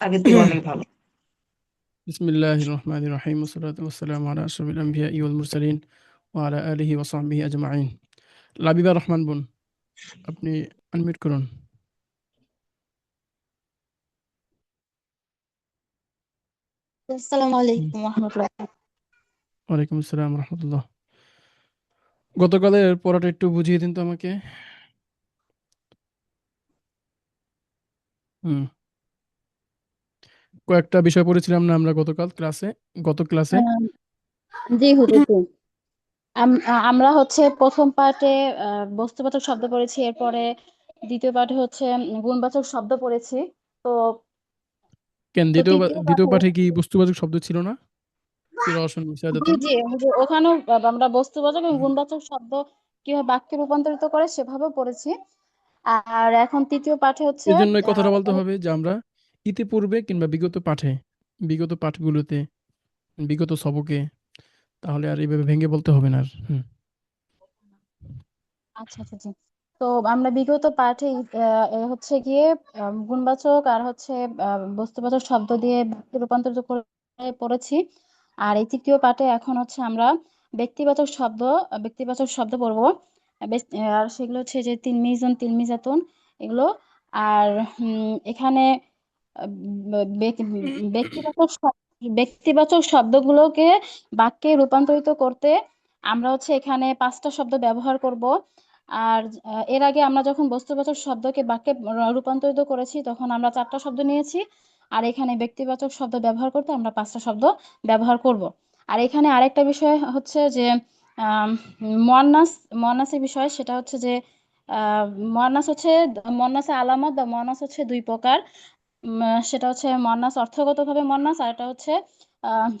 আগের থেকে অনেক ভালো। বিসমিল্লাহির রহমানির রহিম ওয়াসসালাতু ওয়াসসালামু আলা আশরাফিল আম্বিয়াই ওয়াল মুরসালিন ওয়া আলা আলিহি ওয়া সাহবিহি আজমাইন। লাবিবা রহমান বোন, আপনি আনমিউট করুন। আসসালামু হুম, আলাইকুম রহমতুল্লাহ। ওয়ালাইকুম আসসালাম রহমতুল্লাহ। গতকালের পড়াটা একটু বুঝিয়ে দিন তো আমাকে। হুম, কয়েকটা বিষয় পড়েছিলাম না আমরা গত ক্লাসে। আহ, জি হুজুর জি। আমরা হচ্ছে প্রথম পার্টে বস্তুবাচক শব্দ পড়েছি, এরপরে দ্বিতীয় পার্টে হচ্ছে গুণবাচক শব্দ পড়েছি। তো কেন তো তৃতীয় দ্বিতীয় পার্টে পাঠে কি বস্তুবাচক শব্দ ছিল না? ফির জি মিসাদাতান। জি হুজুর, ওখানেও আমরা বস্তুবাচক এবং গুণবাচক শব্দ কিভাবে বাক্যে রূপান্তরিত করে সেভাবে পড়েছি। আর এখন তৃতীয় পাঠে হচ্ছে এজন্য এই কথাটা বলতে এটা হবে যে আমরা ইতিপূর্বে কিংবা বিগত পাঠগুলোতে, বিগত সবকে, তাহলে আর এইভাবে ভেঙে বলতে হবে না আর। হুম। আচ্ছা আচ্ছা জি। তো আমরা বিগত পাঠে এ হচ্ছে গিয়ে গুণবাচক আর হচ্ছে বস্তুবাচক শব্দ দিয়ে বাক্যে রূপান্তরিত করে পড়েছি। আর এই তৃতীয় পাঠে এখন হচ্ছে আমরা ব্যক্তিবাচক শব্দ ব্যক্তিবাচক শব্দ পড়বো। আর সেগুলো হচ্ছে যে তিলমিজন তিলমিজাতুন এগুলো। আর এখানে আহ, ব্যক্তিবাচক ব্যক্তিবাচক শব্দগুলোকে বাক্যে রূপান্তরিত করতে আমরা হচ্ছে এখানে 5টা শব্দ ব্যবহার করব। আর এর আগে আমরা যখন বস্তুবাচক শব্দকে বাক্যে রূপান্তরিত করেছি তখন আমরা 4টা শব্দ নিয়েছি। আর এখানে ব্যক্তিবাচক শব্দ ব্যবহার করতে আমরা 5টা শব্দ ব্যবহার করব। আর এখানে আরেকটা বিষয় হচ্ছে যে আহ মুয়ান্নাস মুয়ান্নাসের বিষয়, সেটা হচ্ছে যে আহ মুয়ান্নাস হচ্ছে মুয়ান্নাসের আলামত বা মুয়ান্নাস হচ্ছে দুই প্রকার। সেটা হচ্ছে মন্নাস অর্থগতভাবে মন্নাস, আর এটা হচ্ছে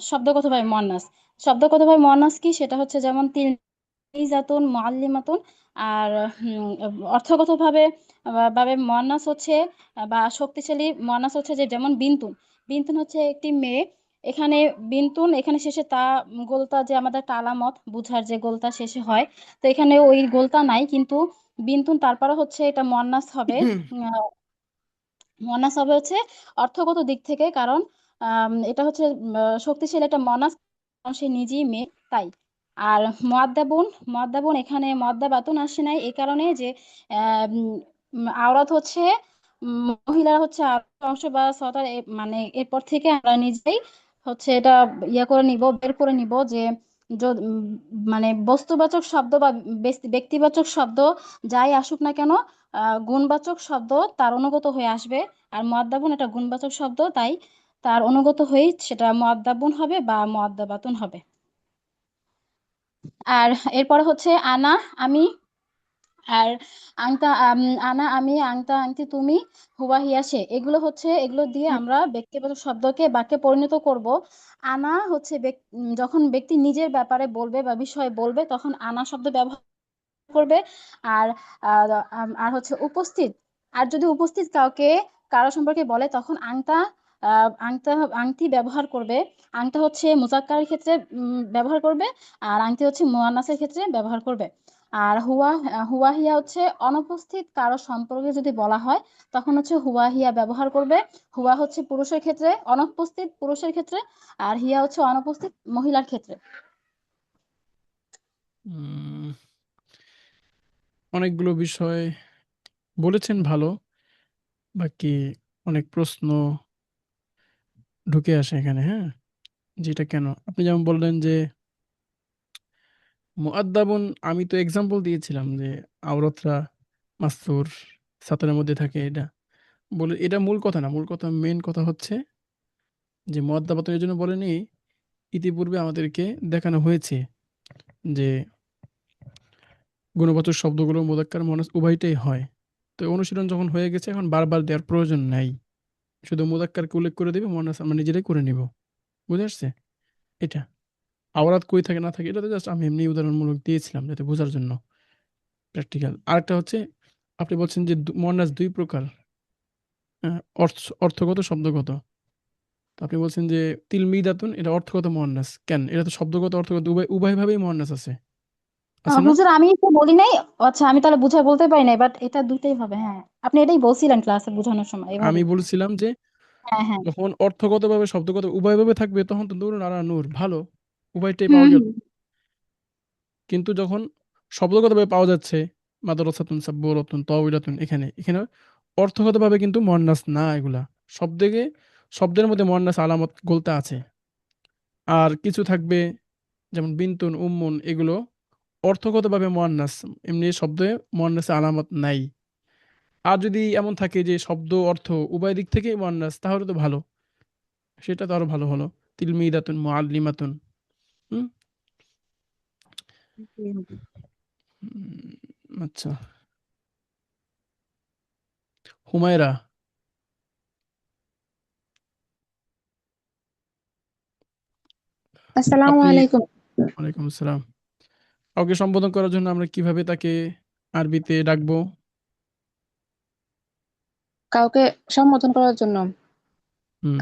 শব্দগতভাবে মন্নাস। শব্দগতভাবে মন্নাস কি, সেটা হচ্ছে যেমন তিলমিজাতুন মুআল্লিমাতুন। আর অর্থগতভাবে ভাবে মন্নাস হচ্ছে বা শক্তিশালী মন্নাস হচ্ছে যে যেমন বিন্তুন। বিন্তুন হচ্ছে একটি মেয়ে। এখানে বিন্তুন এখানে শেষে তা গোলতা, যে আমাদের একটা আলামত বুঝার যে গোলতা শেষে হয়, তো এখানে ওই গোলতা নাই, কিন্তু বিন্তুন তারপরে হচ্ছে এটা মন্নাস হবে। মনাস হবে হচ্ছে অর্থগত দিক থেকে, কারণ এটা হচ্ছে শক্তিশালী একটা মনাস, কারণ সে নিজেই মেয়ে তাই। আর মুআদ্দাবুন মুআদ্দাবুন এখানে মুআদ্দাবাতুন আসে নাই এই কারণে যে আওরাত হচ্ছে মহিলারা হচ্ছে আওরাত অংশ বা সতার মানে এরপর থেকে আমরা নিজেই হচ্ছে এটা ইয়া করে নিব, বের করে নিব যে মানে বস্তুবাচক শব্দ বা ব্যক্তিবাচক শব্দ যাই আসুক না কেন, গুণবাচক শব্দ তার অনুগত হয়ে আসবে। আর মুআদ্দাবুন এটা গুণবাচক শব্দ, তাই তার অনুগত হয়েই সেটা মুআদ্দাবুন হবে বা মুআদ্দাবাতুন হবে। আর এরপর হচ্ছে আনা আমি, আর আংতা আনা আমি, আংতা আংতি তুমি, হুয়া হিয়া সে, এগুলো হচ্ছে এগুলো দিয়ে আমরা ব্যক্তিবাচক শব্দকে বাক্যে পরিণত করব। আনা হচ্ছে যখন ব্যক্তি নিজের ব্যাপারে বলবে বা বিষয়ে বলবে তখন আনা শব্দ ব্যবহার করবে। আর আর আর হচ্ছে উপস্থিত, আর যদি উপস্থিত কারো সম্পর্কে বলে তখন আংতা আংতা আংটি ব্যবহার করবে। আংটা হচ্ছে মুজাক্কারের ক্ষেত্রে ব্যবহার করবে, আর আংটি হচ্ছে মুয়ান্নাসের ক্ষেত্রে ব্যবহার করবে। আর হুয়া হিয়া হচ্ছে অনুপস্থিত কারো সম্পর্কে যদি বলা হয় তখন হচ্ছে হুয়া হিয়া ব্যবহার করবে। হুয়া হচ্ছে পুরুষের ক্ষেত্রে, অনুপস্থিত পুরুষের ক্ষেত্রে। আর হিয়া হচ্ছে অনুপস্থিত মহিলার ক্ষেত্রে। উম, অনেকগুলো বিষয় বলেছেন, ভালো। বাকি অনেক প্রশ্ন ঢুকে আসে এখানে। হ্যাঁ, যেটা কেন আপনি যেমন বললেন যে মুআদ্দাবুন, আমি তো এক্সাম্পল দিয়েছিলাম যে আওরাতরা মাসতুর সাতারের মধ্যে থাকে। এটা বলে এটা মূল কথা না। মূল কথা, মেন কথা হচ্ছে যে মুআদ্দাবাতুন এর জন্য বলেনি, ইতিপূর্বে আমাদেরকে দেখানো হয়েছে যে গুণবাচক শব্দগুলো মুযাক্কার মুয়ান্নাস উভয়টাই হয়। তো অনুশীলন যখন হয়ে গেছে এখন বারবার দেওয়ার প্রয়োজন নাই। শুধু মুযাক্কারকে উল্লেখ করে দিবে, মুয়ান্নাস আমরা নিজেরাই করে নিব। বুঝে আসছে? এটা আওরাত কই থাকে না থাকে এটা তো জাস্ট আমি এমনি উদাহরণমূলক দিয়েছিলাম যাতে বোঝার জন্য, প্র্যাকটিক্যাল। আরেকটা হচ্ছে আপনি বলছেন যে মুয়ান্নাস ২ প্রকার, অর্থগত, শব্দগত। তো আপনি বলছেন যে তিলমিদাতুন এটা অর্থগত মুয়ান্নাস। কেন? এটা তো শব্দগত, অর্থগত উভয়ভাবেই মুয়ান্নাস আছে। আছে না? হুজুর আমি তো বলি নাই। আচ্ছা আমি তাহলে বুঝায় বলতে পারি নাই, বাট এটা দুইটাই হবে। হ্যাঁ, আপনি এটাই বলছিলেন ক্লাসে বোঝানোর সময় আমি এভাবেই। বলছিলাম যে হ্যাঁ হ্যাঁ। যখন অর্থগতভাবে শব্দগত উভয়ভাবে থাকবে তখন তো নূরুন আলা নূর, ভালো, উভয়টাই হুম পাওয়া গেল। হুম। কিন্তু যখন শব্দগতভাবে পাওয়া যাচ্ছে মাদ্রাসাতুন সাব্বুরাতুন তাওইলাতুন, এখানে এখানে অর্থগতভাবে কিন্তু মুয়ান্নাস না এগুলা। শব্দকে শব্দের মধ্যে মুয়ান্নাস আলামত গলতা আছে। আর কিছু থাকবে যেমন বিনতুন উম্মুন, এগুলো অর্থগতভাবে মুয়ান্নাস, এমনি শব্দে মুয়ান্নাসের আলামত নাই। আর যদি এমন থাকে যে শব্দ অর্থ উভয় দিক থেকেই মুয়ান্নাস, তাহলে তো ভালো, সেটা তো আরো ভালো হলো। তিলমিদাতুন মুআল্লিমাতুন। হুম। আচ্ছা। হুমায়রা। আসসালামু আপনি, আলাইকুম। ওয়ালাইকুম আসসালাম। কাউকে সম্বোধন করার জন্য আমরা কিভাবে তাকে আরবিতে ডাকবো? কাউকে সম্বোধন করার জন্য, হুম।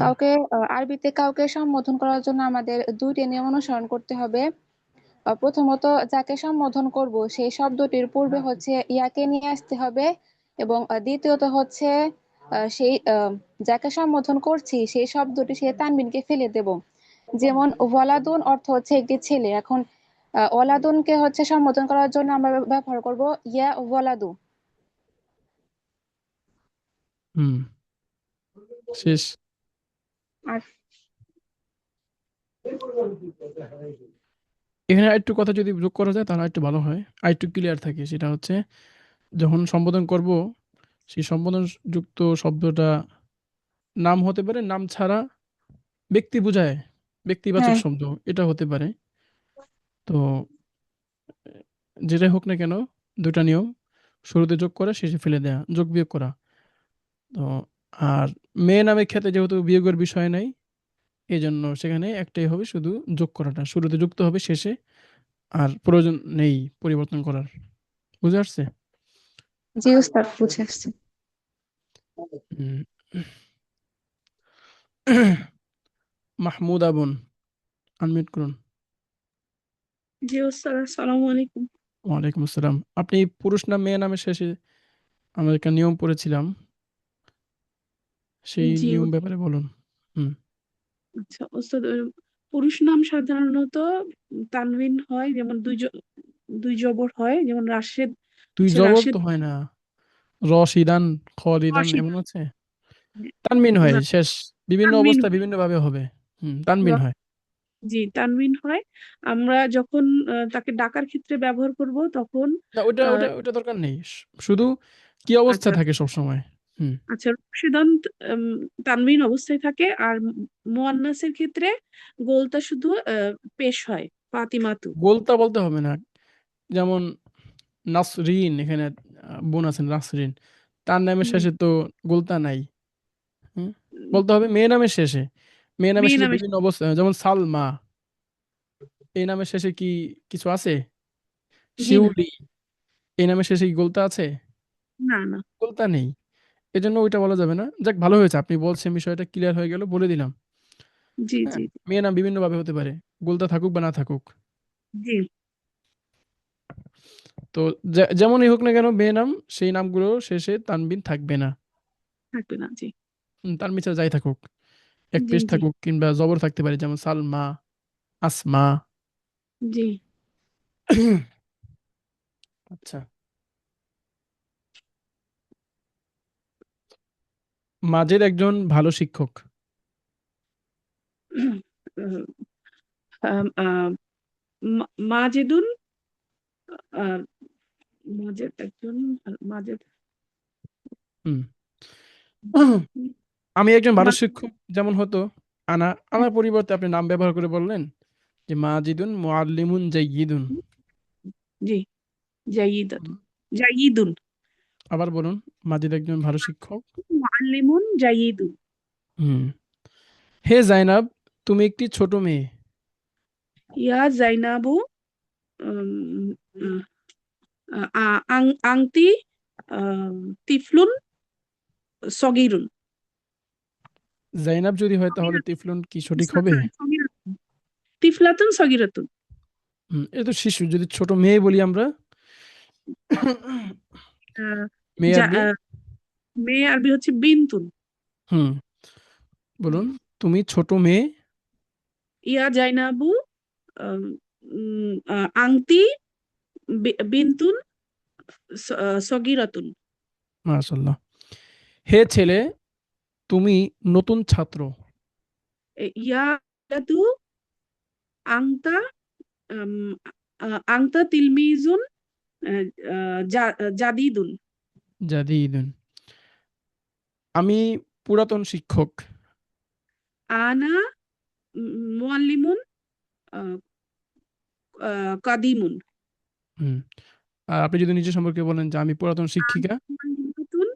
আরবিতে কাউকে সম্বোধন করার জন্য আমাদের দুইটি নিয়ম অনুসরণ করতে হবে। প্রথমত, যাকে সম্বোধন করব সেই শব্দটির পূর্বে হচ্ছে ইয়াকে নিয়ে আসতে হবে, এবং দ্বিতীয়ত হচ্ছে যাকে সম্বোধন করছি সেই শব্দটি সে তানবিনকে ফেলে দেব। যেমন ওয়ালাদুন অর্থ হচ্ছে একটি ছেলে। এখন ওয়ালাদুনকে হচ্ছে সম্বোধন করার জন্য আমরা ব্যবহার করব ইয়া ওয়ালাদু। হুম। শেষ। আর এখানে আরেকটু কথা যদি যোগ করা যায় তাহলে একটু ভালো হয়, আরেকটু ক্লিয়ার থাকে। সেটা হচ্ছে যখন সম্বোধন করব, সেই সম্বোধন যুক্ত শব্দটা নাম হতে পারে, নাম ছাড়া ব্যক্তি বোঝায়, ব্যক্তিবাচক হ্যাঁ, শব্দ এটা হতে পারে। তো যেটাই হোক না কেন, দুটা নিয়ম, শুরুতে যোগ করা, শেষে ফেলে দেয়া, যোগ বিয়োগ করা। তো আর মেয়ে নামের ক্ষেত্রে যেহেতু বিয়োগের বিষয় নাই, এই জন্য সেখানে একটাই হবে, শুধু যোগ করাটা শুরুতে যুক্ত হবে, শেষে আর প্রয়োজন নেই পরিবর্তন করার। বুঝে আসছে? জি উস্তাদ, বুঝে আসছি। হুম। মাহমুদ আবুন, আনমিউট করুন। জি ওস্তাদ, আসসালামু আলাইকুম। ওয়ালাইকুম আসসালাম। আপনি পুরুষ নাম মেয়ে নামের শেষে আমরা একটা নিয়ম পড়েছিলাম, সেই জি নিয়ম ব্যাপারে বলুন। হুম। আচ্ছা ওস্তাদ, পুরুষ নাম সাধারণত তানবিন হয়, যেমন দুই জবর হয়, যেমন রাশেদ দুই হচ্ছে জবর রাশেদ। তো হয় না, রশিদান খলিদান এমন রশিদ, আছে। তানবিন হয় না, শেষ, বিভিন্ন তানবিন অবস্থায় হয়। বিভিন্ন ভাবে হবে। হুম, তানবিন হয়। জি, তানবিন হয়। আমরা যখন তাকে ডাকার ক্ষেত্রে ব্যবহার করব তখন না, ওটা আহ, ওটা ওটা দরকার নেই। শুধু কি অবস্থা আচ্ছা থাকে সব সময়। হুম। আচ্ছা, রশিদান তানবিন অবস্থায় থাকে, আর মুয়ান্নাসের ক্ষেত্রে গোলটা শুধু পেশ হয়, ফাতিমাতু। গোলতা বলতে হবে না। যেমন নাসরিন, এখানে বোন আছেন নাসরিন, তার নামের হুম, শেষে তো গোলতা নাই। হুম। বলতে হবে মেয়ে নামের শেষে। মেয়ে নামের মেয়ে শেষে নামে। বিভিন্ন অবস্থা, যেমন সালমা, এই নামের শেষে কি কিছু আছে? জি না, শিউলি, এই নামের শেষে কি গোলতা আছে? না না। গোলতা নেই। এজন্য ওইটা বলা যাবে না। যাক, ভালো হয়েছে আপনি বলছেন, বিষয়টা ক্লিয়ার হয়ে গেল, বলে দিলাম। জি হ্যাঁ, জি মেয়ে নাম বিভিন্ন ভাবে হতে পারে, গোলতা থাকুক বা না থাকুক। জি, তো যেমনই হোক না কেন মেয়ে নাম, সেই নামগুলো শেষে তানবিন থাকবে না। থাকবে না। জি তানবিন ছাড়া যাই থাকুক, এক জি পেশ জি থাকুক কিংবা জবর থাকতে পারে, যেমন সালমা, আসমা। জি। আচ্ছা। মাজেদ একজন ভালো শিক্ষক। আম, আম, মাজেদুন, আহ, মাজেদ একজন মাজেদ। হুম। আমি একজন ভালো মা- শিক্ষক যেমন হতো আনা, আনার পরিবর্তে আপনি নাম ব্যবহার করে বললেন যে মাজিদুন মুআল্লিমুন জাইয়িদুন। জি, জাইয়িদাতুন, হুম। জাইয়িদুন, আবার বলুন, মাজিদ একজন ভালো শিক্ষক। মুআল্লিমুন জাইয়িদুন। হুম। হে জাইনাব, তুমি একটি ছোট মেয়ে। ইয়া জাইনাবু, উম, আহ, আংতি, আহ, তিফলুন সগীরুন। জাইনাব যদি হয় তাহলে তিফলুন কি সঠিক হবে? সগীরাতুন, তিফলাতুন সগীরাতুন। এটা তো শিশু, যদি ছোট মেয়ে বলি আমরা। আহ, মেয়ে যা আরবি। মেয়ে আরবি হচ্ছে বিনতুন। হুম। বলুন। তুমি ছোট মেয়ে। ইয়া জাইনাবু আংতি বিন্তুন সগিরাতুন। মাশাআল্লাহ। হে ছেলে, তুমি নতুন ছাত্র। ইয়া তু আংতা আংতা তিলমিজুন জাদিদুন। জাদিদুন। আমি পুরাতন শিক্ষক। আনা মুআল্লিমুন কাদিমুন। হুম। আর আপনি যদি নিজের সম্পর্কে বলেন যে আমি পুরাতন শিক্ষিকা। মুআল্লিমাতুন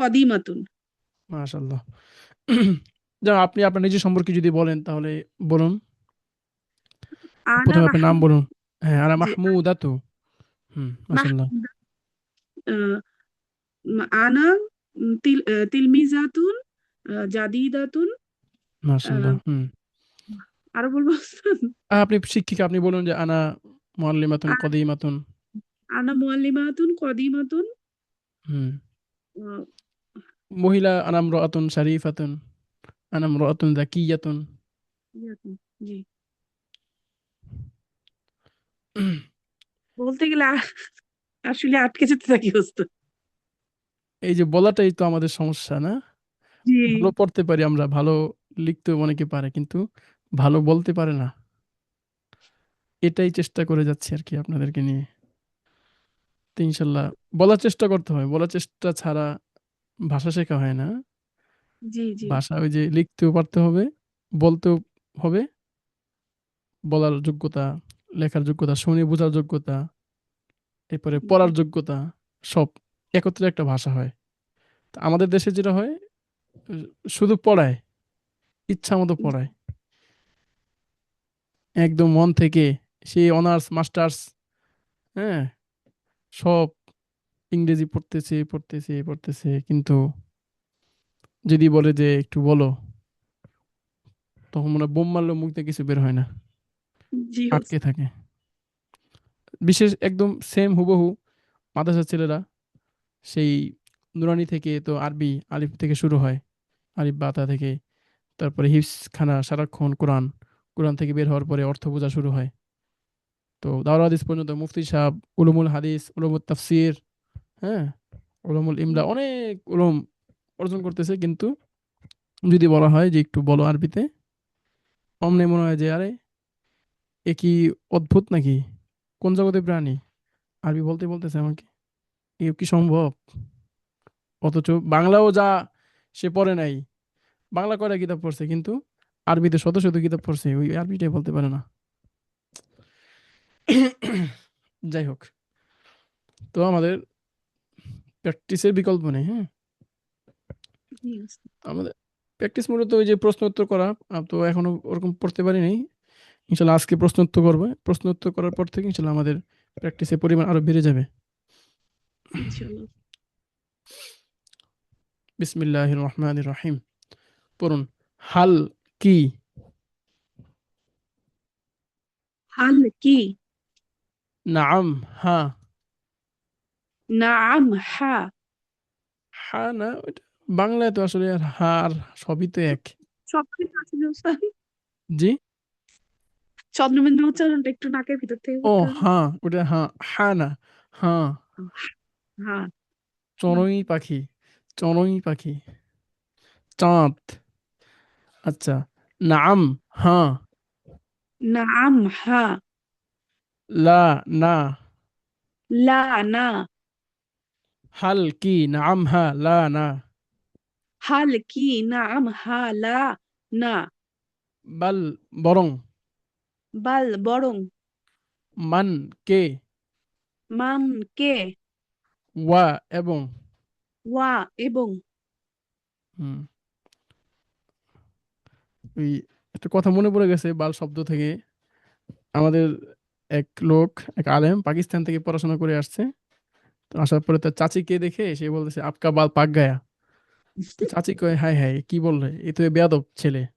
কাদিমাতুন। মাশাআল্লাহ। যেমন আপনি আপনার নিজের সম্পর্কে যদি বলেন তাহলে বলুন। আনা প্রথমে আপনার নাম মাহমুদ। বলুন। হ্যাঁ, আনা জি, মাহমুদাতু। হুম, মাশাআল্লাহ। মাহমুদ। আহ, আনা তিলমিজাতুন জাদিদাতুন। মাশাআল্লাহ। আহ, হুম। আরো বলবো? আপনি শিক্ষিকা, আপনি বলুন যে আনা মুআল্লিমাতুন আ- কদিমাতুন। আনা মুআল্লিমাতুন কদিমাতুন। হুম। আহ, মহিলা আনা ইমরাআতুন শারীফাতুন। আনা ইমরাআতুন যাকিয়াতুন। জি, বলতে গেলে আসলে আটকে যেতে থাকি বুঝতো। এই যে বলাটাই তো আমাদের সমস্যা, না? জি, ভালো পড়তে পারি আমরা, ভালো লিখতেও অনেকে পারে, কিন্তু ভালো বলতে পারে না। এটাই চেষ্টা করে যাচ্ছি আরকি আপনাদেরকে নিয়ে। তো ইনশাআল্লাহ বলার চেষ্টা করতে হয়। বলার চেষ্টা ছাড়া ভাষা শেখা হয় না। জি, জি, ভাষা ওই যে লিখতেও পারতে হবে, বলতেও হবে, বলার যোগ্যতা, লেখার যোগ্যতা, শুনে বোঝার যোগ্যতা, এরপরে জি, পড়ার যোগ্যতা, সব একত্রে একটা ভাষা হয়। তো আমাদের দেশে যেটা হয়, উ শুধু পড়ায়, ইচ্ছামত পড়ায়। একদম মন থেকে সেই অনার্স, মাস্টার্স, হ্যাঁ? সব ইংরেজি পড়তেছে, পড়তেছে, পড়তেছে। কিন্তু যদি বলে যে একটু বলো, তখন মনে হয় বোম মারলেও মুখ দিয়ে কিছু বের হয় না। জি, আটকে থাকে। বিশেষ একদম সেম হুবহু মাদ্রাসার ছেলেরা সেই নুরানি থেকে তো আরবি আলিফ থেকে শুরু হয়। আলিফ বা তা থেকে। তারপরে হিফজ খানা সারাক্ষণ কোরআন। কোরআন থেকে বের হওয়ার পরে অর্থ বোঝা শুরু হয়। তো দাওরাল হাদিস পর্যন্ত মুফতি সাহেব, উলুমুল হাদিস, উলুমুত তাফসীর, হ্যাঁ? উলুমুল ইমলা, অনেক উলুম অর্জন করতেছে, কিন্তু যদি বলা হয় যে একটু বলো আরবিতে, অমনি মনে হয় যে আরে এ কি অদ্ভুত নাকি? কোন জগতের প্রাণী? আরবি বলতে বলতেছে আমাকে। এ কি সম্ভব? অথচ বাংলাও যা সে পড়ে নাই। বাংলা কয়টা কিতাব পড়ছে, কিন্তু আরবিতে শত, শত কিতাব পড়ছে। ওই আরবিটাই বলতে পারে না। যাই হোক। তো আমাদের প্র্যাকটিসের বিকল্প নেই, হ্যাঁ? জি। আমাদের প্র্যাকটিস মূলত ওই যে প্রশ্ন উত্তর করা। তো এখনো ওরকম পড়তে পারি নাই। ইনশাআল্লাহ আজকে প্রশ্ন উত্তর করব। প্রশ্ন উত্তর করার পর থেকে ইনশাআল্লাহ আমাদের প্র্যাকটিসের পরিমাণ আরো বেড়ে যাবে। ইনশাল্লাহ। বিসমিল্লাহির রহমানির রহিম। পড়ুন। হাল কি? হাল কি? নাআম হ্যাঁ। নাআম হ্যাঁ। হ্যাঁ না, ওইটা বাংলায় তো আসলে আর হা আর সবই তো এক। সবকিছু আছে উস্তাদ। জি? চন্দ্রবিন্দু উচ্চারণটা একটু নাকের ভিতর থেকে ও করতে হবে। হ্যাঁ, ওটা হ্যাঁ, হ্যাঁ না, হ্যাঁ। হ্যাঁ। চড়ুই পাখি, চড়ুই পাখি। চাঁদ। আচ্ছা। নাআম হ্যাঁ। নাআম হ্যাঁ। লা না। লা না। হাল কি? নাআম হ্যাঁ, লা না। হাল কি? নাআম হ্যাঁ লা না। বাল বরং। বাল বরং। মান কে। মান কে। ওয়া এবং। ওয়া এবং। হুম। ওই একটা কথা মনে পড়ে গেছে বাল শব্দ থেকে। আমাদের এক লোক, এক আলেম পাকিস্তান থেকে পড়াশোনা করে আসছে। তো আসার পরে তার চাচিকে দেখে সে বলতেছে আপকা বাল পাক গায়া। তো চাচি কয় হায় হায় কি বললে, এ তো বেয়াদব ছেলে,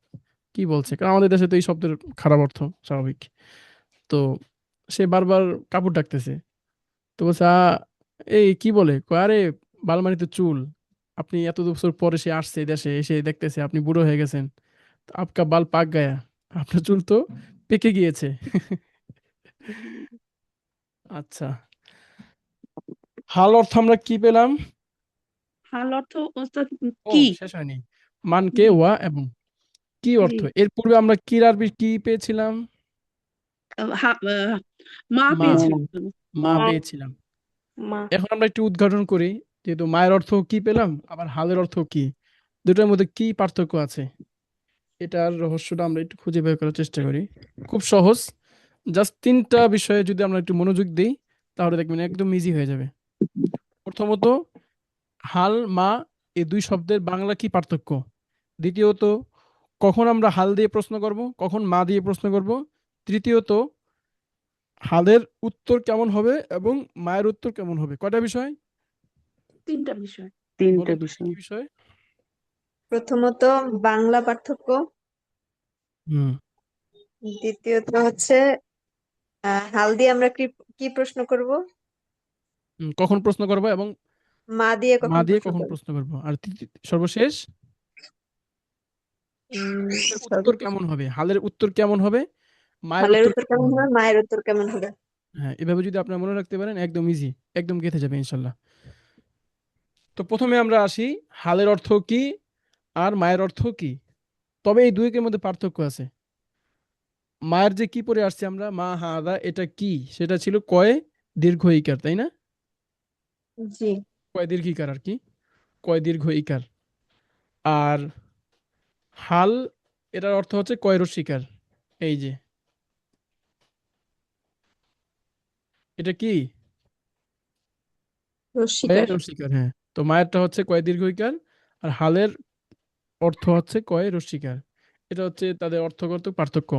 কি বলছে? কারণ আমাদের দেশে তো এই শব্দের খারাপ অর্থ স্বাভাবিক। তো সে বারবার কাপড় ডাকতেছে। তো বলছে এই কি বলে? কয় আরে বাল মানে তো চুল, আপনি এত বছর পরে সে আসছে দেশে, এসে দেখতেছে আপনি বুড়ো হয়ে গেছেন। তো আপকা বাল পাক গায়া, আপনার চুল তো পেকে গিয়েছে। আচ্ছা, হাল অর্থ আমরা কি পেলাম? হাল অর্থ অর্থাৎ ও কি। শেষ হয়নি। মানকে জি। ওয়া এবং কি জি। অর্থ, এর পূর্বে আমরা কির আরবি কি পেয়েছিলাম? মা মা, পেয়েছিলাম। মা মা। পেয়েছিলাম। মা। এখন আমরা একটু উদ্ঘাটন করি, যেহেতু মায়ের অর্থ কি পেলাম, আবার হালের অর্থ কি, দুটোর মধ্যে কি পার্থক্য আছে, এটার রহস্যটা আমরা একটু খুঁজে বের করার চেষ্টা করি। খুব সহজ, জাস্ট তিনটা বিষয়ে যদি আমরা একটু মনোযোগ দিই তাহলে দেখবেন একদম ইজি হয়ে যাবে। প্রথমত, হাল মা এই দুই শব্দের বাংলা কি পার্থক্য। দ্বিতীয়ত, কখন আমরা হাল দিয়ে প্রশ্ন করব, কখন মা দিয়ে প্রশ্ন করব। তৃতীয়ত, হালের উত্তর কেমন হবে এবং মায়ের উত্তর কেমন হবে। কয়টা বিষয়? তিনটা বিষয়। বলুন তো কি কি বিষয়? প্রথমত বাংলা পার্থক্য, হুম। দ্বিতীয়ত হচ্ছে হাল দিয়ে আমরা কি কি প্রশ্ন করব, কখন প্রশ্ন করব এবং মা দিয়ে মা কখন দিয়ে প্রশ্ন কখন করব। প্রশ্ন করব, আর সর্বশেষ হালের উত্তর কেমন হবে, হালের উত্তর কেমন হবে, মায়ের হালের উত্তর উত্তর কেমন কেমন হবে। হবে, মায়ের উত্তর কেমন হবে। হ্যাঁ, এভাবে যদি আপনারা মনে রাখতে পারেন একদম ইজি, একদম গেঁথে যাবে ইনশাল্লাহ। তো প্রথমে আমরা আসি, হালের অর্থ কি আর মায়ের অর্থ কি। তবে এই দুইয়ের মধ্যে পার্থক্য আছে। মায়ের যে কি পরে আসছে আমরা, মা হাদা, এটা কি, সেটা ছিল কয় দীর্ঘ ইকার, তাই না? জি। কয় দীর্ঘ ইকার আর কি, কয় দীর্ঘ ইকার। আর হাল, এটার অর্থ হচ্ছে কয় রস্বীকার। এই যে এটা কি, কয় রস্বীকার। রস্বীকার, হ্যাঁ। তো মায়েরটা হচ্ছে কয় দীর্ঘ ইকার, আর হালের অর্থ হচ্ছে কয় রস্বীকার। এটা হচ্ছে তাদের অর্থগত পার্থক্য।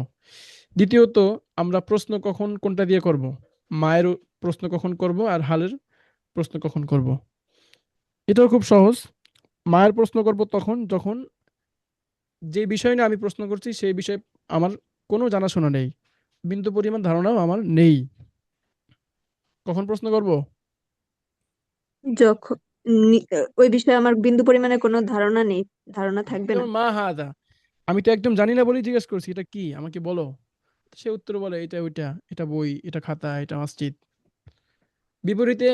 দ্বিতীয়ত, আমরা প্রশ্ন কখন কোনটা দিয়ে করব, মায়ের প্রশ্ন কখন করব আর হালের প্রশ্ন কখন করব। এটাও খুব সহজ। মায়ের প্রশ্ন করব তখন যখন যে বিষয় নিয়ে আমি প্রশ্ন করছি সেই বিষয়ে আমার কোনো জানাশোনা নেই, বিন্দু পরিমাণ ধারণাও আমার নেই। কখন প্রশ্ন করব? যখন ওই বিষয়ে আমার বিন্দু পরিমাণে কোনো ধারণা নেই, ধারণা থাকবে না। যেমন মা হাদা, আমি তো একদম জানি না বলেই জিজ্ঞেস করছি এটা কি, আমাকে বলো। সে উত্তর বলে এটা ওইটা, এটা বই, এটা খাতা, এটা মসজিদ। বিপরীতে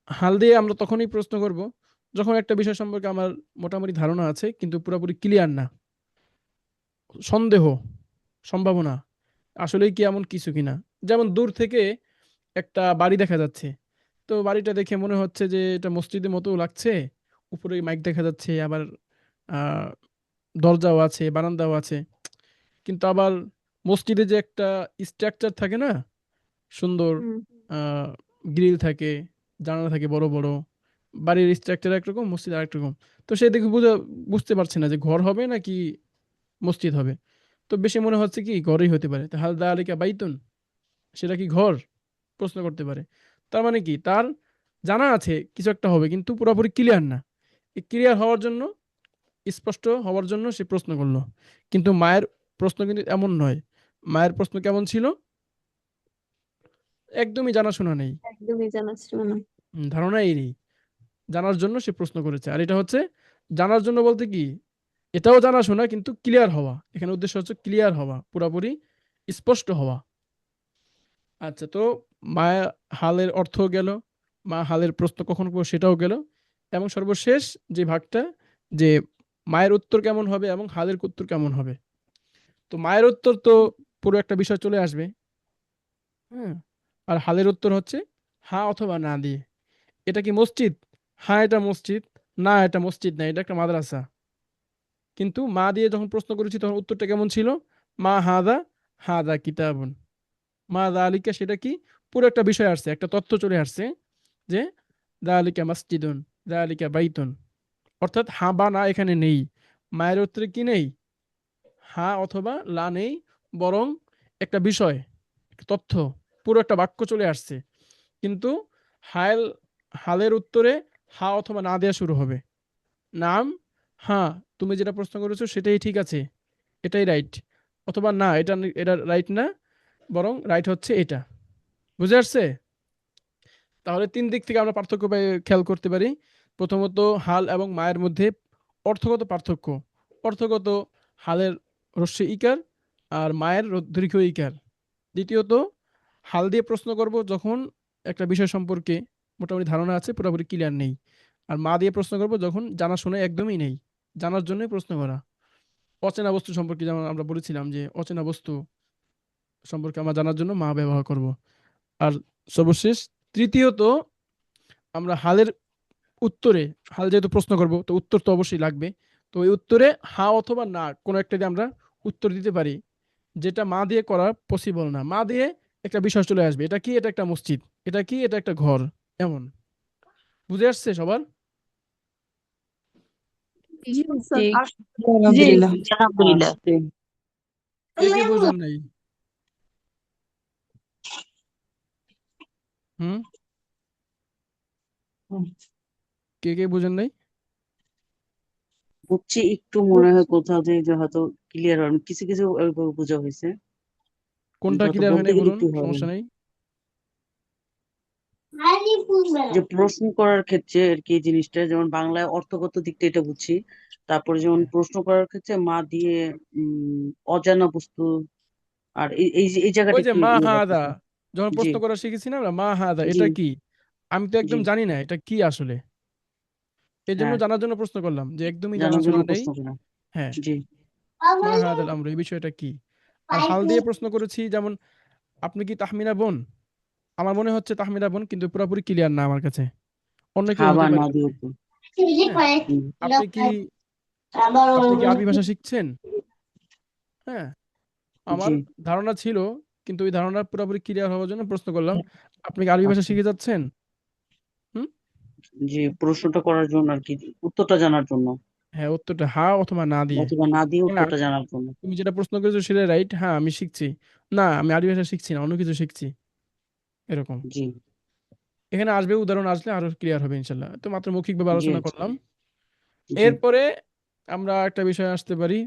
হাল দিয়ে আমরা তখনই প্রশ্ন করব যখন একটা বিষয় সম্পর্কে আমার মোটামুটি ধারণা আছে কিন্তু পুরোপুরি ক্লিয়ার না, সন্দেহ, সম্ভাবনা, আসলেই কি এমন কিছু কিনা। যেমন দূর থেকে একটা বাড়ি দেখা যাচ্ছে, তো বাড়িটা দেখে মনে হচ্ছে যে এটা মসজিদের মতো লাগছে, উপরে মাইক দেখা যাচ্ছে, আবার আহ দরজাও আছে, বারান্দাও আছে। কিন্তু আবার মসজিদে যে একটা স্ট্রাকচার থাকে না, সুন্দর, হুম। আহ গ্রিল থাকে, জানালা থাকে বড় বড়, বাড়ির স্ট্রাকচার একরকম, মসজিদ আরেক রকম। তো সে দেখে বুঝতে পারছে না যে ঘর হবে নাকি মসজিদ হবে। তো বেশি মনে হচ্ছে কি ঘরই হতে পারে। তো হাল দা আলিকা বাইতুন, সেটা কি ঘর, প্রশ্ন করতে পারে। তার মানে কি, তার জানা আছে কিছু একটা হবে কিন্তু পুরোপুরি ক্লিয়ার না। এই ক্লিয়ার হওয়ার জন্য, স্পষ্ট হওয়ার জন্য সে প্রশ্ন করলো। কিন্তু মায়ের প্রশ্ন কিন্তু এমন নয়। মায়ের প্রশ্ন কেমন ছিল, একদমই জানাশোনা নেই, একদমই জানা ছিল না। ধারণাই নেই, জানার জন্য সে প্রশ্ন করেছে। আর এটা হচ্ছে জানার জন্য বলতে কি, এটাও জানাশোনা কিন্তু ক্লিয়ার হওয়া, এখানে উদ্দেশ্য হচ্ছে ক্লিয়ার হওয়া, পুরোপুরি স্পষ্ট হওয়া। আচ্ছা, তো মায়া হালের অর্থ গেল, মা হালের প্রশ্ন কখন করবো সেটাও গেল, এবং সর্বশেষ যে ভাগটা, যে মায়ের উত্তর কেমন হবে এবং হালের উত্তর কেমন হবে। তো মায়ের উত্তর তো পুরো একটা বিষয় চলে আসবে, হ্যাঁ। আর হালের উত্তর হচ্ছে হ্যাঁ অথবা না দিয়ে। এটা কি মসজিদ? হ্যাঁ এটা মসজিদ। না এটা মসজিদ না, এটা একটা মাদ্রাসা। কিন্তু মা দিয়ে যখন প্রশ্ন করেছি তখন উত্তরটা কেমন ছিল, মা হাদা, হাদা কিতাবুন, মা দালিকা, সেটা কি, পুরো একটা বিষয় আসছে, একটা তথ্য চলে আসছে যে দালিকা মসজিদুন, দালিকা বাইতুন। অর্থাৎ হা বা না এখানে নেই, মায়ের উত্তরে কি নেই, হা অথবা লা নেই, বরং একটা বিষয়, একটা তথ্য, পুরো একটা বাক্য চলে আসছে। কিন্তু হাল, হালের উত্তরে হা অথবা না দেয়া শুরু হবে। নাম, হ্যাঁ তুমি যেটা প্রশ্ন করেছো সেটাই ঠিক আছে, এটাই রাইট, অথবা না এটা, এটা রাইট না, বরং রাইট হচ্ছে এটা। বুঝে আসছে? তাহলে তিন দিক থেকে আমরা পার্থক্য খেয়াল করতে পারি। প্রথমত হাল এবং মায়ের মধ্যে অর্থগত পার্থক্য। অর্থগত হালের হ্রস্ব ইকার আর মায়ের দীর্ঘ ইকার। দ্বিতীয়ত হাল দিয়ে প্রশ্ন করব যখন একটা বিষয় সম্পর্কে মোটামুটি ধারণা আছে, পুরোপুরি ক্লিয়ার নেই। আর মা দিয়ে প্রশ্ন করব যখন জানাশোনা একদমই নেই, জানার জন্যই প্রশ্ন করা। অচেনা বস্তু সম্পর্কে যেমন আমরা বলেছিলাম যে অচেনা বস্তু সম্পর্কে আমরা জানার জন্য মা ব্যবহার করব। আর সর্বশেষ তৃতীয়ত আমরা হালের উত্তরে, হাল যেহেতু প্রশ্ন করব তো উত্তর তো অবশ্যই লাগবে, তো এই উত্তরে হা অথবা না কোনো একটা দিয়ে আমরা উত্তর দিতে পারি, যেটা মা দিয়ে করা পসিবল না। মা দিয়ে একটা বিষয় চলে আসবে, এটা কি, এটা একটা মসজিদ, এটা কি, এটা একটা ঘর, এমন। বুঝে আসছে সবার? জি স্যার। ঠিক। জি আলহামদুলিল্লাহ। আলহামদুলিল্লাহ। আচ্ছা। কে কে বুঝেন নাই? হুম, হুম। কে কে বুঝেন নাই? বুঝছি, একটু মনে হয় কোথাও যে হয়তো ক্লিয়ার হয়নি, কিছু কিছু ওইভাবে বোঝা হয়েছে, কিন্তু কোনটা হয়তো ক্লিয়ার হয় বলতে নাই গেলে বলুন, একটু হবে সমস্যা নেই। যে প্রশ্ন করার ক্ষেত্রে আর কি এই জিনিসটা, যেমন বাংলায় অর্থগত দিকটা এটা বুঝছি, তারপরে যেমন হ্যাঁ, প্রশ্ন করার ক্ষেত্রে মা দিয়ে অজানা বস্তু, আর এই জায়গাটা ওই যে একটু মা ইয়ে হাদা, লাগতেছে। যখন জি প্রশ্ন করা শিখেছি না আমরা, মা হাদা জি এটা কি, আমি তো জি একদম জানি না এটা কি আসলে, এই জন্য হ্যাঁ, জানার জন্য প্রশ্ন করলাম যে একদমই জানার জন্য জানাশোনা নেই। প্রশ্ন করা। হ্যাঁ, জি মা হাদাল আমর, এই বিষয়টা কি। আর হাল দিয়ে প্রশ্ন করেছি, যেমন আপনি কি তাহমিনা বোন, আমার মনে হচ্ছে তাহমিনা বোন, কিন্তু পুরোপুরি ক্লিয়ার না আমার কাছে, অন্য কেউ হা বা হতে পারে না দিয়ে আপনি। তো। হ্যাঁ, হুম, আপনি কি, আপনি কি আরবি ভাষা শিখছেন? হ্যাঁ, জি আমার ধারণা ছিল, কিন্তু ওই ধারণা পুরোপুরি ক্লিয়ার হওয়ার জন্য প্রশ্ন করলাম, আপনি কি আরবি ভাষা আচ্ছা, শিখে যাচ্ছেন? হুম, জি প্রশ্নটা করার জন্য আর কি, উত্তরটা জানার জন্য, হ্যাঁ, উত্তরটা হা অথবা না দিয়ে। অথবা না দিয়ে হ্যাঁ, উত্তরটা জানার জন্য। তুমি যেটা প্রশ্ন করেছো সেটা রাইট, হ্যাঁ আমি শিখছি, না আমি আরবি ভাষা শিখছি না, অন্য কিছু শিখছি, এরকম। জি এখানে আসবে, উদাহরণ আসলে আরো ক্লিয়ার হবে ইনশাল্লাহ, তো মাত্র মৌখিকভাবে জি আলোচনা করলাম। জি এরপরে আমরা একটা বিষয় আসতে পারি,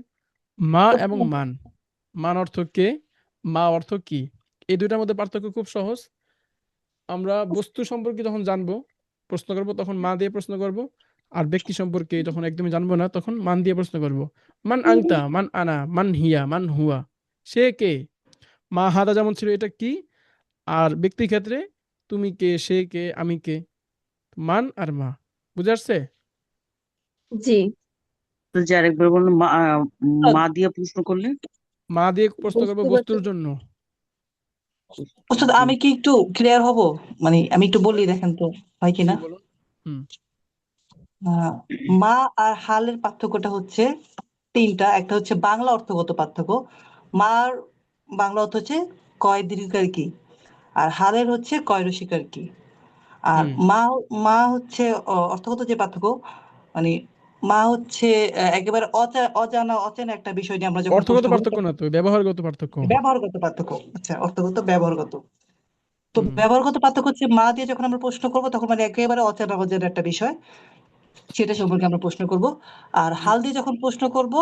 মা এবং মান। মান অর্থ কে, মা অর্থ কি, এই দুইটার মধ্যে পার্থক্য খুব সহজ। আমরা বস্তু সম্পর্কে যখন জানবো, প্রশ্ন করব, তখন মা দিয়ে প্রশ্ন করব। আর ব্যক্তি সম্পর্কে যখন একদমই জানবো না, তখন মান দিয়ে প্রশ্ন করব। মান আংতা, মান আনা, মান হিয়া, মান হুয়া, সে কে। মা হাদা যেমন ছিল, এটা কি। আর ব্যক্তি ক্ষেত্রে তুমি কে, সে কে, আমি কে, মান আর মা। বুঝে আসছে? জি। তো যে আরেকবার বললাম, মা দিয়ে প্রশ্ন করলে মা দিয়ে প্রশ্ন করব বস্তুর বস্তুবাচক। জন্য। ওস্তাদ, জি আমি কি একটু ক্লিয়ার হব? মানে আমি একটু বলি, দেখেন তো হয় জি কিনা। বলুন। হুম, আহ, মা আর হালের পার্থক্যটা হচ্ছে তিনটা। একটা হচ্ছে বাংলা অর্থগত পার্থক্য। মার বাংলা অর্থ হচ্ছে কয় দীর্ঘিকার কি, আর হালের হচ্ছে কয় রসিকার কি। আর হুম। মা মা হচ্ছে অর্থগত যে পার্থক্য, মানে মা হচ্ছে একেবারে অজানা অচেনা একটা বিষয় নিয়ে আমরা যখন অর্থগত প্রশ্ন করি পার্থক্য তখন না তো, ব্যবহারগত পার্থক্য। ব্যবহারগত পার্থক্য। আচ্ছা, অর্থগত ব্যবহারগত। তো হুম, ব্যবহারগত পার্থক্য হচ্ছে মা দিয়ে যখন আমরা প্রশ্ন করবো তখন মানে একেবারে অচেনা অচেনা একটা বিষয়, সেটা সম্পর্কে আমরা প্রশ্ন করব। আর হাল দিয়ে যখন প্রশ্ন করব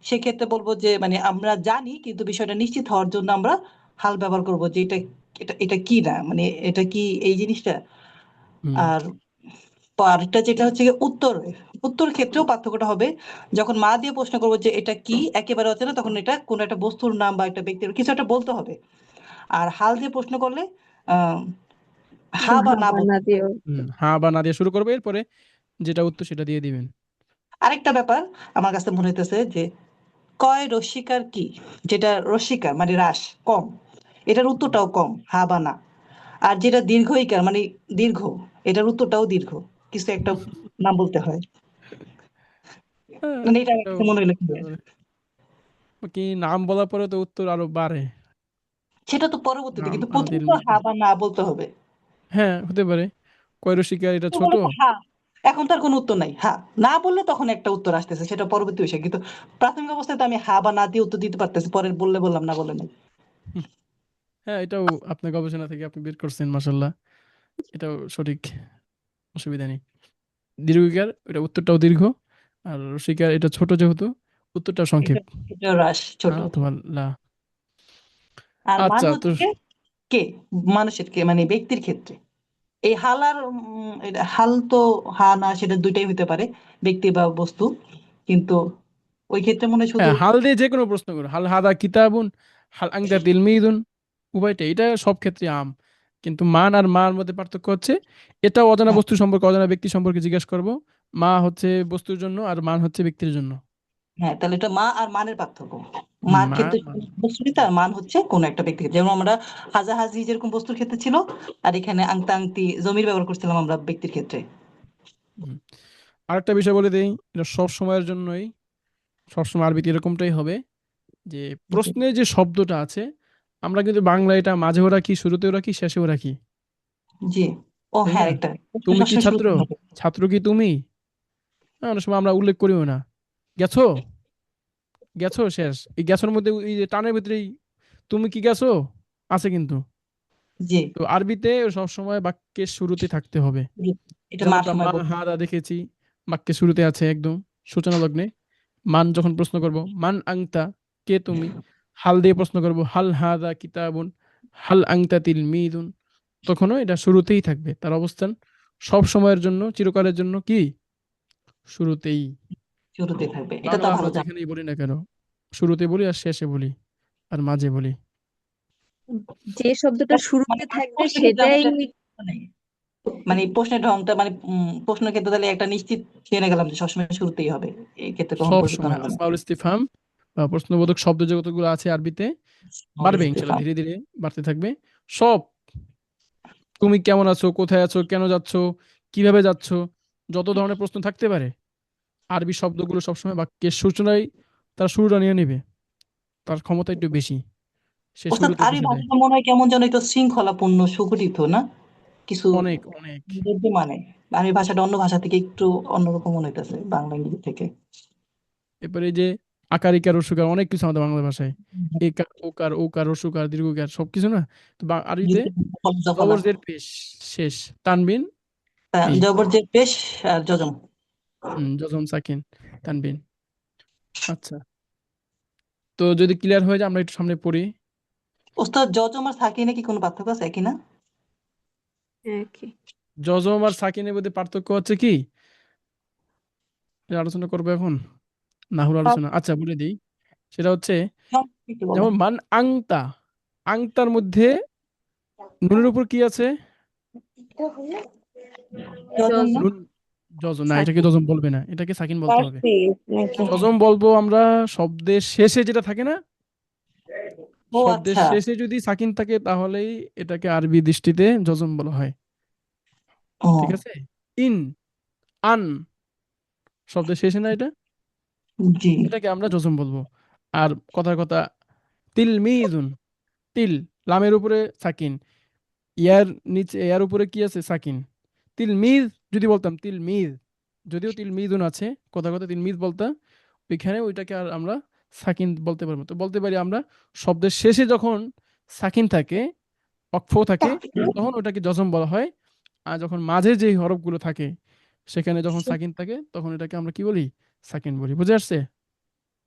সেক্ষেত্রে বলবো যে মানে আমরা জানি কিন্তু বিষয়টা নিশ্চিত হওয়ার জন্য আমরা হাল ব্যবহার করব, যে এটা এটা এটা কি না, মানে এটা কি এই জিনিসটা। হুম। আর আরেকটা যেটা হচ্ছে গিয়ে উত্তর, উত্তর ক্ষেত্রেও পার্থক্যটা হবে। যখন মা দিয়ে প্রশ্ন করবো যে এটা কি, একেবারে হচ্ছে না, তখন এটা কোনো একটা বস্তুর নাম বা একটা ব্যক্তির কিছু একটা বলতে হবে। আর হাল দিয়ে প্রশ্ন করলে আহ হা বা না বলতে না হবে। দিয়েও। হ্যাঁ বা না দিয়ে শুরু করবে, এরপরে যেটা উত্তর সেটা দিয়ে দিবেন। আরেকটা ব্যাপার আমার কাছে মনে হইতেছে যে কয় রস্যিকার কি, যেটা রস্যিকার মানে হ্রাস কম, এটার উত্তরটাও কম, হা বা না। আর যেটা দীর্ঘইকার মানে দীর্ঘ, এটার উত্তরটাও দীর্ঘ, কিছু একটা নাম বলতে হয়। হ্যাঁ, মানে এটা আমার এটাও কাছে মনে হলো হতে পারে। কি নাম বলার পরে তো উত্তর আরো বাড়ে। সেটা তো পরবর্তীতে, নাম কিন্তু প্রথমে আনাদির তো হা মধ্যে, বা না বলতে হবে। হ্যাঁ হতে পারে। কৈরসিকা এটা তো ছোট। বলে তো হা, এখন তার কোনো উত্তর নাই। হা না বললে তখন একটা উত্তর আসতেছে, সেটা পরবর্তী বিষয়, কিন্তু প্রাথমিক অবস্থায় তো আমি হা বা না দিয়ে উত্তর দিতে পারতেছি, পরে বললে বললাম, না বলে নাই। হুম, হ্যাঁ এটাও আপনার গবেষণা থেকে আপনি বের করছেন, মাশাল্লাহ, এটাও সঠিক, অসুবিধা নেই। দীর্ঘিকার এটা উত্তরটাও দীর্ঘ, আর রসিকার এটা ছোট যেহেতু উত্তরটাও এটা সংক্ষেপ, এটা হ্রাস ছোট। হ্যাঁ অথবা লা। আর মান আচ্ছা তো হচ্ছে কে, মানুষের কে মানে ব্যক্তির ক্ষেত্রে, এই হাল আর হাল তো হা না সেটা দুইটাই হতে পারে, ব্যক্তি বা বস্তু, কিন্তু ওই ক্ষেত্রে মনে হয় শুধু হ্যাঁ, হাল দিয়ে যে কোনো প্রশ্ন করো, হাল হাদা কিতাবুন, হাল আংতা তিলমিদুন, উভয়টাই, এটা সব ক্ষেত্রে আম। কিন্তু মান আর মার মধ্যে পার্থক্য হচ্ছে, এটা অজানা হ্যাঁ বস্তু সম্পর্কে, অজানা ব্যক্তি সম্পর্কে জিজ্ঞেস করব। মা হচ্ছে বস্তুর জন্য আর মান হচ্ছে ব্যক্তির জন্য। হ্যাঁ, তাহলে এটা মা আর মানের পার্থক্য। মার মা ক্ষেত্রে মান। বস্তুর ক্ষেত্রে, আর মান হচ্ছে কোন একটা ব্যক্তি ক্ষেত্রে। যেমন আমরা হাজা হাজি যেরকম বস্তুর ক্ষেত্রে ছিল, আর এখানে আংতা আংতি জমির ব্যবহার করছিলাম আমরা ব্যক্তির ক্ষেত্রে। হুম। আরেকটা বিষয় বলে দেই, এটা সব সময়ের জন্যই, সবসময় আরবিতে এরকমটাই হবে যে জি প্রশ্নে যে শব্দটা আছে, আমরা কিন্তু বাংলা এটা মাঝেও রাখি, শুরুতেও রাখি, শেষেও রাখি, জি। ও তাই হ্যাঁ, না? একটা প্রশ্ন তুমি কি সবসময় ছাত্র? শুরুতে হবে। ছাত্র কি তুমি? অনেক সময় আমরা উল্লেখ করিও না। গেছো? গেছো শেষ। এই গেছোর মধ্যে এই যে টানের ভিতরেই তুমি কি গেছো আছে কিন্তু। জি তো আরবিতে সবসময় বাক্যের শুরুতে থাকতে হবে। জি, এটা মার যেমনটা সময় মা বলবো। হাদা দেখেছি, বাক্যের শুরুতে আছে একদম সূচনা লগ্নে। মান যখন প্রশ্ন করব, মান আংতা, কে তুমি? হাল দিয়ে প্রশ্ন করব, হাল হাদা কিতাবুন, হাল আংতা তিলমিদুন, তখনও এটা শুরুতেই থাকবে। তার অবস্থান সব সময়ের জন্য, চিরকালের জন্য কি শুরুতেই। শুরুতে থাকবে, এটা তো বাংলা আমরা ভালো জানো। যেখানেই বলি না কেন, শুরুতে বলি আর শেষে বলি আর মাঝে বলি। যে শব্দটা মানে শুরুতে আমি থাকবে প্রশ্নের ক্ষেত্রে সেটাই। আমাদের মানে মানে প্রশ্নের ঢংটা মানে প্রশ্নের ক্ষেত্রে তাহলে একটা নিশ্চিত জেনে গেলাম যে সবসময় শুরুতেই হবে, এই ক্ষেত্রে কখন সব পরিবর্তন সময় হবে না। আসমাউল ইস্তিফহাম বা প্রশ্নবোধক শব্দ যতগুলো আছে আরবিতে, বাড়বে ইনশাল্লাহ, ধীরে ধীরে বাড়তে থাকবে সব। তুমি কেমন আছো, কোথায় আছো, কেন যাচ্ছ, কিভাবে যাচ্ছ, যত ধরনের প্রশ্ন থাকতে পারে, আরবি শব্দগুলো সবসময় বাক্যের সূচনায় তার শুরুটা নিয়ে নেবে, তার ক্ষমতা একটু বেশি, সে ওস্তাদ, শুরুতে আরবি বসে যায়। ভাষাটা মনে হয় কেমন যেন একটু শৃঙ্খলাপূর্ণ, সুগঠিত না কিছু অনেক অনেক। মানে আরবি ভাষাটা অন্য ভাষা থেকে একটু অন্যরকম মনে হইতেছে, বাংলা ইংরেজি থেকে। এরপরে এই যে আকার ইকার রসুকার অনেক কিছু আমাদের বাংলা ভাষায়, একার ওকার ওকার রসুকার দীর্ঘকার সবকিছু না। তো আরবিতে দফলা, জবর জের পেশ শেষ, তানবিন এই জবর জের পেশ আর যজম। যজম সাকিন তানবিন। আচ্ছা, তো যদি ক্লিয়ার হয়ে যায় আমরা একটু সামনে পড়ি। ওস্তাদ, যজম আর সাকিনে কি কোনো পার্থক্য আছে, একই না? হ্যাঁ কি? যজম আর সাকিনের মধ্যে পার্থক্য হচ্ছে কি, এটা আলোচনা করবো এখন, নাহুর আলোচনা। আচ্ছা বলে দিই, সেটা হচ্ছে একটু বলেন। যেমন মান আংতা, আংতার মধ্যে নুনের উপর কি আছে? যজম না? যজম। নুন। যজম না, এটাকে সাকিন। যজম বলবে না, এটাকে সাকিন বলতে হবে। নাকি? যজম বলবো আমরা শব্দের শেষে যেটা থাকে না, ও শব্দের আচ্ছা। শেষে যদি সাকিন থাকে তাহলেই এটাকে আরবি দৃষ্টিতে যজম বলা হয়। ও ঠিক আছে? ইন, আন, শব্দের শেষে না এটা, জি। এটাকে আমরা যজম বলবো। আর কথার কথা, তিলমিজুন, তিল, লামের উপরে সাকিন, ইয়ার নিচে ইয়ার উপরে কি আছে? সাকিন। তিলমিজ যদি বলতাম তিলমিজ, যদিও তিলমিজুন আছে, কথা কথা তিলমিজ বলতাম, ওইখানে ওইটাকে আর আমরা সাকিন বলতে পারবো। তো বলতে পারি আমরা শব্দের শেষে যখন সাকিন থাকে, অক্ফ থাকে, তখন ওটাকে যজম বলা হয়। আর যখন মাঝে যে হরফগুলো থাকে সেখানে যখন সাকিন থাকে তখন এটাকে আমরা কি বলি? সাকিন বলি। বুঝে আসছে?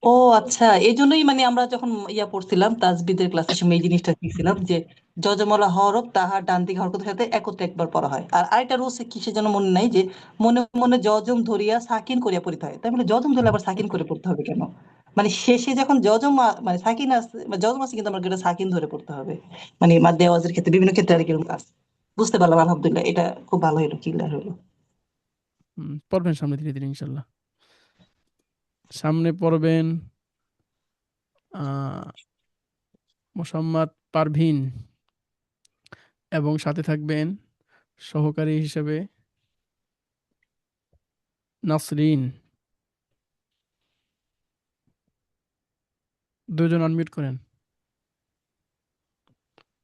ও আচ্ছা, এই জন্যই মানে আমরা যখন পড়ছিলাম তাজবিদের ক্লাসের সময় এই জিনিসটা শিখছিলাম যে যজমলা হরফ তাহার ডান দিকে হরকতের সাথে একত্রে একবার পড়া হয়। আর আরেকটা রুলস কিসের জন্য মনে নাই, যে মনে মনে যজম ধরিয়া সাকিন করিয়া পড়িতে হয়। তাই বলে যজম ধরে আবার সাকিন করে পড়তে হবে কেন? মানে শেষে যখন যজম মানে সাকিন আছে, যজম আছে কিন্তু আমাকে এটা সাকিন ধরে পড়তে হবে, মানে মাদ্দে আওয়াজের ক্ষেত্রে বিভিন্ন ক্ষেত্রে আর কিরকম কাজ। বুঝতে পারলাম, আলহামদুলিল্লাহ, এটা খুব ভালো হলো, ক্লিয়ার হলো। পড়বেন সামনে ধীরে ধীরে ইনশাল্লাহ। সামনে পড়বেন আহ মোসাম্মদ পারভিন, এবং সাথে থাকবেন সহকারী হিসেবে নাসরিন। দুজন আনমিউট করেন।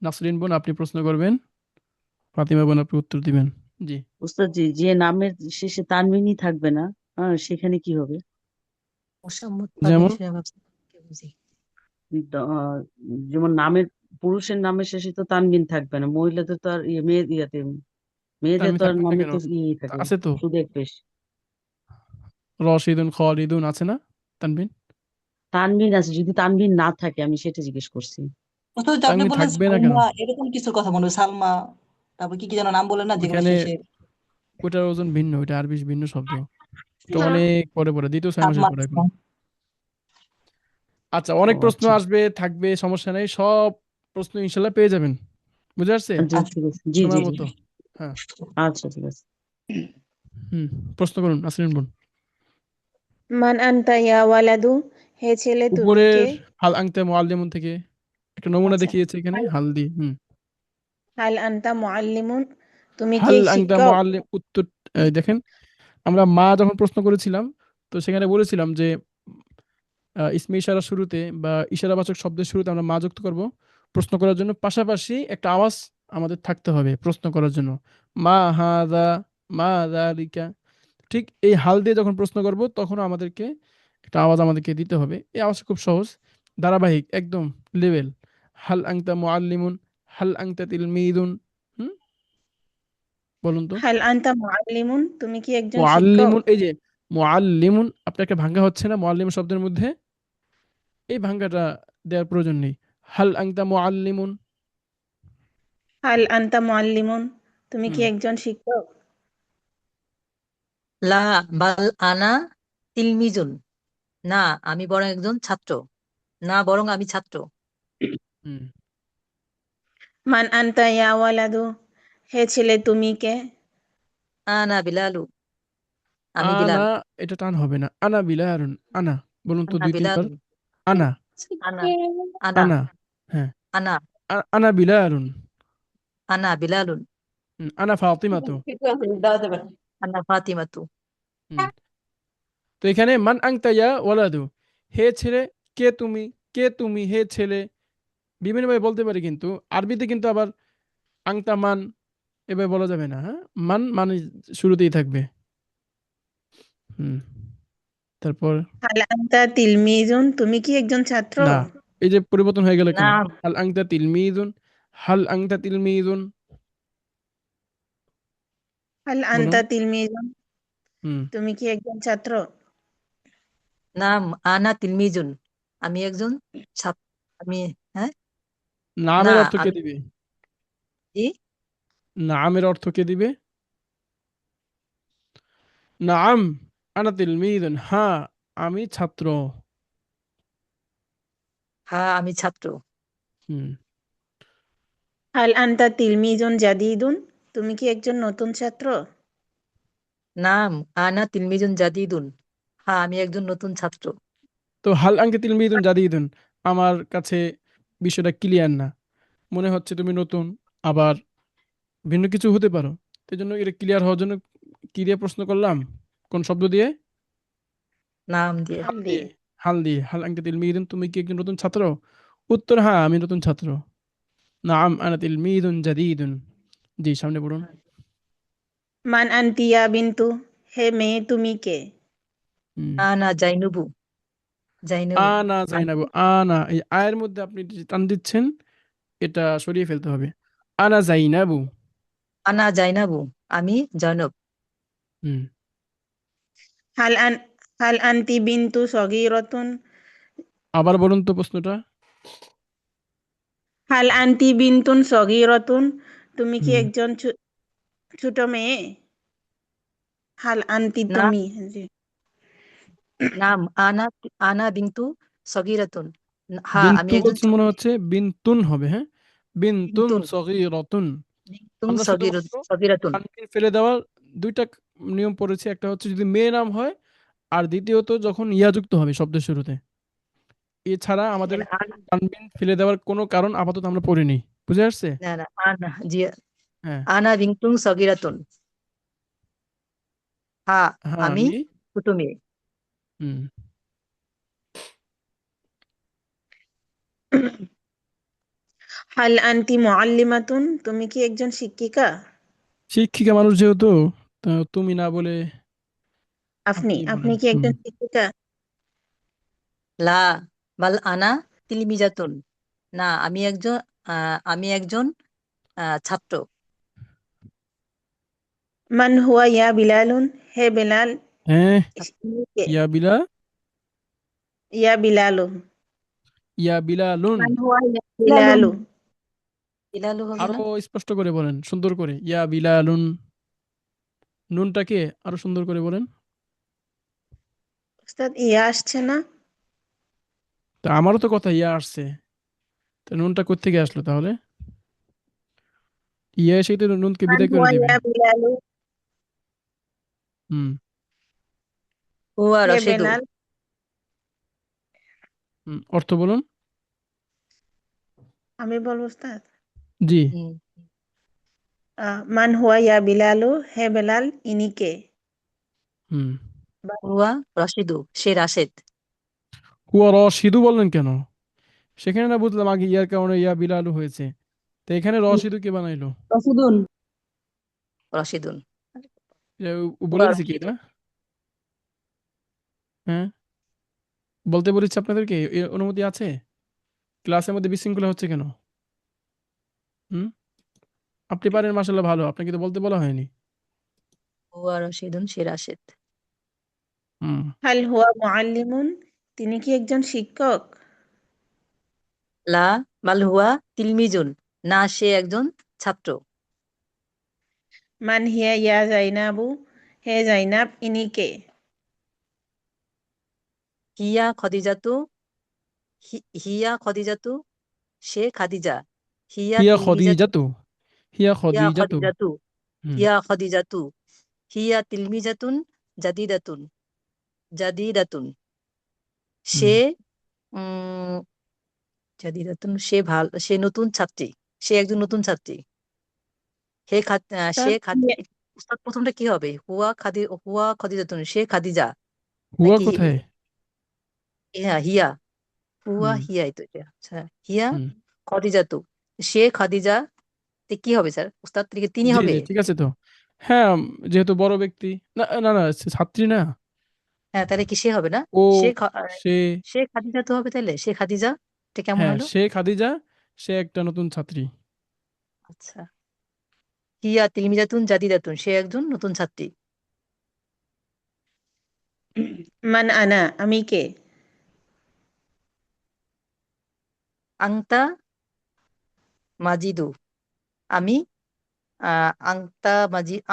নাসরিন বোন আপনি প্রশ্ন করবেন, ফাতিমা বোন আপনি উত্তর দিবেন। জি। উস্তাদ জি, যে নামের শেষে তানবিনই থাকবে না, সেখানে কি হবে? মোসাম্মদ যেমন পারভেজ রানা কে বুঝি। আহ, যেমন নামের, পুরুষের নামের শেষে তো তানবিন থাকবে না, মহিলাদের তো আর মেয়েদের তানমিন তো আর থাকবে না নামে কেন? তো ইয়ে থাকে, আছে তো, শুধু এক পেশ। রশিদুন খালিদুন আছে না তানবিন? তানবিন আছে, যদি তানবিন না থাকে, আমি সেটা জিজ্ঞেস করছি। অথচ আপনি তানবিন বললেন থাকবে না কেন? সালমা, এরকম কিছুর কথা মনে হয়, সালমা তারপর কি কি যেন নাম বলেন না যেগুলো ওইখানে শেষে ওটার ওজন ভিন্ন, ওইটা আরবি ভিন্ন শব্দ। এটা অনেক পরে পরে, দ্বিতীয় 6 মাসের পরে এখন। আচ্ছা, ও অনেক প্রশ্ন আচ্ছা আসবে, থাকবে, সমস্যা নেই, সব প্রশ্ন ইনশাল্লাহ পেয়ে যাবেন। বুঝে আসছে জি ঠিক আছে জি জি সময় জি মতো? হ্যাঁ। আচ্ছা ঠিক আছে প্রশ্ন করুন আসরিন বোন। মান আনতা ইয়া ওয়ালাদু, হে ছেলে তুমি উপরের কে? হাল আংতে মুআল্লিমুন থেকে একটা নমুনা আচ্ছা। দেখিয়েছে এখানে, হাল দি। হাল আনতা মুআল্লিমুন, তুমি কি হাল আংতা শিক্ষক? মুআল্লিম, উত্তর দেখেন, আমরা মা যখন প্রশ্ন করেছিলাম তো সেখানে বলেছিলাম যে ইসমে ইশারা শুরুতে বা ইশারাবাচক শব্দের শুরুতে আমরা মা যুক্ত করব প্রশ্ন করার জন্য, পাশাপাশি একটা আওয়াজ আমাদের থাকতে হবে প্রশ্ন করার জন্য, মা হাদা, মা যালিকা। ঠিক এই হাল দিয়ে যখন প্রশ্ন করব তখন আমাদেরকে একটা আওয়াজ আমাদেরকে দিতে হবে। এই আওয়াজ খুব সহজ, ধারাবাহিক, একদম লেভেল। হাল আংতা মুআল্লিমুন, হাল আংতা তিলমিদুন। হুম বলুন তো। হাল আনতা মুআল্লিমুন, তুমি কি একজন শিক্ষক? মুআল্লিমুন, এই যে মুআল্লিমুন, আপনার একটা ভাঙ্গা হচ্ছে না মুআল্লিম শব্দের মধ্যে? এই ভাঙ্গাটা দেওয়ার প্রয়োজন নেই। হাল আংতা মুআল্লিমুন। হাল আনতা মুআল্লিমুন, তুমি কি হুম একজন শিক্ষক? লা বাল আনা তিলমিজুন, না আমি বরং একজন ছাত্র, না বরং আমি ছাত্র। হুম মান আনতা ইয়া ওয়ালাদু, হে ছেলে তুমি কে? আনা বিলালু, আমি আনা, বিলাল। এটা টান হবে না। আনা বিলালুন, আনা বলুন তো আনা 2-3 বার। বিলালু, আনা, আনা আনা আনা, হ্যাঁ, আনা আনা বিলালুন। আনা বিলালুন, আনা ফাতিমাতু। দেওয়া যাবে না। আনা ফাতিমাতু। হুম তো এখানে মান আংতা ইয়া ওয়ালাদু, হে ছেলে, কে তুমি, কে তুমি, হে ছেলে, বিভিন্নভাবে বলতে পারি, কিন্তু আরবিতে কিন্তু আবার আংতা মান এভাবে বলা যাবে না। হ্যাঁ, মান মানে শুরুতেই থাকবে। হুম তারপর হাল আনতা তিলমিজুন, তুমি কি একজন ছাত্র? না, এই যে পরিবর্তন হয়ে গেল কেন? না হাল আংতা তিলমিদুন, হাল আংতা তিলমিদুন। হাল বলুন। আনতা তিলমিজুন, হুম তুমি কি একজন ছাত্র? নাম আনা তিলমিজুন, আমি একজন ছাত্র। আমি, হ্যাঁ, না নামের অর্থ কে আমি দিবে? কি? নামের অর্থ কে দিবে? নাম আনা তিলমিদুন, হ্যাঁ আমি ছাত্র। হ্যাঁ আমি ছাত্র। হুম হাল আনতা তিলমিজুন জাদিদুন, তুমি কি একজন নতুন ছাত্র? নাম আনা তিলমিজুন জাদিদুন, হ্যাঁ আমি একজন নতুন ছাত্র। তো হাল আংতা তিলমিদুন জাদিদুন, আমার কাছে বিষয়টা ক্লিয়ার না, মনে হচ্ছে তুমি নতুন, আবার ভিন্ন কিছু হতে পারো। সেই জন্য এটা ক্লিয়ার হওয়ার জন্য কি দিয়ে প্রশ্ন করলাম? কোন শব্দ দিয়ে? নাম দিয়ে। হাল হাল দিয়ে। দিয়ে। হাল দিয়ে, হাল আংতা তিলমিদুন, তুমি কি একজন নতুন ছাত্র? উত্তর, হ্যাঁ আমি নতুন ছাত্র। নাম আনা তিলমিদুন জাদিদুন। জি, সামনে পড়ুন। মান আনতিয়া বিন্তু, হে মেয়ে তুমি কে? হুম আনা জাইনুবু, জাইনুবু আনা আমি, জাইনাবু, আনা, এই আয়ের মধ্যে আপনি যে টান দিচ্ছেন এটা সরিয়ে ফেলতে হবে। আনা জাইনাবু। আনা জাইনাবু, আমি জয়নব। হুম হাল আন হাল আনতি বিন্তু সগীরতুন, আবার বলুন তো প্রশ্নটা। হাল আনতি বিন্তুন সগীরতুন, তুমি কি হুম একজন ছোট মেয়ে? হাল আনতি না তুমি, জি। নাম আনা, আনা বিন্তু সগীরাতুন, হ্যাঁ আমি বিন্তু একজন বলছেন মনে হচ্ছে, বিনতুন হবে, হ্যাঁ, বিনতুন বিন্তুন, সগীরাতুন। বিন্তুন আমরা শুধুমাত্র সগীরাতুন। তানবিন ফেলে দেওয়ার দুইটা নিয়ম পড়েছি, একটা হচ্ছে যদি মেয়ে নাম হয়, আর দ্বিতীয়ত যখন ইয়া যুক্ত হবে শব্দের শুরুতে। এছাড়া আমাদের তানবিন ফেলে দেওয়ার কোনো কারণ আপাতত আমরা পড়িনি। বুঝে আসছে? না না আনা জি, হ্যাঁ আনা বিন্তুন সগীরাতুন, হ্যাঁ হ্যাঁ আমি আমি। ছোট মেয়ে। হুম হাল আনতি মুআল্লিমাতুন, তুমি কি একজন শিক্ষিকা? শিক্ষিকা মানুষ যেহেতু, তো তুমি না বলে আপনি আপনি আপনি বলেন। কি একজন শিক্ষিকা? লা বাল আনা তিলমিজাতুন, না আমি একজন ছাত্র। মান হুয়া ইয়া বিলালুন, হে বিলাল, হ্যাঁ, তুমি কে? ইয়া বিলা, ইয়া বিলালু, ইয়া বিলালুন। মান হুয়া ইয়া বিলালু, বিলালু হবে আরো না? স্পষ্ট করে বলেন, সুন্দর করে। ইয়া বিলালুন, নুনটাকে আরো সুন্দর করে বলেন। উস্তাদ ইয়া আসছে না? তা আমারও তো কথা ইয়া আসছে, তো নুনটা কোত্থেকে আসলো তাহলে? ইয়া এসেই তো নুনকে মান বিদায় করে হুয়া দিবে। ইয়া বিলালু হুম হুয়া হে রশিদু। বেলাল। অর্থ বলুন। আমি বলবো উস্তাদ। জি। হুম। মান হুয়া ইয়া বিলালু হে বেলাল ইনি কে? হুম হুয়া রশিদু, সে রাশেদ। হুয়া রশিদু বললেন কেন? সেখানে না বুঝলাম আগে ইয়ার কারণে ইয়া বিলালু হয়েছে, তো এখানে রশিদু কে বানাইলো? রশিদুন। রশিদুন। বলে হুয়া দিছি কি রশিদু। এটা? হ্যাঁ, বলতে বলেছি আপনাদেরকে, এর অনুমতি আছে? ক্লাসের মধ্যে বিশৃঙ্খলা হচ্ছে কেন? হুম আপনি পারেন, মাশাআল্লাহ, ভালো, আপনাকে তো বলতে বলা হয়নি। হুয়া রশিদুন, সে রাশেদ। হুম হাল হুয়া মুআল্লিমুন, তিনি কি একজন শিক্ষক? লা বাল হুয়া তিলমিজুন, না সে একজন ছাত্র। মান হিয়া ইয়া জাইনাবু, হে জাইনাব ইনি কে? হিয়া খদিজাতু, হিয়া খদিজাতু, সে খাদিজা। হিয়া হিয়া তিলমিজাতু, খদিজাতু, হিয়া হিয়া খদিজাতু। খদিজাতু, হুম হিয়া খদিজাতু, হিয়া তিলমিজাতুন জাদিদাতুন, জাদিদাতুন, হুম সে উম জাদিদাতুন, সে নতুন ছাত্রী, সে একজন নতুন ছাত্রী। সে উস্তাদ উস্তাদ প্রথমটা কি হবে? হুয়া খদিজাতুন, সে খাদিজা, হুয়া নাকি কোথায়? হিয়া হিয়া, হুয়া হুম হিয়াই তো এটা। আচ্ছা, হিয়া হুম খদিজাতু, সে খাদিজা, তে কি হবে স্যার? উস্তাদ থেকে তিনি জি হবে। জি, ঠিক আছে তো। হ্যাঁ, যেহেতু বড় ব্যক্তি, না না না, সে ছাত্রী না। হ্যাঁ, তাহলে কি সে হবে না? ও, সে সে, সে খাদিজা তো হবে তাহলে, সে খাদিজা, এটা কেমন হ্যাঁ হলো? সে খাদিজা, সে একটা নতুন ছাত্রী। আচ্ছা, হিয়া তিলমিজাতুন জাদিদাতুন, সে একজন নতুন ছাত্রী। মান আনা, আমি কে? আংতা মাজিদু, আমি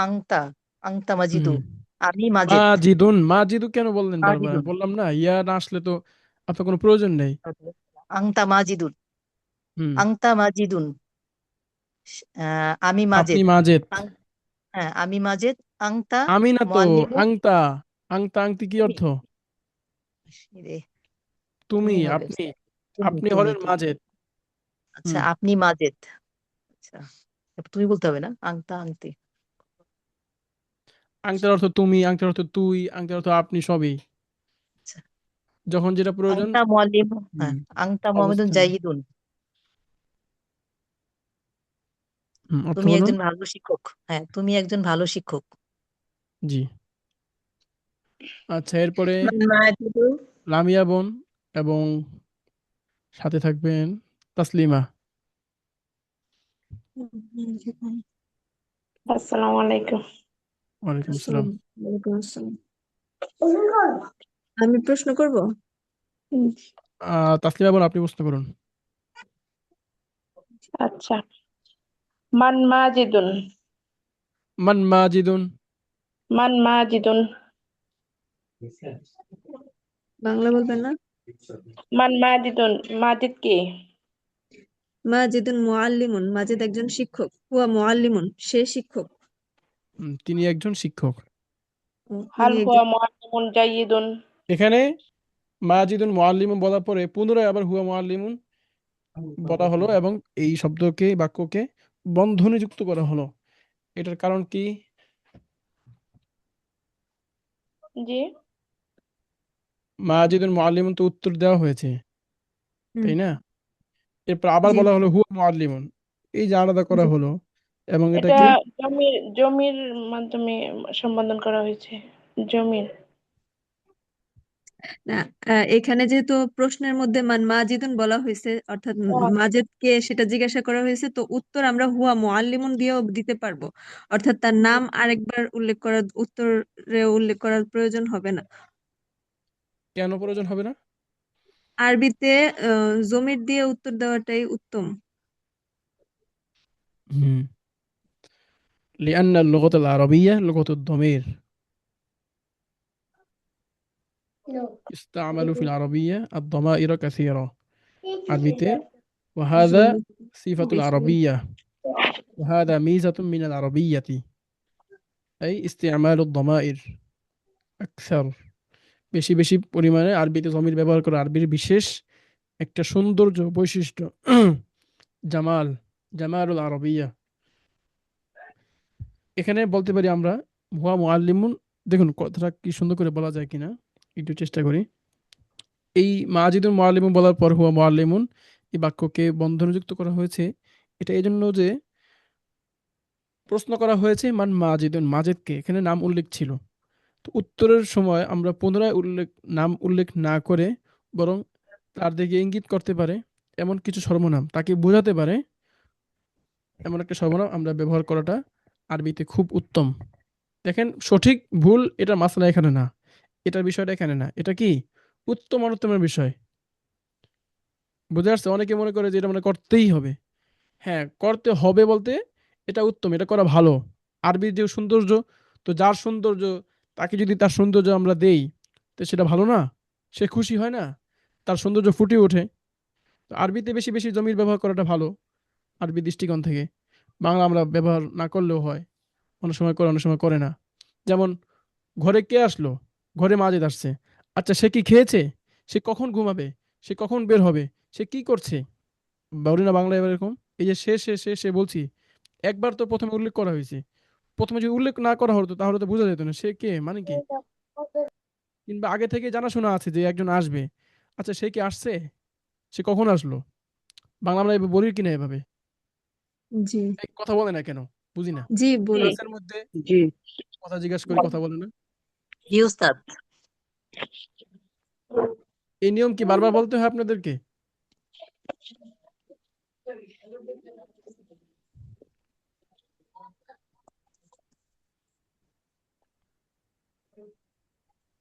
আংতা আংতা মাজিদু, হুম আমি মাজেদ। মাজিদুন, মাজিদু কেন বললেন বারবার? মাজিদুন, বললাম না ইয়া না আসলে তো আপনার কোনো প্রয়োজন নেই। আংতা মাজিদুন, হুম আংতা মাজিদুন, আমি আপনি মাজেদ। মাজেদ। আং- হ্যাঁ, আমি মাজেদ। আংতা আমি না তো, মুআল্লিমু, আংতা। আংতা আংতি কি তুমি। অর্থ? রে, তুমি, তুমি হবে আপনি, স্যার। তুমি আপনি তুমি হলেন তুমি মাজেদ। আচ্ছা, হুম আপনি মাজেদ। আচ্ছা, তুমি বলতে হবে না, আংতা আংতি। আংতার অর্থ তুমি, আংতার অর্থ তুই, আংতার অর্থ আপনি, সবই আচ্ছা, যখন যেটা প্রয়োজন। আংতা মুআল্লিমু, হ্যাঁ, হুম আংতা মুহাম্মাদুন অবস্থানে। জাইদুন, অর্থ তুমি বলুন। একজন ভালো শিক্ষক। হ্যাঁ, তুমি একজন ভালো শিক্ষক। জি। আচ্ছা, এরপরে মান মাজিদু, লামিয়া বোন এবং সাথে থাকবেন তাসলিমা। আসসালামু আলাইকুম। ওয়ালাইকুম আসসালাম। ওয়ালাইকুম আসসালাম। আমি প্রশ্ন করব। হুম, তাসলিমা বোন, আপনি প্রশ্ন করুন। আচ্ছা, মান মাজিদুন, মান মাজিদুন। মান মাজিদুন, বাংলা বলবেন না? মান মাজিদুন, মাজিদ কে? মাজিদুন মুআল্লিমুন, মাজিদ একজন শিক্ষক। হুয়া মুআল্লিমুন, সে শিক্ষক। তিনি একজন শিক্ষক। হাল তিনি হুয়া একজন। মুআল্লিমুন জাইয়িদুন, এখানে মাজিদুন মুআল্লিমুন বলার পরে পুনরায় আবার হুয়া মুআল্লিমুন বলা হলো এবং এই শব্দকে, বাক্যকে বন্ধনীযুক্ত করা হলো। এটার কারণ কি? জি, মাজিদুন মুআল্লিমুন তো উত্তর দেওয়া হয়েছে, হুম, তাই না? এরপর আবার জি। বলা হলো হুয়া মুআল্লিমুন, এই যে আলাদা করা জি। হলো, এবং এটা এটাকে জমির মাধ্যমে সম্বোধন করা হয়েছে, জমির। না, এখানে যেহেতু প্রশ্নের মধ্যে মাজিদুন বলা হয়েছে, অর্থাৎ ও আচ্ছা, মাজেদকে সেটা জিজ্ঞাসা করা হয়েছে, তো উত্তর আমরা হুয়া মুআল্লিমুন দিয়েও দিতে পারবো। অর্থাৎ তার নাম আরেকবার উল্লেখ করার, উত্তরে উল্লেখ করার প্রয়োজন হবে না। কেন প্রয়োজন হবে না? আরবিতে জমির দিয়ে উত্তর দেওয়াটাই উত্তম। হুম لأن اللغة العربية لغة الضمير يستعمل في العربية الضمائر كثيرة عربيতে وهذا জমি صفة বেশি العربية وهذا ميزة من العربية أي استعمال الضمائر أكثر বেশি বেশি পরিমাণে আরবিতে জমির ব্যবহার করা আরবির বিশেষ একটা সৌন্দর্য বৈশিষ্ট্য জামাল জামালুল আরবিয়া এখানে বলতে পারি আমরা হুয়া মুআল্লিমুন দেখুন কথাটা কি সুন্দর করে বলা যায় কিনা একটু চেষ্টা করি এই মাজিদুল মুআল্লিমুন বলার পর হুয়া মুআল্লিমুন এই বাক্যকে বন্ধনীযুক্ত করা হয়েছে এটা এজন্য যে প্রশ্ন করা হয়েছে মান মাজিদুন মাজিদকে এখানে নাম উল্লেখ ছিল তো উত্তরের সময় আমরা পুনরায় নাম উল্লেখ না করে বরং তার দিকে ইঙ্গিত করতে পারে এমন কিছু সর্বনাম তাকে বোঝাতে পারে এমন একটা সর্বনাম আমরা ব্যবহার করাটা আরবিতে খুব উত্তম দেখেন সঠিক ভুল এটা মাসলা এখানে না এটার বিষয়টা এখানে না এটা কি উত্তম অনুত্তমের বিষয় বুঝে আসছে অনেকে মনে করে যে এটা মানে করতেই হবে হ্যাঁ করতে হবে বলতে এটা উত্তম এটা করা ভালো আরবির যে সৌন্দর্য তো যার সৌন্দর্য তাকে যদি তার সৌন্দর্য আমরা দেই তো সেটা ভালো না সে খুশি হয় না তার সৌন্দর্য ফুটে ওঠে তো আরবিতে বেশি বেশি জমির ব্যবহার করাটা ভালো আরবি দৃষ্টিকোণ থেকে বাংলা আমরা ব্যবহার না করলেও হয় অনেক সময় করে অনেক সময় করে না যেমন ঘরে কে আসলো ঘরে মাজেদ আসছে আচ্ছা সে কি খেয়েছে সে কখন ঘুমাবে সে কখন বের হবে সে কি করছে বলি না বাংলা এবার এরকম এই যে সে বলছি একবার তো প্রথমে উল্লেখ করা হয়েছে প্রথমে যদি উল্লেখ না করা হতো তাহলে তো বোঝা যেত না সে কে মানে কি কিংবা আগে থেকে জানাশোনা আছে যে একজন আসবে আচ্ছা সে কি আসছে সে কখন আসলো বাংলা আমরা এভাবে বলি কিনা এভাবে জি এই কথা বলে না কেন বুঝি না জি বলি ক্লাসের মধ্যে জি কথা জিজ্ঞাসা করি কথা বলে না জি উস্তাদ এই নিয়ম কি বারবার বলতে হয় আপনাদেরকে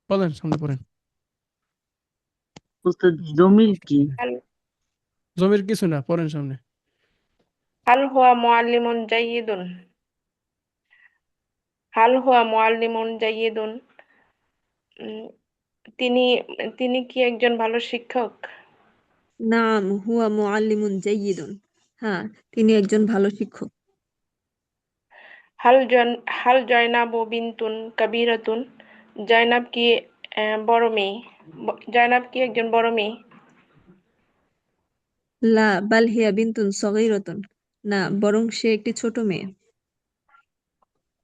বলেন সামনে পড়েন উস্তাদ জমির কি هل জমির কিছু না পড়েন সামনে هل هو معلم جيد؟ هل هو معلم جيد؟ উম, তিনি তিনি কি একজন ভালো শিক্ষক? নাম হুয়া মুআল্লিমুন জাইয়িদুন হ্যাঁ তিনি একজন ভালো শিক্ষক হাল জয়নাবু বিনতুন কাবীরাতুন? জয়নাব কি বড় মেয়ে? জয়নাব কি একজন বড় মেয়ে? লা বাল হিয়া বিনতুন সগীরাতুন না বরং সে একটি ছোট মেয়ে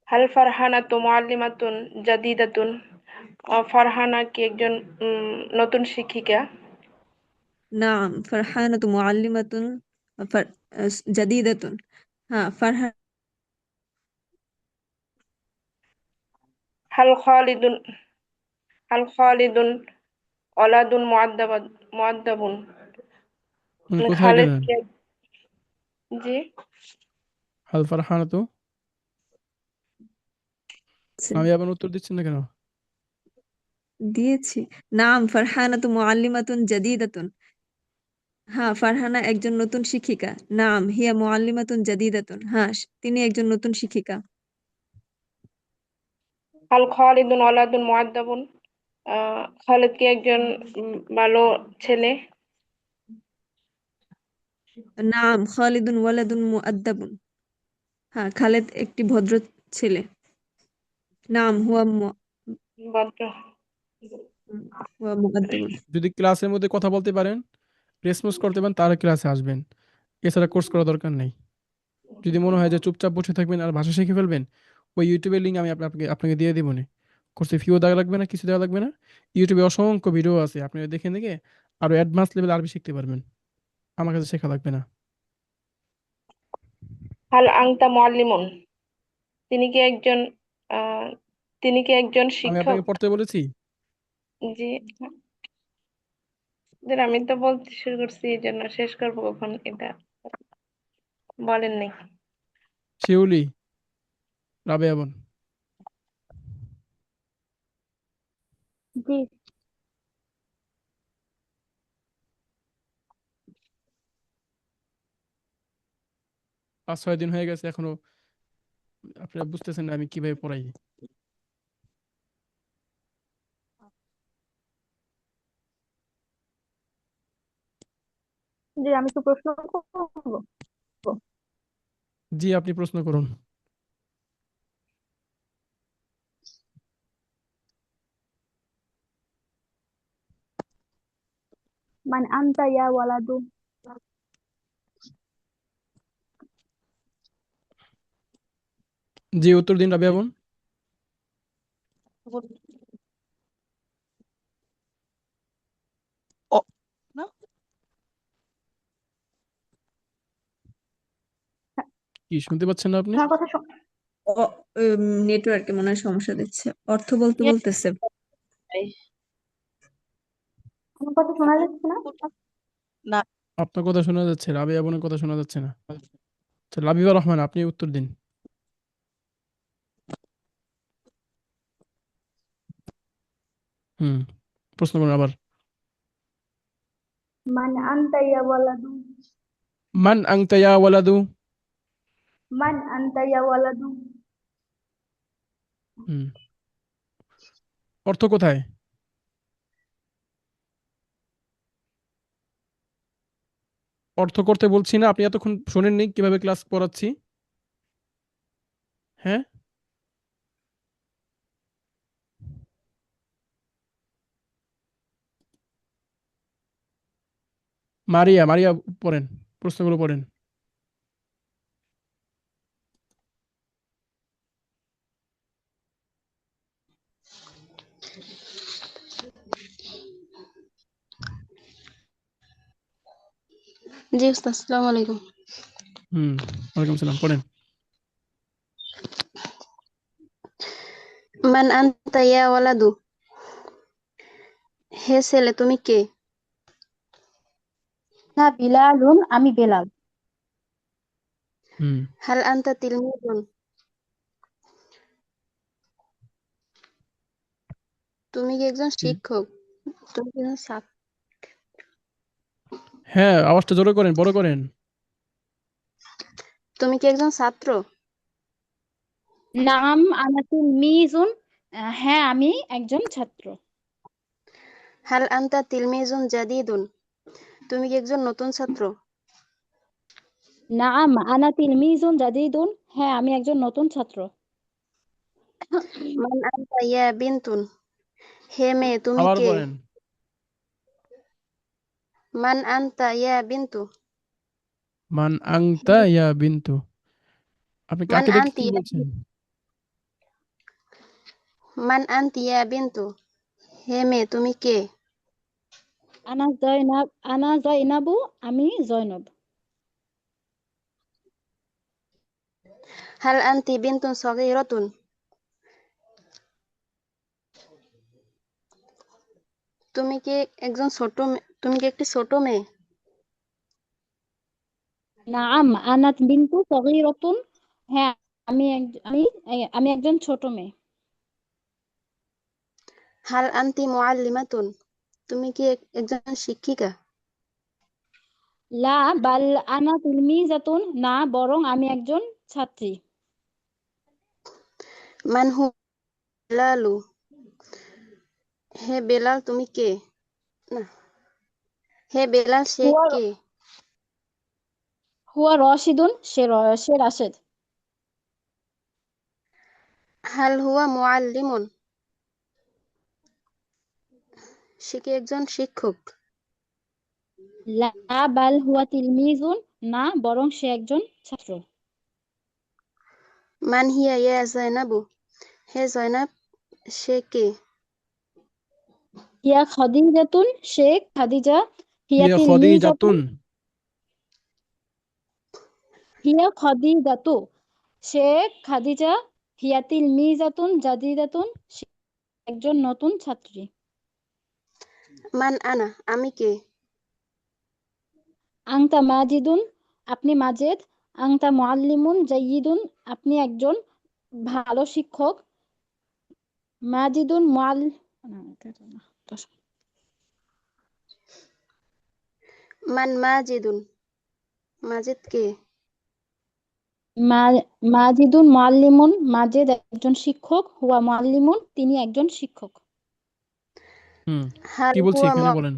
হাল ফারহানাতু মুআল্লিমাতুন জাদিদাতুন? ফারহানা কি একজন নতুন শিক্ষিকা? নাম ফারহানাতু মুআল্লিমাতুন ফার- জাদিদাতুন হ্যাঁ ফারহান হাল খালিদুন হাল খালিদুন ওলাদুন মুআদ্দাবুন? মানে কোথায় খালিদ গেলেন কি জি হাল ফারহানা তো আমি আবার উত্তর দিচ্ছেন না কেন দিয়েছি নাম ফারহানাতু মুআল্লিমাতুন জাদিদাতুন হ্যাঁ ফারহানা একজন নতুন শিক্ষিকা নাম হিয়া মুআল্লিমাতুন জাদিদাতুন হ্যাঁ তিনি একজন নতুন শিক্ষিকা হাল খালিদুন ওলাদুন মুআদ্দাবুন? খালিদ কি একজন ভালো ছেলে? নাম খালিদুন ওয়ালাদুন মুআদ্দাবুন হ্যাঁ খালেদ একটি ভদ্র ছেলে নাম ভদ্র। হুয়া মুআদ্দাবুন যদি ক্লাসের মধ্যে কথা বলতে পারেন রেসপন্স করতে পারেন তাহলে ক্লাসে আসবেন এছাড়া কোর্স করা দরকার নেই যদি মনে হয় যে চুপচাপ বসে থাকবেন আর ভাষা শিখে ফেলবেন ওই ইউটিউবের লিঙ্ক আমি আপনাকে দিয়ে দিব না কোর্সে ফিও দেওয়া লাগবে না কিছু দেওয়া লাগবে না ইউটিউবে অসংখ্য ভিডিও আছে আপনি দেখে দেখে আরো অ্যাডভান্স লেভেল আরবি শিখতে পারবেন আমার কাছে শেখা লাগবে না হাল আংতা মুআল্লিমুন? তিনি কি একজন আহ তিনি কি একজন আমি শিক্ষক? আপনাকে পড়তে বলেছি জি আমি তো বলতে শুরু করছি এই জন্য শেষ করবো কখন এটা বলেন নাই। শিউলি রাবেয়া বোন জি 5-6 দিন হয়ে গেছে এখনো আপনারা বুঝতেছেন না আমি কিভাবে পড়াই। জি আমি তো প্রশ্ন করবো। জি আপনি প্রশ্ন করুন। মান আনতা ইয়া ওয়ালাদু। জি উত্তর দিন রাবিয়া বোন। ও না কি শুনতে পাচ্ছেন না আপনি? আমার কথা নেটওয়ার্কে মনে হয় সমস্যা দিচ্ছে, অর্থ বলতে Yes, বলতেছে। আমার কথা শোনা যাচ্ছে না? না আপনার কথা শোনা যাচ্ছে, রাবিয়া বোনের কথা শোনা যাচ্ছে না। আচ্ছা লাবিবা রহমান আপনি উত্তর দিন। প্রশ্ন করুন আবার। মান আনতা ইয়া ওয়ালাদু। মান আনতা ইয়া ওয়ালাদু। মান আনতা ইয়া ওয়ালাদু। অর্থ কোথায়? অর্থ করতে বলছি না, আপনি এতক্ষণ শোনেননি কিভাবে ক্লাস করাচ্ছি? হ্যাঁ মারিয়া, মারিয়া পড়েন, প্রশ্নগুলো পড়েন। জি উস্তাদ, আসসালামু আলাইকুম। ওয়ালাইকুম সালাম, পড়েন। মান আনতা ইয়া ওয়ালাদু, হে ছেলে তুমি কে? না বিলালুন, আমি বেলাল। হাল আনতা তিলমিজুন, তুমি কি একজন শিক্ষক? তুমি কি একজন ছাত্র? হ্যাঁ আওয়াজটা জোরে করেন, বড় করেন। তুমি কি একজন ছাত্র? নাম আনা তিলমিজুন, হ্যাঁ আমি একজন ছাত্র। হাল আনতা তিলমিজুন জাদিদুন, তুমি কি একজন নতুন ছাত্র? নাম আনা তিলমিজুন জাদিদুন, হ্যাঁ আমি একজন নতুন ছাত্র। মান আনতা ইয়া বিনতুন, হে মেয়ে তুমি আবার কে? পড়েন। মান আনতা ইয়া বিনতু, মান আনতা ইয়া বিনতু, আপনি মান কাকে দেখে আনতি কি ইয়া বলছেন? মান আনতি ইয়া বিনতু, হে মেয়ে তুমি কে? আনা জয়নাব, আনা জয়নাবু, আমি জয়নব। হাল আনতি বিনতুন সগীরাতুন, তুমি কি একজন ছোট তুমি কি একটি ছোট মেয়ে? নাম আনাত বিনতু সগীরাতুন, হ্যাঁ আমি একজন ছোট মেয়ে। হাল আনতি মুআল্লিমাতুন, তুমি কি একজন শিক্ষিকা? লা বাল আনা তিলমিজাতুন, না বরং আমি একজন ছাত্রী। মান হু বেলালু, হে বেলাল তুমি কে? না, হে বেলাল সে কে? হুয়া রশিদুন, সে রাশেদ। হাল হুয়া মুআল্লিমুন, সে কি একজন শিক্ষক? লা বাল হুয়া তিলমিজুন, না বরং সে একজন ছাত্র। মান হিয়া ইয়া জাইনাবু, হে জয়নাব সে কে? হিয়া খাদিজাতুন, সে খাদিজা। হিয়া ইয়া তিলমিজাতুন, খদিজাতুন, হিয়া খাদিজাতু, সে খাদিজা। হিয়া তিলমিজাতুন জাদিদাতুন, সে একজন নতুন ছাত্রী। মান আনা, আমি কে? আংতা মাজিদুন, আপনি মাজেদ। আংতা মুআল্লিমুন জাইয়িদুন, আপনি একজন ভালো শিক্ষক। মাজিদুন মান মাজিদুন, মাজিদ কে? মাজিদুন মুআল্লিমুন, মাজেদ একজন শিক্ষক, হুয়া মুআল্লিমুন, তিনি একজন শিক্ষক। হুম هل কি বলছি هو এখানে বলেন,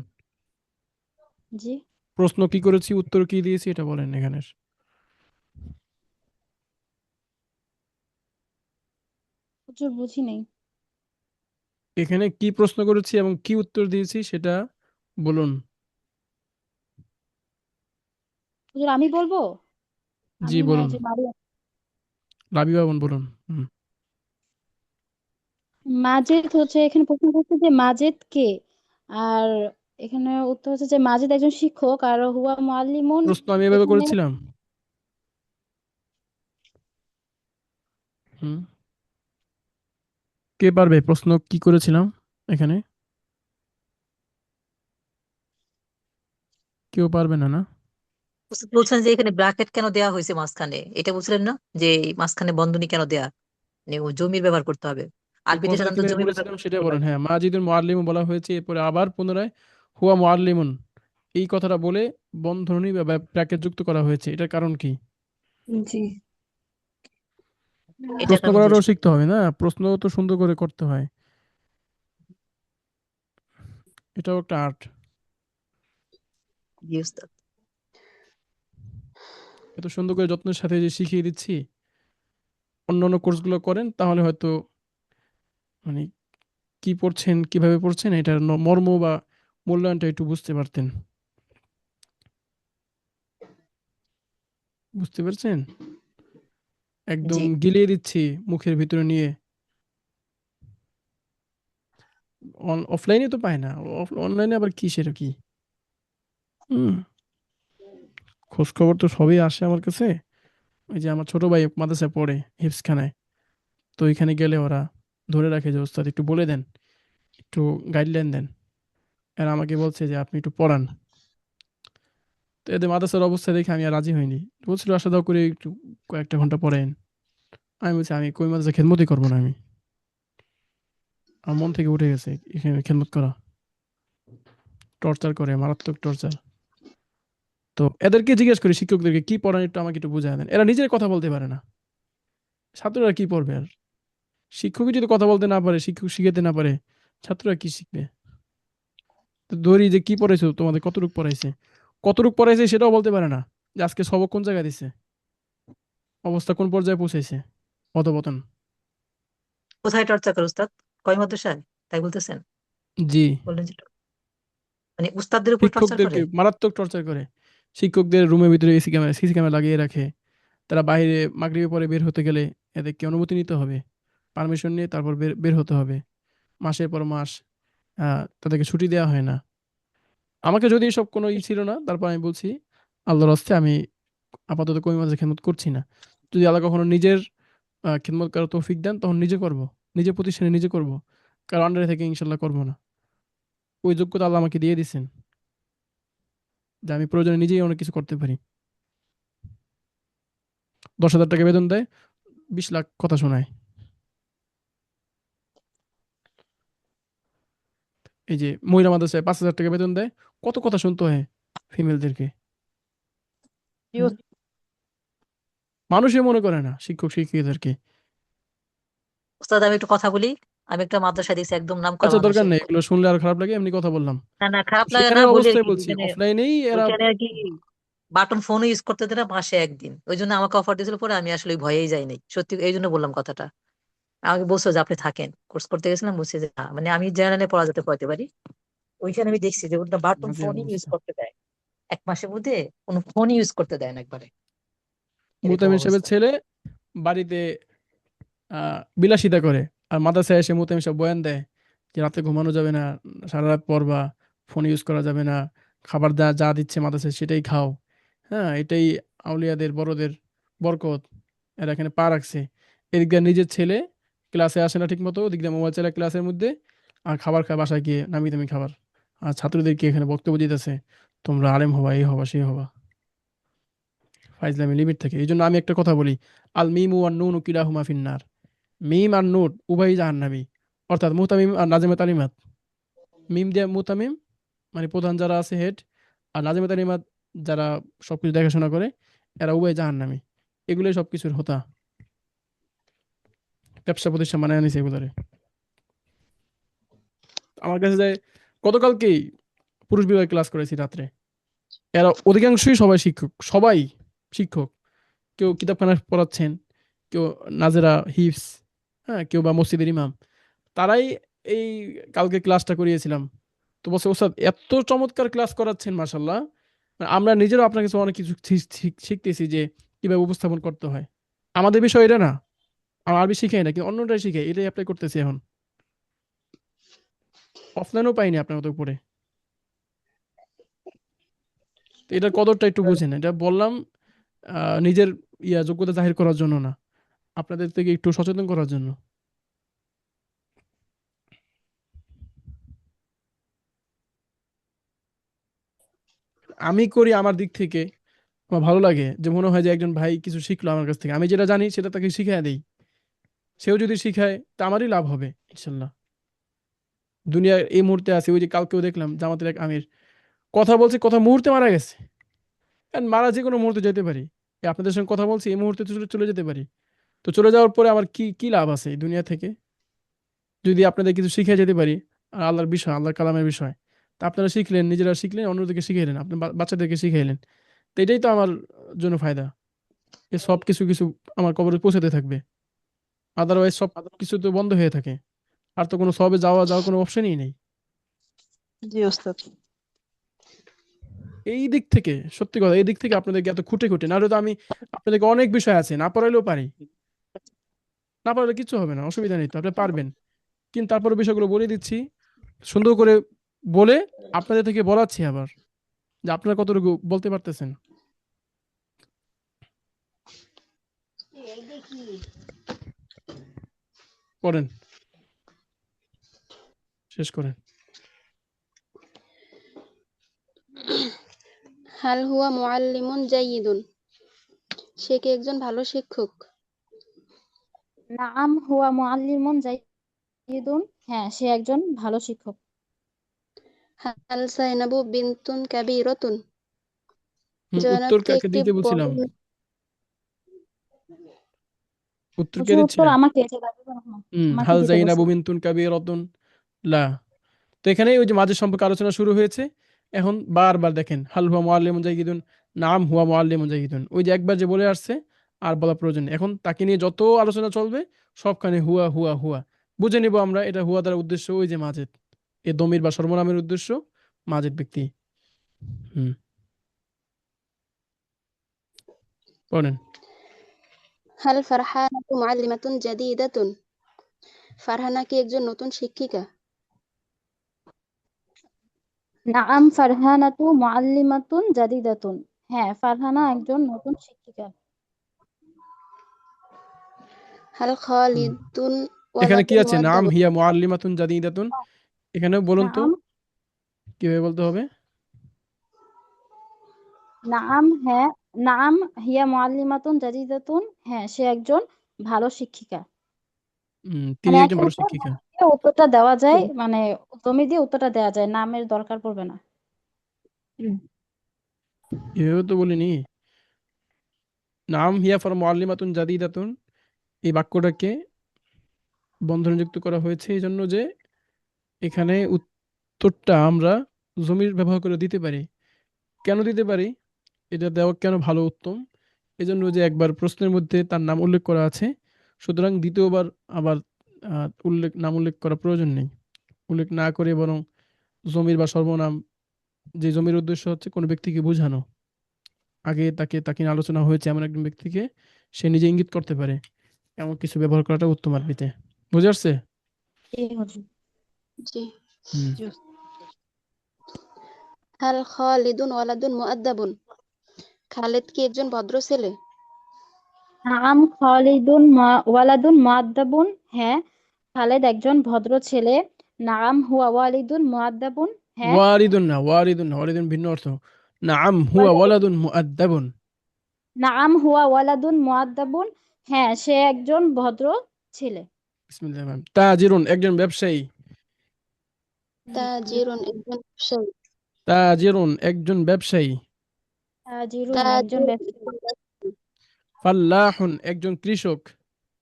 জি, প্রশ্ন কি করেছি উত্তর কি দিয়েছি এটা বলেন এখানে। হুজুর বুঝি নাই। এখানে কি প্রশ্ন করেছি এবং কি উত্তর দিয়েছি সেটা বলুন। হুজুর আমি বলবো? জি আমি না বলুন, যে মারিয়া। রাবিবা বোন বলুন। মাজেদ হচ্ছে, এখানে প্রশ্ন করছে যে মাজেদ কে, আর এখানে উত্তর হচ্ছে যে মাজেদ একজন শিক্ষক আর হুয়া মুআল্লিমুন। প্রশ্ন আমি এভাবে এখানে করেছিলাম। হুম কে পারবে প্রশ্ন কি করেছিলাম এখানে? কেউ পারবে না না? উস্তাদ বলছেন যে এখানে ব্র্যাকেট কেন দেওয়া হয়েছে মাঝখানে, এটা বলছিলেন না যে এই মাঝখানে বন্ধনী কেন দেয়া, মানে ও জমির ব্যবহার করতে হবে, এই আরবিতে কথাটা সাধারণত কিভাবে জমির ব্যবহার বলেছিলাম সেটা করা বলেন। লাগে। হ্যাঁ, মাজিদুল মুআল্লিমুন বলা হয়েছে, এরপরে আবার পুনরায় হুয়া মুআল্লিমুন এই কথাটা বলে বন্ধনী বা ব্র্যাকেট যুক্ত করা হয়েছে। এটার কারণ কি? জি। এটা প্রশ্ন কারণ জিজ্ঞেস করারও করছি। শিখতে হবে না, প্রশ্ন তো সুন্দর করে করতে হয়, এটাও একটা আর্ট। জি উস্তাদ। এত সুন্দর করে যত্নের সাথে যে শিখিয়ে দিচ্ছি, অন্যান্য কোর্সগুলো করেন তাহলে হয়তো মানে কি পড়ছেন কিভাবে পড়ছেন এটার মর্ম বা মূল্যায়নটা একটু বুঝতে পারতেন। বুঝতে পারছেন? একদম জি গিলিয়ে দিচ্ছি মুখের ভিতরে নিয়ে। অফলাইনে তো পায় না, অনলাইনে আবার কি সেটা কি? হুম খোঁজ খবর তো সবই আসে আমার কাছে। ওই যে আমার ছোট ভাই মাদ্রাসায় পড়ে হিফজখানায়, তো ওইখানে গেলে ওরা ধরে রাখে যে ওস্তাদ একটু বলে দেন, একটু গাইডলাইন দেন। এরা আমাকে বলছে যে আপনি একটু পড়ান। তো এদের মাদ্রাসার অবস্থা দেখে আমি আর রাজি হইনি। বলছিল আসা দাও করে একটু কয়েকটা ঘন্টা পড়েন। আমি বলছি আমি কই মাদ্রাসা খেদমতই করবো না আমি। আমার মন থেকে উঠে গেছে এখানে খেদমত করা। টর্চার করে, মারাত্মক টর্চার। তো এদেরকে জিজ্ঞেস করি শিক্ষকদেরকে কি পড়ান একটু আমাকে একটু বুঝায় দেন। এরা নিজের কথা বলতে পারে না। ছাত্ররা কি পড়বে আর? শিক্ষকই যদি কথা বলতে না পারে, শিক্ষক শিখাতে না পারে, ছাত্ররা কি শিখবে? তো ধরি যে কি পড়াইছো তোমাদের, কতটুক পড়াইছে, কতটুক পড়াইছে সেটাও বলতে পারে না। যে আজকে সবক কোন জায়গায় দিছে, অবস্থা কোন পর্যায়ে পৌঁছাইছে, অধপতন। কোথায় টর্চার করে উস্তাদ? কয় মাদ্রাসায় তাই বলতেছেন? জি, বললেন যে মানে উস্তাদদের উপর টর্চার করে। শিক্ষকদেরকে মারাত্মক টর্চার করে। শিক্ষকদের রুমের ভিতরে সিসি ক্যামেরা লাগিয়ে রাখে। তারা বাইরে মাগরিবের পরে বের হতে গেলে এদেরকে অনুমতি নিতে হবে, পারমিশন নিয়ে তারপর বের বের হতে হবে। মাসের পর মাস তাদেরকে ছুটি দেওয়া হয় না। আমাকে যদি এসব কোনো ছিল না, তারপর আমি বলছি আল্লাহর হস্তে আমি আপাতত কমি মাঝে খেদমত করছি না। যদি আল্লাহ কখনো নিজের খেদমত করার তৌফিক দেন তখন নিজে করব, নিজে প্রতিষ্ঠানে নিজে করব, কারো আন্ডারে থেকে ইনশাল্লাহ করবো না। ওই যোগ্যতা আল্লাহ আমাকে দিয়ে দিচ্ছেন যে আমি প্রয়োজনে নিজেই অনেক কিছু করতে পারি। 10,000 টাকা বেতন দেয়, 20 লাখ কথা শোনায়। এই যে মহিলা মাদ্রাসায় 5,000 টাকা বেতন দেয়, কত কথা শুনতে হয় ফিমেলদেরকে। জি হুম? মানুষই মনে করে না শিক্ষক শিক্ষিকাদেরকে। উস্তাদ আমি একটু কথা বলি। আমি একটা মাদ্রাসা দিয়েছি একদম নাম করা আচ্ছা দরকার মানুষের। নেই, এগুলো শুনলে আর খারাপ লাগে, এমনি কথা বললাম। না না খারাপ লাগে না, সেখানের বলি আর অবস্থায় কি বলছি, ওইখানে, অফলাইনেই এরা। ওইখানে আর কি বাটন ফোনও ইউজ করতে দেয় না মাসে একদিন, ওই জন্য আমাকে অফার দিয়েছিল, পরে আমি আসলে ওই ভয়েই যাই নাই সত্যি, এই জন্য বললাম কথাটা। আমাকে বলছো যে আপনি থাকেন, কোর্স করতে গেছিলাম, বলছে যে না, মানে আমি জেনারেলে পড়া যেতে পড়াতে পারি। ওইখানে আমি দেখছি যে ওটা বাটন বাজে ফোনই ইউজ অবস্থা। করতে দেয়, 1 মাসের মধ্যে কোনো ফোন ইউজ করতে দেয় না একবারে, এরকম মুতামিম সাহেবের অবস্থা। ছেলে বাড়িতে বিলাসিতা করে, আর মাদ্রাসায় এসে মুতামিম সাহেব বয়ান দেয় যে রাতে ঘুমানো যাবে না, সারা রাত পড়বা, ফোন ইউজ করা যাবে না, খাবার যা যা দিচ্ছে মাদ্রাসায় সেটাই খাও। হ্যাঁ, এটাই আউলিয়াদের বড়দের বরকত। এরা এখানে পা রাখছে। এদিক দিয়ে নিজের ছেলে ক্লাসে আসে না ঠিক মতো, ওদিক দিয়ে মোবাইল চালায় ক্লাসের মধ্যে, আর খাবার খায় বাসায় গিয়ে নামি দামি খাবার। আর ছাত্রদেরকে এখানে বক্তব্য দিতেছে তোমরা আলেম হবা, এই হবা সেই হবা। ফাইজলামি লিমিট থেকে। এই জন্য আমি একটা কথা বলি, আল মিমু আর নুন কিলাহুমা ফিন্নার। মিম আর নুন উভয়ই জাহান্নামী। অর্থাৎ মুতামিম আর নাজিমে তালিমাত। মিম দিয়ে মুতামিম মানে প্রধান যারা আছে হেড, আর নাজিমে তালিমাত যারা সবকিছু দেখাশোনা করে, এরা উভয় জাহান্নামী। এগুলোই সবকিছুর হোতা। ব্যবসা প্রতিষ্ঠান বানায় নিছে এগুলারে। আমার কাছে যায় গতকালকেই পুরুষ বিভাগে ক্লাস করেছি রাত্রে। এরা অধিকাংশই সবাই শিক্ষক, সবাই শিক্ষক। কেউ কিতাবখানা পড়াচ্ছেন, কেউ নাজেরা হিফস, হ্যাঁ, কেউ বা মসজিদের ইমাম। তারাই এই কালকে ক্লাসটা করিয়েছিলাম। তো বলছে ওস্তাদ এত চমৎকার ক্লাস করাচ্ছেন মাশাল্লাহ, আমরা নিজেরাও আপনার কাছে অনেক কিছু শিখতেছি যে কিভাবে উপস্থাপন করতে হয়। আমাদের বিষয় এটা না, আমরা আরবি শিখাই না, কিন্তু অন্যটাই শিখাই, এটাই অ্যাপ্লাই করতেছি এখন। অফলাইনও পাইনি আপনার মতো পড়ে। তো এটার কদরটা একটু বুঝেন। এটা বললাম নিজের যোগ্যতা জাহির করার জন্য না, আপনাদের থেকে একটু সচেতন করার জন্য। আমি করি আমার দিক থেকে, আমার ভালো লাগে যে মনে হয় যে একজন ভাই কিছু শিখলো আমার কাছ থেকে, আমি যেটা জানি সেটা তাকে শিখিয়ে দেই। সেও যদি শিখায় তা আমারই লাভ হবে ইনশাল্লাহ। দুনিয়ার এই মুহূর্তে আছে, ওই যে কালকেও দেখলাম জামাতের এক আমির কথা বলছে, কথা মুহূর্তে মারা গেছে। আর মারা যে কোনো মুহূর্তে যেতে পারি। এই আপনাদের সঙ্গে কথা বলছি, এই মুহূর্তে চলে চলে যেতে পারি। তো চলে যাওয়ার পরে আমার কি কি লাভ আছে এই দুনিয়া থেকে, যদি আপনাদের কিছু শিখে যেতে পারি। আর আল্লাহর বিষয়, আল্লাহর কালামের বিষয়, তা আপনারা শিখলেন, নিজেরা শিখলেন, অন্যদেরকে শিখাইলেন, আপনার বাচ্চাদেরকে শিখাইলেন। তো এটাই তো আমার জন্য ফায়দা। এ সব কিছু কিছু আমার কবরে পৌঁছাতে থাকবে। আদারওয়াইজ সব কিছু তো বন্ধ হয়ে থাকে, আর তো কোনো সবে যাওয়ার কোনো অপশনই নেই। জি ওস্তাদ। এই দিক থেকে সত্যি কথা, এই দিক থেকে আপনাদেরকে এত খুঁটে খুঁটে, না হলে তো আমি আপনাদেরকে অনেক বিষয় আছে না পড়াইলেও পারি। না পারলে কিছু হবে না, অসুবিধা নেই তো, আপনি পারবেন। কিন্তু তারপরে বিষয়গুলো বলে দিচ্ছি সুন্দর করে বলে, আপনাদের থেকে বলাচ্ছি আবার যে আপনারা কতটুকু বলতে পারতেছেন। করেন, শেষ করেন। হাল হুয়া মুআল্লিমুন জাইয়িদুন, সে কি একজন ভালো শিক্ষক? নাআম হুয়া মুআল্লিমুন জাইয়িদুন, হ্যাঁ সে একজন ভালো শিক্ষক। হাল সাইনাবু বিনতুন কাবীরাতুন, উত্তর জয়নাব কি কাকে একটি দিতে বড় বলছিলাম? উত্তর কে হুজুর উত্তর দিচ্ছিলেন? আমাকে হাল দিতে জাইনাবু বলছেন। বিনতুন কাবীরাতুন লা। তো এখানে ওই যে মাঝের সম্পর্কে আলোচনা শুরু হয়েছে। এখন বারবার দেখেন, হাল হুয়া মুআল্লিমুন জাইয়িদুন, নাম হুয়া মুআল্লিমুন জাইয়িদুন, ওই যে একবার যে বলে আসছে আর বলা প্রয়োজন নেই। এখন তাকে নিয়ে যত আলোচনা চলবে সবখানে হুয়া হুয়া হুয়া। বুঝে নিব আমরা এটা হুয়া দ্বারা উদ্দেশ্য ওই যে মাজেদ, এ দমির বা সর্বনামের উদ্দেশ্য মাজেদ ব্যক্তি। হুম, পড়েন। হাল ফারহানাতু মুআল্লিমাতুন জাদিদাতুন, ফারহানা কি একজন নতুন শিক্ষিকা? নাআম ফারহানাতু মুআল্লিমাতুন জাদিদাতুন, হ্যাঁ ফারহানা একজন নতুন শিক্ষিকা। হাল হুম, খালিদুন এখানে কি ওয়ালাদুন আছে? নাম মুআদ্দাবুন, হিয়া মুআল্লিমাতুন জাদিদাতুন, এখানে বলুন তো নাআম কিভাবে বলতে হবে? নাআম হ্যাঁ, নাআম হিয়া মুআল্লিমাতুন জাদিদাতুন, হ্যাঁ সে একজন ভালো শিক্ষিকা। তিনি মানে একজন একের ভালো উপর শিক্ষিকা। দিয়ে উত্তরটা দেওয়া যায়, মানে তুমি দিয়ে উত্তরটা দেওয়া যায়, নামের দরকার পড়বে না। এভাবে তো বলিনি। নাম হিয়া ফর মুআল্লিমাতুন জাদিদাতুন, এই বাক্যটাকে বন্ধনীযুক্ত করা হয়েছে এই জন্য যে এখানে উত্তরটা আমরা জমির ব্যবহার করে দিতে পারি। কেন দিতে পারি, এটা দেওয়া কেন ভালো উত্তম, এজন্য যে একবার প্রশ্নের মধ্যে তার নাম উল্লেখ করা আছে, সুতরাং দ্বিতীয়বার আবার নাম উল্লেখ করা প্রয়োজন নেই। উল্লেখ না করে বরং জমির বা সর্বনাম, যে জমির উদ্দেশ্য হচ্ছে কোনো ব্যক্তিকে বোঝানো, আগে তাকে নিয়ে আলোচনা হয়েছে এমন একজন ব্যক্তিকে সে নিজে ইঙ্গিত করতে পারে, এমন কিছু ব্যবহার করাটা উত্তম আরবিতে। বুঝে আসছে? জি হুজুর। জি। হুম, হাল খালিদুন ওয়ালাদুন মুআদ্দাবুন, খালিদ কি একজন ভদ্র ছেলে? নাআম খালিদুন ওয়ালাদুন মুআদ্দাবুন, হ্যাঁ খালেদ একজন ভদ্র ছেলে। নাআম হুয়া ওয়ালিদুন মুআদ্দাবুন, হ্যাঁ ওয়ারিদুন না, ওয়ারিদুন না, ওয়ারিদুন ভিন্ন অর্থ। নাআম হুয়া ওয়ালিদ ওয়ালাদুন মুআদ্দাবুন। নাআম হুয়া ওয়ালাদুন মুআদ্দাবুন, হ্যাঁ সে একজন ভদ্র ছেলে। বিসমিল্লাহির রহমানির রহিম। তাজিরুন একজন ব্যবসায়ী। তাজিরুন একজন ব্যবসায়ী। তাজিরুন একজন ব্যবসায়ী। তাজিরুন একজন তাজিরুন ব্যবসায়ী। একজন ব্যবসায়ী। ফাল্লাহুন একজন কৃষক,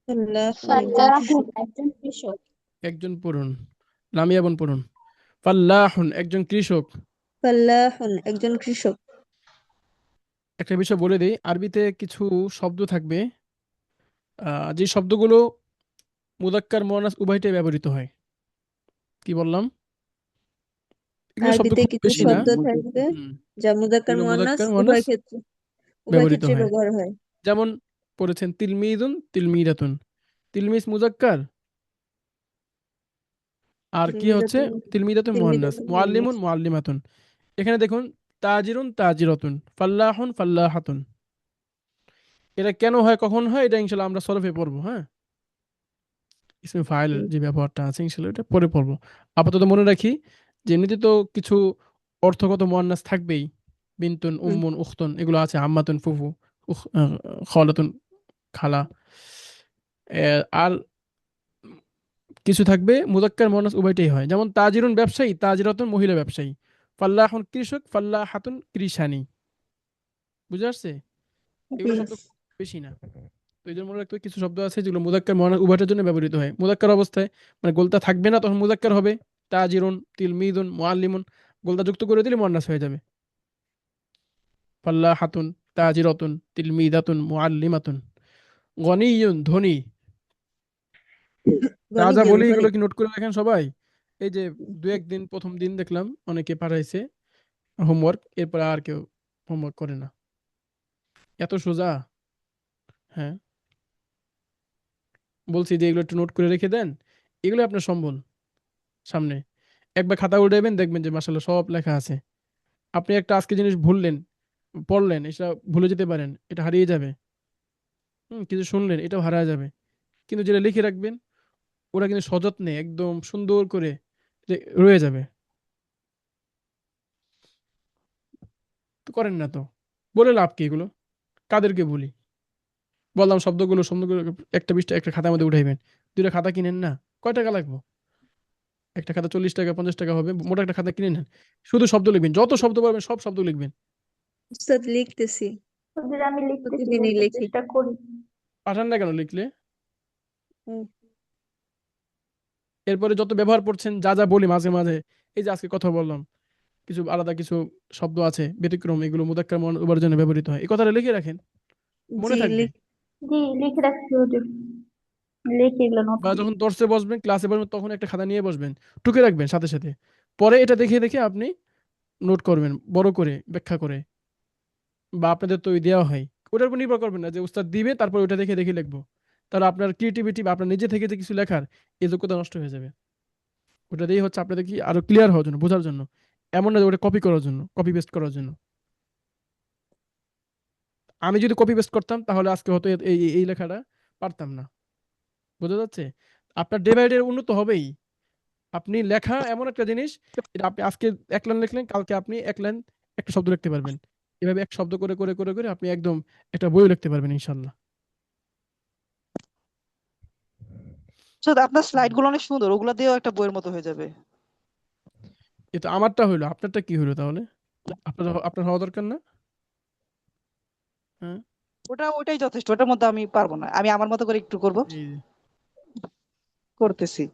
ফাল্লাহুন একজন ফাল্লাহুন কৃষক। একজন কৃষক। একজন পড়ুন, লামিয়াবন পড়ুন। ফাল্লাহুন একজন কৃষক। ফাল্লাহুন একজন কৃষক। একটা বিষয় বলে দিই, আরবিতে কিছু শব্দ থাকবে যে শব্দগুলো মুযাক্কার মুয়ান্নাস উভয়টাই ব্যবহৃত হয়। কি বললাম? এগুলো শব্দ আরবিতে খুব কিছু বেশি না। শব্দ থাকবে হুম, যা মুযাক্কার এগুলো মুয়ান্নাস মুযাক্কার উভয় মুয়ান্নাস ক্ষেত্রে ব্যবহৃত হয়। ব্যবহার হয়। যেমন পড়েছেন তিলমিদুন তিলমিদাতুন, তিলমিজ মুযাক্কার আর কি হচ্ছে তিলমিদাতুন তিলমিদাতুন মুয়ান্নাস, তিলমিদাতুন মুআল্লিমুন মুয়ান্নাস। মুআল্লিমাতুন। এখানে দেখুন তাজিরুন তাজিরাতুন, ফাল্লাহুন ফাল্লাহাতুন। এটা কেন হয় কখন হয় এটা ইনশাআল্লাহ আমরা সরফে পড়বো। হ্যাঁ, ইসমে ফাইল হুম, যে ব্যবহারটা আছে ইনশাআল্লাহ এটা পরে পড়বো। আপাতত মনে রাখি যে এমনিতে তো কিছু অর্থগত মুয়ান্নাস থাকবেই, বিনতুন হুম। উম্মুন উখতুন এগুলো আছে, আম্মাতুন ফুফু, খালাতুন খালা। আর কিছু থাকবে মুযাক্কার মুয়ান্নাস উভয়টাই হয়, যেমন তাজিরুন ব্যবসায়ী, তাজিরাতুন মহিলা ব্যবসায়ী, ফাল্লাহুন কৃষক, ফাল্লাহাতুন কৃষানী। বুঝে আসছে? এগুলো জি। শব্দ খুব বেশি না। তো এই জন্য মনে রাখতে হবে কিছু শব্দ আছে যেগুলো মুযাক্কার মুয়ান্নাস উভয়টার জন্য ব্যবহৃত হয়। মুযাক্কার অবস্থায় মানে গোলতা থাকবে না, তখন মুযাক্কার হবে তাজিরুন তিলমিদুন মুআল্লিমুন, গোলতা যুক্ত করে দিলে মুয়ান্নাস হয়ে যাবে। ফাল্লাহাতুন তাজিরাতুন তিলমিদাতুন মুআল্লিমাতুন। গনিয়ুন ধনী। যা যা গনিয়ুন বলি ধনী। এগুলো কি নোট করে রাখেন সবাই? এই যে দু একদিন প্রথম দিন দেখলাম অনেকে পাঠাইছে হোমওয়ার্ক, এরপর আর কেউ হোমওয়ার্ক করে না। এত সোজা। হ্যাঁ, বলছি যে এগুলো একটু নোট করে রেখে দেন, এগুলো আপনার সম্বল সামনে। একবার খাতা উল্টাইবেন দেখবেন যে মাশাআল্লাহ সব লেখা আছে। আপনি একটা আজকে জিনিস ভুললেন, পড়লেন, এটা ভুলে যেতে পারেন, এটা হারিয়ে যাবে। কিছু শুনলেন এটাও হারিয়ে যাবে। কিন্তু যেটা লিখে রাখবেন ওরা কিন্তু সযত্নে একদম সুন্দর করে রয়ে যাবে। তো করেন না তো, বলে লাভ কি এগুলো? কাদেরকে বলি? বললাম শব্দগুলো সুন্দর করে একটা পৃষ্ঠা একটা খাতার মধ্যে উঠাইবেন। দুইটা খাতা কিনেন না, কয় টাকা লাগবে? একটা খাতা 40 টাকা 50 টাকা হবে, মোটা একটা খাতা কিনে নেন। শুধু শব্দ লিখবেন, যত শব্দ পারবেন সব শব্দ লিখবেন। উস্তাদ লিখতেছি, হুজুর আমি লিখতেছি, প্রতিদিনই লেখার লিখি। চেষ্টা করি। পাঠান না কেন লিখলে? হুম, এরপরে যত ব্যবহার করছেন যা যা বলি মাঝে মাঝে, এই যে আজকে কথা বললাম, কিছু আলাদা কিছু শব্দ আছে ব্যতিক্রম, এগুলো মুযাক্কার মুআন্নাস উভয়ের জন্য ব্যবহৃত হয়, এই কথাটা লিখে রাখেন, মনে জি থাকবে। জি লিখে রাখছি হুজুর, লিখে এগুলো নোট বা করি। যখন দর্শে বসবেন ক্লাসে বসবেন তখন একটা খাতা নিয়ে বসবেন, টুকে রাখবেন সাথে সাথে। পরে এটা দেখে দেখে আপনি নোট করবেন বড় করে ব্যাখ্যা করে, বা আপনাদের তো ওই দেওয়া হয়, ওটার উপর নির্ভর করবেন না যে উস্তাদ দিবে তারপর ওটা দেখে দেখে লিখবো। তাহলে আপনার ক্রিয়েটিভিটি বা আপনার নিজে থেকে যে কিছু লেখার এই যোগ্যতা নষ্ট হয়ে যাবে। ওটা দিয়ে হচ্ছে আপনাদের কি আরো ক্লিয়ার হওয়ার জন্য, বোঝার জন্য, এমন না যে ওটা কপি করার জন্য, কপি পেস্ট করার জন্য। আমি যদি কপি পেস্ট করতাম তাহলে আজকে হয়তো এই লেখাটা পারতাম না। বোঝা যাচ্ছে? আপনার ডে বাই ডে উন্নত হবেই। আপনি লেখা এমন একটা জিনিস, এটা আপনি আজকে এক লাইন লিখলেন, কালকে আপনি এক লাইন একটা শব্দ লিখতে পারবেন। এভাবে এক শব্দ করে করে করে করে আপনি একদম একটা বইও লিখতে পারবেন ইনশাল্লাহ। আপনার স্লাইড গুলো অনেক সুন্দর, ওগুলা দিয়েও একটা বইয়ের মতো হয়ে যাবে। এটা আমারটা হইলো, আপনারটা কি হইলো তাহলে? আপনার হওয়া দরকার না? হ্যাঁ, ওটাই যথেষ্ট, ওটার মধ্যে আমি পারবো না, আমি আমার মতো করে একটু করব, এই যে। করতেছি।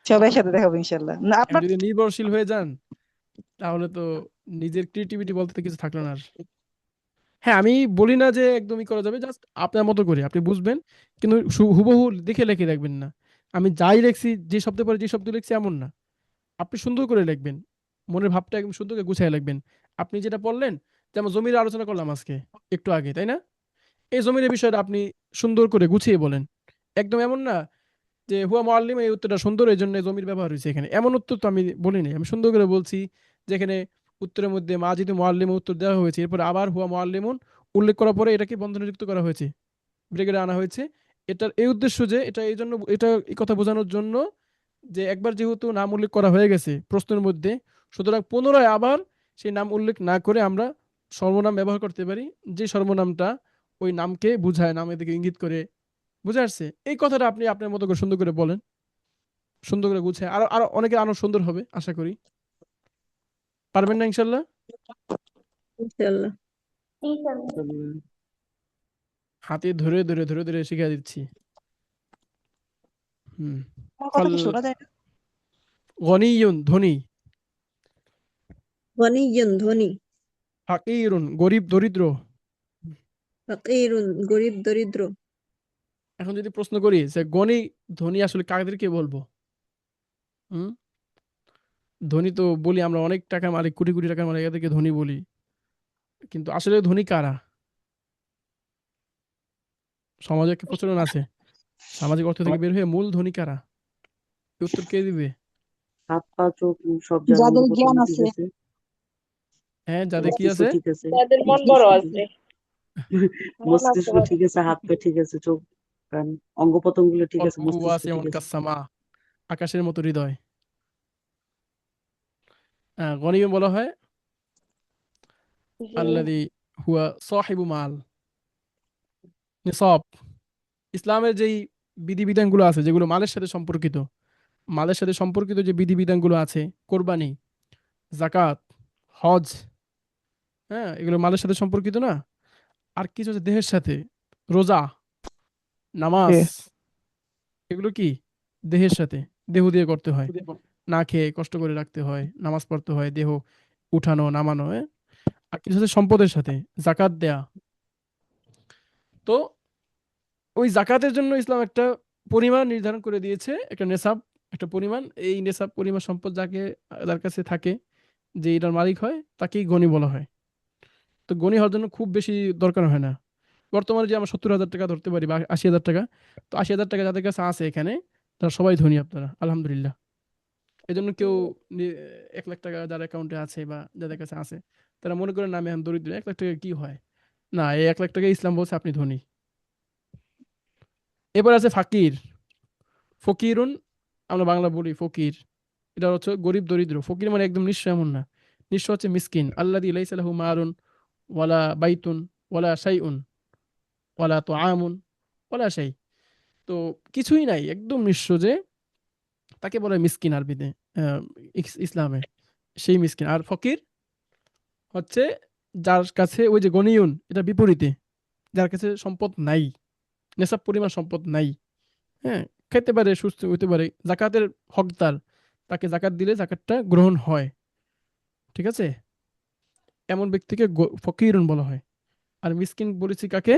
সবাই সাথে দেখাবো ইনশাল্লাহ। না এখন আপনার যদি নির্ভরশীল হয়ে যান তাহলে তো নিজের ক্রিয়েটিভিটি বলতে তো কিছু থাকলো না আর। হ্যাঁ, আমি বলি না যে একদমই করা যাবে, জাস্ট আপনার মতো করে আপনি বুঝবেন, কিন্তু হুবহু দেখে লিখে রাখবেন না। আমি যাই লিখছি যে শব্দ পরে যে শব্দ লিখছি এমন না, আপনি সুন্দর করে লিখবেন, মনের ভাবটা একদম সুন্দর করে গুছিয়ে লিখবেন। আপনি যেটা বললেন, যেমন জমির আলোচনা করলাম আজকে একটু আগে, তাই না? এই জমির বিষয়টা আপনি সুন্দর করে গুছিয়ে বলেন। একদম এমন না যে হুয়া মুআল্লিম এই উত্তরটা সুন্দর এই জন্য জমির ব্যবহার হয়েছে এখানে, এমন উত্তর তো আমি বলিনি। আমি সুন্দর করে বলছি যেখানে উত্তরের মধ্যে মাজিদু মুআল্লিম উত্তর দেওয়া হয়েছে, এরপর আবার হুয়া মুআল্লিমুন উল্লেখ করার পরে এটাকে বন্ধনে যুক্ত করা হয়েছে, ব্রেকেটে আনা হয়েছে। এটার এই উদ্দেশ্য যে এটা এই জন্য, এটা এই কথা বোঝানোর জন্য যে একবার যেহেতু নাম উল্লেখ করা হয়ে গেছে প্রশ্নের মধ্যে, সুতরাং পুনরায় আবার সেই নাম উল্লেখ না করে আমরা সর্বনাম ব্যবহার করতে পারি, যে সর্বনামটা ওই নামকে বুঝায়, নামের দিকে ইঙ্গিত করে। বুঝে আসছে? এই কথাটা আপনি আপনার মতো করে সুন্দর করে বলেন, সুন্দর করে গুছায়, আরো আরো অনেকে আরো সুন্দর হবে আশা করি। পারবেন না ইনশাল্লাহ? ইনশাআল্লাহ। ইনশাআল্লাহ। হাতে ধরে ধরে ধরে ধরে শিখিয়ে দিচ্ছি। হুম আমার কথা কি শোনা যায় না? গনিয়ুন ধনী, গনিয়ুন ধনী, ফাকিরুন গরিব দরিদ্র। ফাকিরুন গরিব দরিদ্র। এখন যদি প্রশ্ন করি যে গনি ধনী আসলে কাদেরকে বলবো? হুম ধনী তো বলি আমরা, অনেক টাকার মালিক, কোটি কোটি টাকার মালিক, এদেরকে ধনী বলি, কিন্তু আসলে ধনী কারা? সমাজে একটা প্রচলন আছে, সামাজিক অর্থ থেকে বের হয়ে মূল ধনী কারা? এই উত্তর কে দিবে? হাত পা চোখ মুখ সব জায়গা অঙ্গ যাদের জ্ঞান প্রত্যঙ্গ ঠিক আছে, আছে, হ্যাঁ, যাদের কি মস্তিষ্ক আছে? ঠিক আছে, যাদের মন বড় আছে, মন আছে মস্তিষ্ক ঠিক আছে, হাত পা ঠিক আছে, চোখ কান অঙ্গ প্রত্যঙ্গ গুলো ঠিক আছে, কলবুহু মস্তিষ্ক ওয়াসিউন ঠিক আছে। কাসসামা, আকাশের মতো হৃদয়। গনিয়ুন বলা হয় জি আল্লাযী হুয়া সাহিবু মাল। নিসাব, ইসলামের যেই বিধিবিধানগুলো আছে যেগুলো মালের সাথে সম্পর্কিত, মালের সাথে সম্পর্কিত যে বিধিবিধানগুলো আছে, কোরবানি, জাকাত, হজ, হ্যাঁ, এগুলো মালের সাথে সম্পর্কিত না? আর কিছু আছে দেহের সাথে, রোজা, নামাজ, এগুলো কি দেহের সাথে, দেহ দিয়ে করতে হয়, না খেয়ে কষ্ট করে রাখতে হয়, নামাজ পড়তে হয়, দেহ উঠানো নামানো, হ্যাঁ? আর কিছু আছে সম্পদের সাথে, জাকাত দেয়া। তো ওই জাকাতের জন্য ইসলাম একটা পরিমাণ নির্ধারণ করে দিয়েছে, একটা নেসাব, একটা পরিমাণ। এই নেসাব পরিমাণ সম্পদ যার কাছে থাকে, যে এটার মালিক হয়, তাকেই গনি বলা হয়। তো গনি হওয়ার জন্য খুব বেশি দরকার হয় না। বর্তমানে যে আমরা 70,000 টাকা ধরতে পারি বা 80,000 টাকা, তো 80,000 টাকা যাদের কাছে আছে এখানে, তারা সবাই ধনী, আপনারা আলহামদুলিল্লাহ। এই জন্য কেউ 1 লাখ টাকা যার অ্যাকাউন্টে আছে বা যাদের কাছে আছে, তারা মনে করেন না আমি এখন দরিদ্র, 1 লাখ টাকা কি হয়? না, এই 1 লাখ টাকা ইসলাম বলছে আপনি ধনী। এবার আছে ফাকির, ফকিরুন, আমরা বাংলা বলি ফকির, এটা হচ্ছে গরিব দরিদ্র। ফকির মানে একদম নিঃস্ব এমন না, নিঃস্ব হচ্ছে মিসকিন। আল্লাযী লাইসা লাহু মালুন ওয়ালা বাইতুন ওয়ালা শাইউন ওয়ালা তুআমুন ওয়ালা শাই। তো কিছুই নাই, একদম নিঃস্ব, যে তাকে বলে মিসকিন আরবিতে, ইসলামে সেই মিসকিন। আর ফকির হচ্ছে যার কাছে, ওই যে গনিয়ুন এটা বিপরীতে, যার কাছে সম্পদ নাই, নেশাব পরিমাণ সম্পদ নাই, হ্যাঁ, খেতে পারে, সুস্থ হইতে পারে, জাকাতের হকদার, তাকে জাকাত দিলে জাকাতটা গ্রহণ হয়, ঠিক আছে? এমন ব্যক্তিকে ফকিরুন বলা হয়। আর মিসকিন বলেছি কাকে?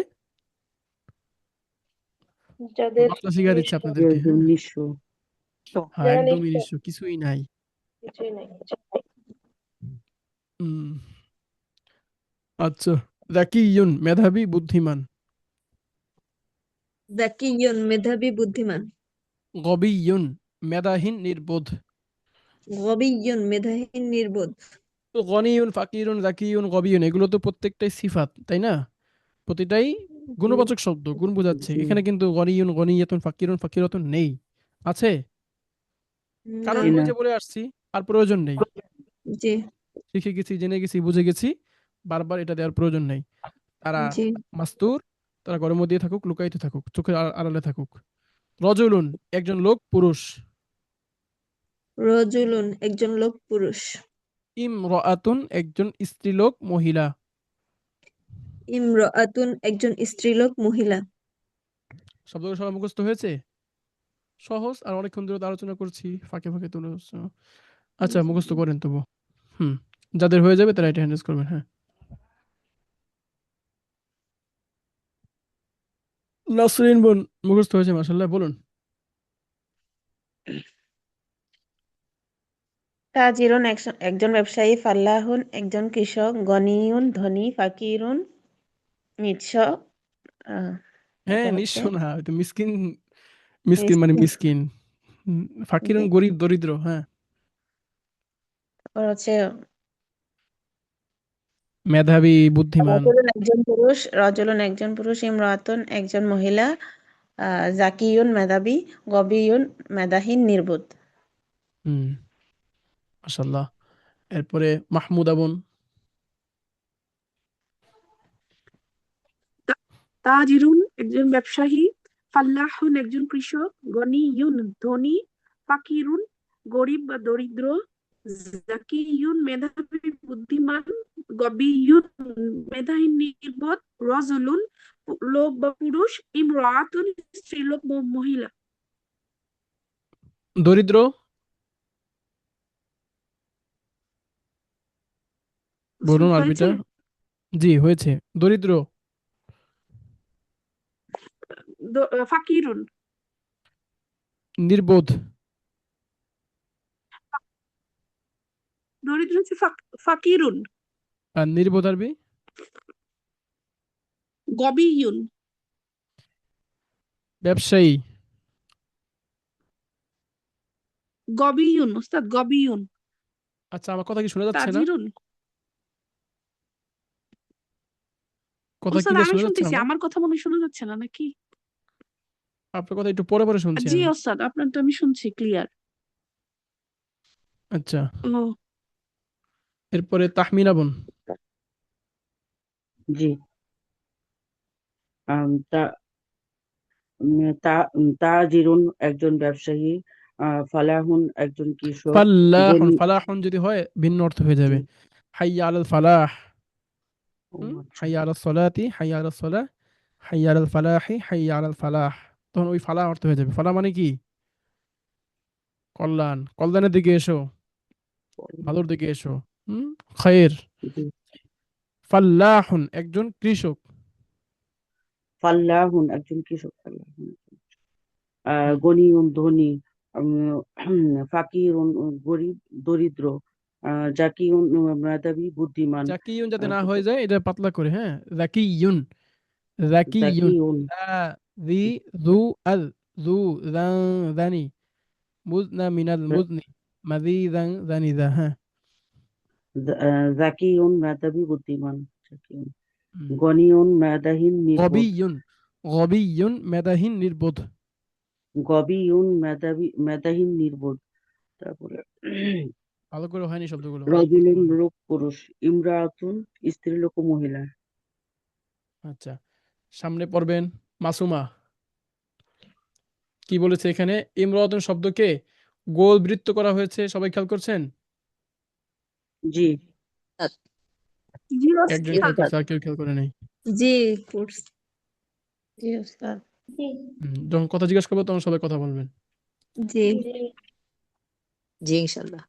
যাদের মাত্রা শিখা দিচ্ছে নিঃস্ব, আপনাদেরকে, একদম হ্যাঁ, নিঃস্ব। হ্যাঁ, যারা একদমই নিঃস্ব, নিঃস্ব, কিছুই নাই। কিছুই নাই। উম, আচ্ছা, জাকিয়ুন মেধাবী বুদ্ধিমান, জাকিয়ুন মেধাবী বুদ্ধিমান, গবিয়ুন মেধাহীন নির্বোধ। গবিয়ুন মেধাহীন নির্বোধ। তো গনিয়ুন, ফাকিরুন, জাকিয়ুন, গবিয়ুন, এগুলো তো প্রত্যেকটাই সিফাত, তাই না? প্রতিটাই জি গুণবাচক শব্দ, গুণ বোঝাচ্ছে। জি এখানে কিন্তু গনিয়ুন, গনিয়াতুন, ফাকিরুন, ফাকিরাতুন নেই। আছে? না, কারণ জি আমি না, ওই যে বলে আসছি, আর প্রয়োজন নেই। জি শিখে গেছি, জেনে গেছি, বুঝে গেছি, বারবার এটা দেওয়ার প্রয়োজন নেই। তারা জি। মাস্তুর, তারা ঘরের মধ্যে থাকুক, লুকায়িত থাকুক, চোখের আড়ালে থাকুক। রজুলুন একজন লোক, পুরুষ। রজুলুন একজন লোক, পুরুষ। ইমরাআতুন একজন স্ত্রীলোক, মহিলা। ইমরাআতুন একজন স্ত্রীলোক, মহিলা। শব্দগুলো সবার মুখস্থ হয়েছে? সহজ, আর অনেকক্ষণ ধরে তো আলোচনা করছি, ফাঁকে ফাঁকে তুলে হচ্ছে। আচ্ছা, মুখস্থ করেন তবু। হুম, যাদের হয়ে যাবে তারা এটা হ্যান্ডেল করবেন। হ্যাঁ, নাসরিন বোন মুখস্থ হয়েছে, মাশাআল্লাহ, বলুন। তাজিরুন একজন ব্যবসায়ী, ফাল্লাহুন একজন কৃষক, গনিয়ুন ধনী, ফাকিরুন নিঃস্ব। হ্যাঁ, তারপর নিঃস্ব হচ্ছে না, হয়তো মিসকিন, মিসকিন মানে মিসকিন। মিসকিন। ফাকিরুন জি। গরিব দরিদ্র, হ্যাঁ। তারপর হচ্ছে মেধাবী বুদ্ধিমান। রজুলুন একজন পুরুষ, ইমরাতুন একজন মহিলা, জাকিয়ুন মেধাবী, গবিয়ুন মেধাহীন নির্বোধ। হুম, মাশাআল্লাহ। এরপরে মাহমুদা বোন। তাজিরুন একজন ব্যবসায়ী, ফাল্লাহুন একজন কৃষক, গনিয়ুন ধনী, ফাকিরুন গরিব বা দরিদ্র, জাকিয়ুন মেধাবী বুদ্ধিমান, গবিয়ুন মেধাহীন নির্বোধ, রজুলুন লোক বা পুরুষ, ইমরাতুন স্ত্রীলোক মহিলা। দরিদ্র, বলুন হয়েছে আরবিটা। জি হয়েছে। দরিদ্র, ফাকিরুন। নির্বোধ, দরিদ্র হচ্ছে ফাকিরুন। আর নির্বোধ আরবি গবিয়ুন। ব্যবসায়ী, গবিয়ুন ওস্তাদ, গবিয়ুন। আচ্ছা আমার কথা কি শোনা যাচ্ছে না? তাজিরুন। কথা ওস্তাদ ক্লিয়ার আমি শোনা যাচ্ছে শুনতেছি, আমার? আমার কথা মনে হয় শোনা যাচ্ছে না নাকি? আপনার কথা একটু পরে পরে শুনছি জি আমি। ওস্তাদ, আপনারটা আমি শুনছি ক্লিয়ার। আচ্ছা, ও এরপরে তাহমিনা বোন। জি তা তাজিরুন একজন ব্যবসায়ী, ফালাহুন একজন কৃষক, ফাল্লাহুন, গনি। ফালাহুন যদি হয় ভিন্ন অর্থ হয়ে জি যাবে। হাইয়া আলাল ফালাহ, ও আচ্ছা হাইয়া আলাল সলাতি, হাইয়া আলাল সলাহ, হাইয়া আলাল ফালাহি, হাইয়া আলাল ফালাহ। তখন ওই ফালাহ অর্থ হয়ে যাবে। ফালাহ মানে কি? কল্যাণ, কল্যাণের দিকে এসো, ভালোর দিকে এসো। খায়ের। জি ফাল্লাহুন একজন কৃষক। ফাল্লাহুন একজন কৃষক, ফাল্লাহুন গনিউন ধনী, ফাকিরুন গরিব দরিদ্র, জাকিউন মেধাবী বুদ্ধিমান, জাকিউন যাতে না তারপর হয়ে যায় এটা পাতলা করে, হ্যাঁ। জাকিউন, জাকিউন। জাকিউন জি, জু আল, জু জানি, মুজনা মিনাল মুজনি, মাজিদান জানিদা, হ্যাঁ। জাকিউন মেধাবী বুদ্ধিমান, জাকিউন হুম। গনিউন মেধাহীন নির্বোধ, গবিয়ুন, গবিয়ুন মেধাহীন নির্বোধ। গবিউন মেধাহীন নির্বোধ। তারপরে ভালো করে হয়নি শব্দগুলো। রজুলুন লোক পুরুষ, ইমরাতুন স্ত্রীলোক ও মহিলা। আচ্ছা, সামনে পড়বেন মাসুমা। কি বলেছে এখানে? ইমরাতুন শব্দকে গোল বৃত্ত করা হয়েছে, সবাই খেয়াল করছেন? জি জি একজন ওস্তাদ। খেয়াল করছে, আর কেউ খেয়াল করে নাই। জি করছি। জি ওস্তাদ। যখন কথা জিজ্ঞেস করবো তখন সবাই কথা বলবেন। জি জি ইনশাল্লাহ।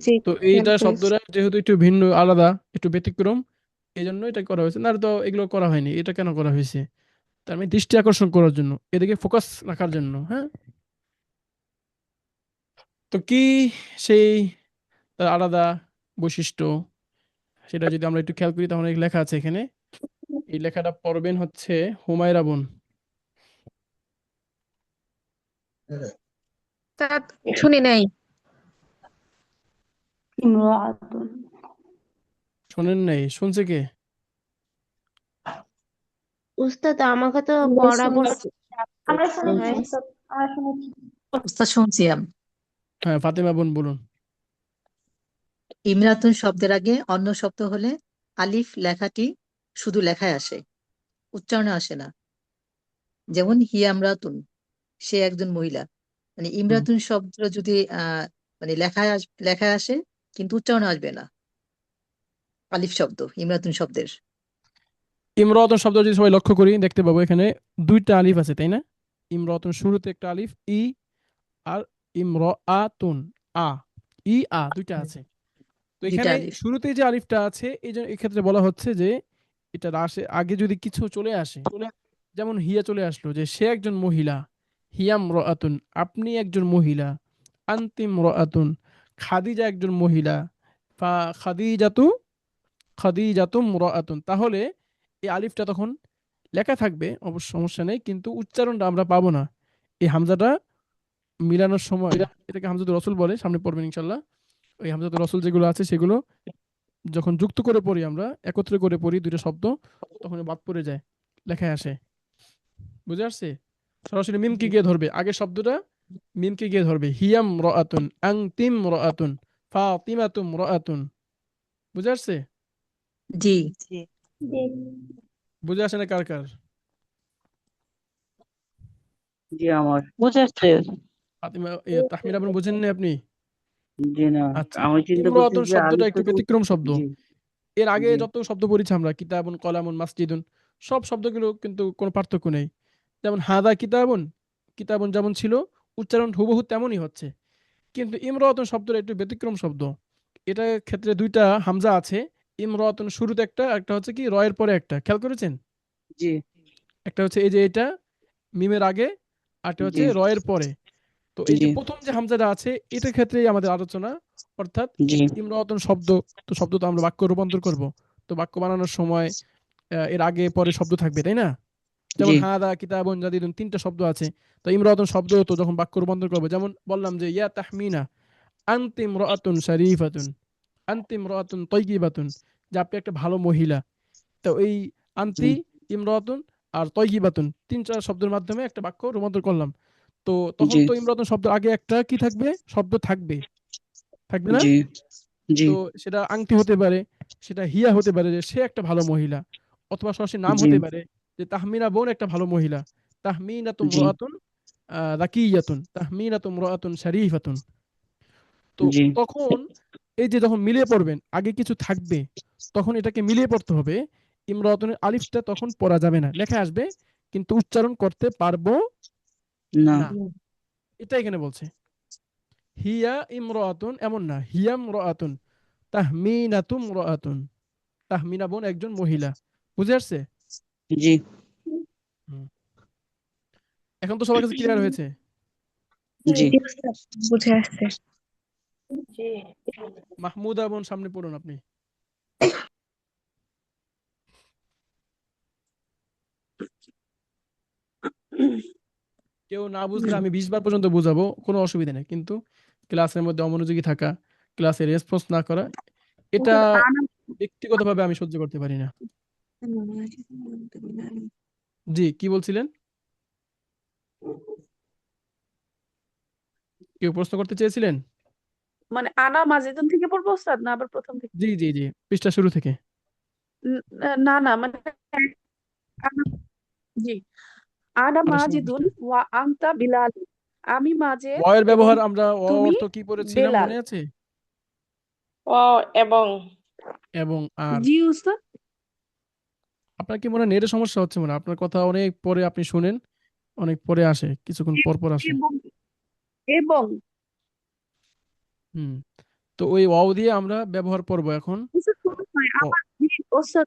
জি তো এইটা শব্দটা যেহেতু একটু ভিন্ন, আলাদা, একটু ব্যতিক্রম, এই জন্য এটা করা হয়েছে। না তো এগুলো করা হয়নি। এটা কেন করা হয়েছে? তার মানে দৃষ্টি আকর্ষণ করার জন্য, এদিকে ফোকাস রাখার জন্য, হ্যাঁ। তো কি সেই তার আলাদা বৈশিষ্ট্য, সেটা যদি আমরা একটু খেয়াল করি তাহলে লেখা আছে এখানে। এই লেখাটা পড়বেন হচ্ছে হুমায়রা বোন। ওস্তাদ শুনি নাই। ইমরাতুন। শোনেন নাই? শুনছে কে? উস্তাদ আমাকে তো আমরা পড়া শুনেছি, আমরা শুনেছি হয়। ওস্তাদ, আমরা শুনেছি। ওস্তাদ শুনছি আমি। হ্যাঁ, ফাতেমা বোন বলুন। ইমরাতুন শব্দের আগে অন্য শব্দ হলে আলিফ লেখাটি শুধু লেখায় আসে, উচ্চারণে আসে না। যেমন হিয়ামরাতুন, সে একজন মহিলা। মানে ইমরাতুন শব্দ যদি মানে লেখায় আসে কিন্তু উচ্চারণে আসবে না। আলিফ শব্দ ইমরাতুন শব্দের। ইমরাতুন শব্দ যদি সবাই লক্ষ্য করি দেখতে পাবো এখানে দুইটা আলিফ আছে, তাই না? ইমরাতুন শুরুতে একটা আলিফ ই, আর ইমরাতুন আ, ই আ দুইটা আছে। তো দুইটা এখানে আলিফ। শুরুতে যে আলিফটা আছে এই জন্য এক্ষেত্রে বলা হচ্ছে যে এটা আগে যদি কিছু চলে আসে, যেমন হিয়া চলে আসলো, যে সে একজন মহিলা, হিয়াম রাতুন আপনি একজন মহিলা, আন্তিম রাতুন খাদিজা একজন মহিলা, ফা খাদিজাতু, খাদিজাতুম রাতুন, তাহলে এই আলিফটা তখন লেখা থাকবে, অবশ্য সমস্যা নেই, কিন্তু উচ্চারণটা আমরা পাবো না। এই হামজাটা মিলানোর সময়, এটাকে হামজাতুর রসুল বলে, সামনে পড়বেন ইনশাল্লাহ। ওই হামজাতুর রসুল যেগুলো আছে সেগুলো যখন যুক্ত করে পড়ি, আমরা একত্রে করে পড়ি দুইটা শব্দ, তখন বাদ পড়ে যায়, লেখায় আসে। বুঝে আসছে? সরাসরি মিমকে গিয়ে ধরবে, আগের শব্দটা মিমকে গিয়ে ধরবে। হিয়াম রাতুন, আনতিম রাতুন, ফাতিমাতুম রাতুন। বুঝে আসছে? জি জি। বুঝে আসে না কার কার? জি আমার বুঝেছে। ফাতিমা তাহমিনা বোন বুঝেন না আপনি? জি না, আচ্ছা, আমি চিন্তা করছি ইমরাতুন যে শব্দটা আলিফটা একটু তো। ব্যতিক্রম শব্দ। জি এর আগে জি যত শব্দ পড়েছি আমরা, কিতাবুন, কলামুন, মাসজিদুন, সব শব্দগুলো কিন্তু কোনো পার্থক্য নেই। যেমন হাদা কিতাবুন, কিতাবুন যেমন ছিল উচ্চারণ হুবহু তেমনই হচ্ছে। কিন্তু ইমরাতুন শব্দটা একটু ব্যতিক্রম শব্দ। এটার ক্ষেত্রে দুইটা হামজা আছে। ইমরাতুন শুরুতে একটা, একটা হচ্ছে কি রয়ের পরে একটা। খেয়াল করেছেন? জি একটা হচ্ছে এই যে এটা মিমের আগে, আরটা হচ্ছে জি রয়ের পরে। তো এই জি যে প্রথম যে হামজাটা আছে এটার ক্ষেত্রেই আমাদের আলোচনা। অর্থাৎ জি ইমরাতুন শব্দ, তো শব্দ তো আমরা বাক্য রূপান্তর করব। তো বাক্য বানানোর সময় এর আগে পরে শব্দ থাকবে, তাই না? জি যেমন হাদা কিতাবুন জাদিদুন তিনটা শব্দ আছে। তো ইমরাতুন শব্দ তো যখন বাক্য রূপান্তর করবো, যেমন বললাম যে ইয়া তাহমিনা আনতি ইমরাতুন শরীফাতুন, আনতি ইমরাতুন তাইয়িবাতুন, যে আপনি একটা ভালো মহিলা। তো এই আনতি, ইমরাতুন আর তাইয়িবাতুন তিনটা শব্দের মাধ্যমে একটা বাক্য রূপান্তর করলাম। তো তখন জি তো ইমরাতুন শব্দের আগে একটা কি থাকবে, শব্দ থাকবে, থাকবে না? জি জি তো সেটা আংটি হতে পারে, সেটা হিয়া হতে পারে যে সে একটা ভালো মহিলা, অথবা সরাসরি নাম জি হতে পারে যে তাহমিনা বোন একটা ভালো মহিলা। তাহমিনাতুম জি রাআতুন যাকিয়াতুন, তাহমিনাতুম রাআতুন শরীফাতুন। তো জি তখন এই যে যখন মিলিয়ে পড়বেন আগে কিছু থাকবে, তখন এটাকে মিলিয়ে পড়তে হবে। ইমরাতুনের আলিফটা তখন পড়া যাবে না, লেখা আসবে কিন্তু উচ্চারণ করতে পারবো না না। এটা এখানে বলছে হিয়া ইমরাতুন এমন না, হিয়া ইমরাতুন, তাহমিনাতুম রাআতুন, তাহমিনা বোন একজন মহিলা। বুঝে আসছে? জি হুম। এখন তো সবার কাছে ক্লিয়ার হয়েছে? জি জি উস্তাদ, বুঝে আসছে। জি মাহমুদা বোন সামনে পড়ুন আপনি। কেউ না বুঝলে আমি 20 বার পর্যন্ত বুঝাবো, কোনো অসুবিধা নেই। কিন্তু ক্লাসের মধ্যে অমনোযোগী থাকা, ক্লাসে রেসপন্স না করা, এটা উস্তাদ আনা ব্যক্তিগতভাবে আমি সহ্য করতে পারি না। জি, কি বলছিলেন? কেউ প্রশ্ন করতে চেয়েছিলেন? মানে আনা মাজিদুন থেকে পড়বো উস্তাদ, না আবার প্রথম থেকে? জি জি জি, পৃষ্ঠা শুরু থেকে। না না মানে আনা- জি, আনা আঠাশ নম্বর মাজিদুন পৃষ্ঠা। ওয়া আনতা বিলাল। আমি মাজেদ ওয়ের এবং ব্যবহার আমরা অ তুমি অর্থ কি পড়েছিলাম বেলাল। মনে আছে? ও এবং এবং আর। জি উস্তাদ। আপনার কি মনে হয় নেটের সমস্যা হচ্ছে? মনে হয় আপনার কথা অনেক পরে আপনি শুনেন, অনেক পরে আসে, কিছুক্ষণ পর পর আসে। এবং এবং হুম। তো ওই ওয়াও দিয়ে আমরা ব্যবহার করব এখন। উস্তাদ শুনুন না, ও, আমার উস্তাদ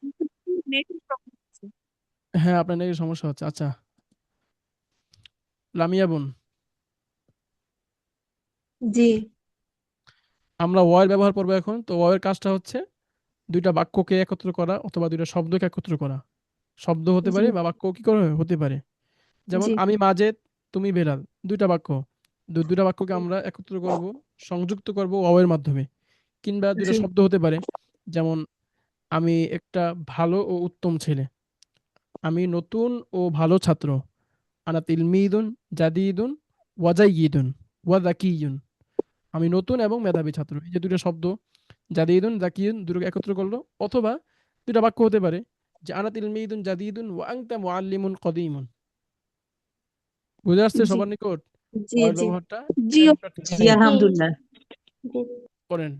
নেটের প্রবলেম আছে। হ্যাঁ আপনার নেটের সমস্যা হচ্ছে। আচ্ছা, লামিয়া বোন, জি আমরা ওয়ার ব্যবহার করব এখন। তো ওয়ার কাজটা হচ্ছে দুইটা বাক্যকে একত্র করা অথবা দুইটা শব্দকে একত্র করা। শব্দ হতে জি পারে বা বাক্য কি করে হতে পারে। যেমন জি আমি মাজেদ, তুমি বেলাল, দুইটা বাক্য। দুইটা বাক্যকে আমরা একত্র করব, সংযুক্ত করব ওয়াওয়ের মাধ্যমে। কিংবা দুইটা জি শব্দ হতে পারে, যেমন আমি একটা ভালো ও উত্তম ছেলে, আমি নতুন ও ভালো ছাত্র, আনা তিলমিদুন জাদিদুন ওয়াজাইয়িদুন ওয়াজাকিয়ুন, আমি নতুন এবং মেধাবী ছাত্র। এই যে দুটো শব্দ জাদিদুন জাকিয়ুন দুটোকে একত্র করলো। অথবা দুটা বাক্য হতে পারে যে আনা তিলমিদুন জাদিদুন ওয়া আনতা মুআল্লিমুন কদিমুন। বুঝে আসছে জি সবার নিকট জি ওয়ার জি ব্যবহারটা? জি এটা একটা জি টেকনিক। আলহামদুলিল্লাহ। জি করেন।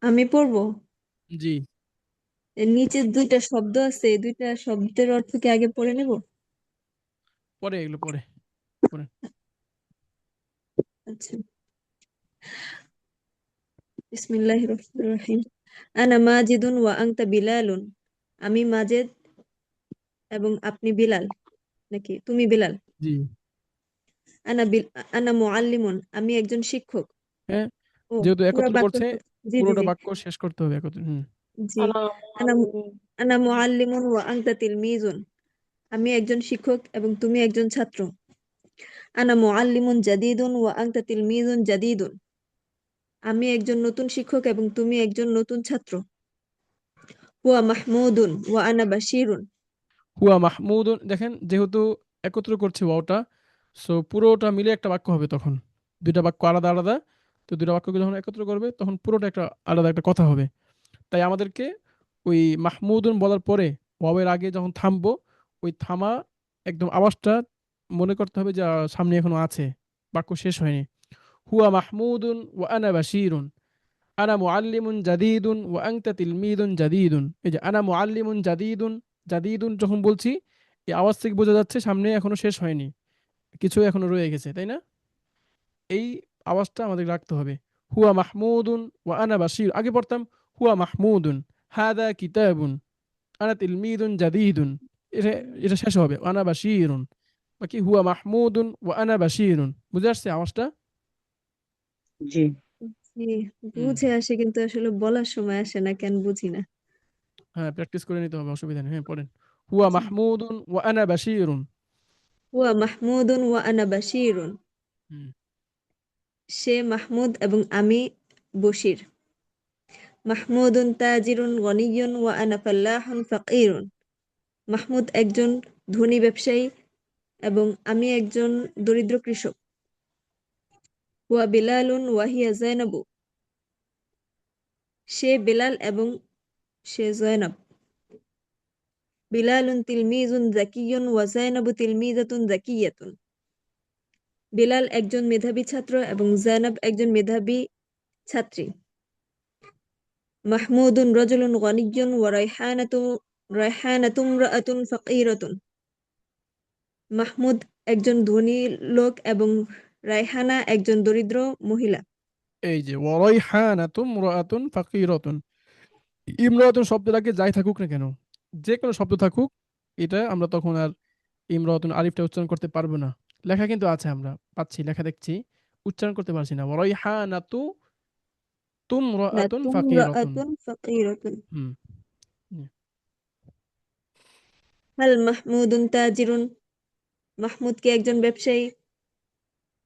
আমি পড়বো। জি, এর নিচে দুইটা শব্দ আছে, এই দুইটা শব্দের অর্থ কি আগে পড়ে নেব? পরে এগুলো পরে পরে। আচ্ছা, বিসমিল্লাহির রহমানির রহিম। আনা মাজিদুন ওয়া আনতা বিলালুন, আমি মাজেদ এবং আপনি বিলাল, নাকি তুমি বিলাল। জি, আনা আনা মুআল্লিমুন, আমি একজন শিক্ষক। হ্যাঁ, ও, যেহেতু পুরো একত্র বাক্য করছে জি জি পুরোটা জি বাক্য শেষ করতে হবে একত্র। হুম। জি। আনা আনা মুআল্লিম আনা মুআল্লিমুন ওয়া আনতা তিলমিজুন, আমি একজন শিক্ষক এবং তুমি একজন ছাত্র। আনা মুআল্লিমুন জাদিদুন ওয়া আনতা তিলমিজুন জাদিদুন, আমি একজন নতুন শিক্ষক এবং তুমি একজন নতুন ছাত্র। হুয়া মাহমুদুন ওয়া আনা বাশিরুন। হুয়া মাহমুদুন, দেখেন যেহেতু একত্র করছে ওয়াওটা, সো পুরোটা মিলে একটা বাক্য হবে তখন। দুইটা বাক্য আলাদা আলাদা, তো দুইটা বাক্যকে যখন একত্র করবে তখন পুরোটা একটা আলাদা একটা কথা হবে। তাই আমাদেরকে ওই মাহমুদুন বলার পরে ওয়াওয়ের আগে যখন থামবো, ওই থামা একদম আওয়াজটা মনে করতে হবে যে সামনে এখনো আছে, বাক্য শেষ হয়নি। হুয়া মাহমুদুন ওয়া আনা বাশিরুন, আনা মুআল্লিমুন জাদীদুন ওয়া আনতা তিলমিদুন জাদীদুন। এই যে আনা মুআল্লিমুন জাদীদুন, জাদীদুন যখন বলছি এই আওয়াজ থেকে বোঝা যাচ্ছে সামনে এখনো শেষ হয়নি, কিছু এখনো রয়ে গেছে, তাই না? এই আওয়াজটা আমাদের রাখতে হবে। হুয়া মাহমুদুন ওয়া আনা বাশীর, আগে পড়তাম হুয়া মাহমুদুন হাদা কিতাবুন আনা তিলমিদুন জাদীদুন, এটা এটা শেষ হবে আনা বাশীরুন, বাকি হুয়া মাহমুদুন ওয়া আনা বাশীরুন। বুঝে আসছে আওয়াজটা? জি। জি, হুম বুঝে আসে কিন্তু আসলে বলার সময় আসে না, কেন বুঝি না। হ্যাঁ, প্র্যাকটিস করে নিতে হবে, অসুবিধা নেই। হ্যাঁ, পড়েন। হুয়া জি। মাহমুদুন ওয়া আনা বাশীরুন। হুয়া মাহমুদুন ওয়া আনা বাশীরুন। হুম সে মাহমুদ এবং আমি বশির। মাহমুদুন তাজিরুন গনিয়ুন ওয়া আনা ফাল্লাহুন ফাকিরুন। মাহমুদ একজন ধনী ব্যবসায়ী এবং আমি একজন দরিদ্র কৃষক। হুয়া বিলালুন ওয়া হিয়া যায়নাবু। সে বিলাল এবং সে জয়নাব। বিলালুন তিলমিজুন যাকিয়ুন ওয়া যায়নাবু তিলমিজাতুন যাকিয়াতুন। বিলাল একজন মেধাবী ছাত্র এবং যায়নাব একজন মেধাবী ছাত্রী। মাহমুদুন রাজুলুন গনিয়্যুন ওয়া রায়হানাতুন ইমরাআতুন ফাকিরাতুন। মাহমুদ একজন ধনী লোক এবং রায়হানা একজন দরিদ্র মহিলা। এই যে ওয়া রাইহানাতুম মুরাআতুন ফাকিরাতুন, ইমরাতুন শব্দের আগে যাই থাকুক না কেন, যে কোনো শব্দ থাকুক, এটা আমরা তখন আর ইমরাতুন আলিফটা উচ্চারণ করতে পারবো না। লেখা কিন্তু আছে, আমরা পাচ্ছি, লেখা দেখছি, উচ্চারণ করতে পারছি না। ওয়া রাইহানাতু তুমরাআতুন ফাকিরাতুন। নাতুমরাআতুন ফাকিরাতুন। হুম হুম। হাল মাহমুদুন তাজিরুন। মাহমুদ কি একজন ব্যবসায়ী?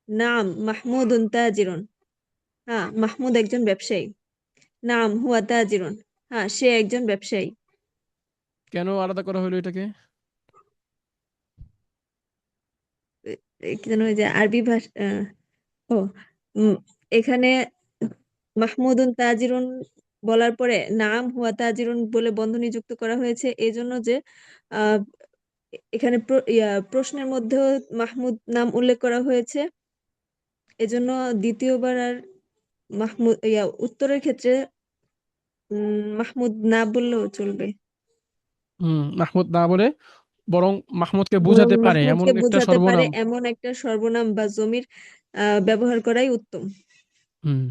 নাম মাহমুদুন তাজিরুন। হ্যাঁ, মাহমুদ একজন ব্যবসায়ী। নাম হুয়া তাজিরুন। হ্যাঁ, সে একজন ব্যবসায়ী। কেন আলাদা করা হলো এটাকে? কি যেন ওই যে আরবি ভাষা, ও উম, এখানে মাহমুদুন তাজিরুন বলার পরে নাম হুয়া তাজিরুন বলে বন্ধনী যুক্ত করা হয়েছে এই জন্য যে আহ, এখানে প্রশ্নের মধ্যেও মাহমুদ নাম উল্লেখ করা হয়েছে, এজন্য দ্বিতীয়বার আর মাহমুদ উত্তরের ক্ষেত্রে মাহমুদ না বললেও চলবে। মাহমুদ না বলে বরং মাহমুদকে বরং বুঝাতে পারে এমন মাহমুদকে একটা বোঝাতে পারে সর্বনাম। এমন একটা সর্বনাম বা জমির ব্যবহার করাই উত্তম। হুম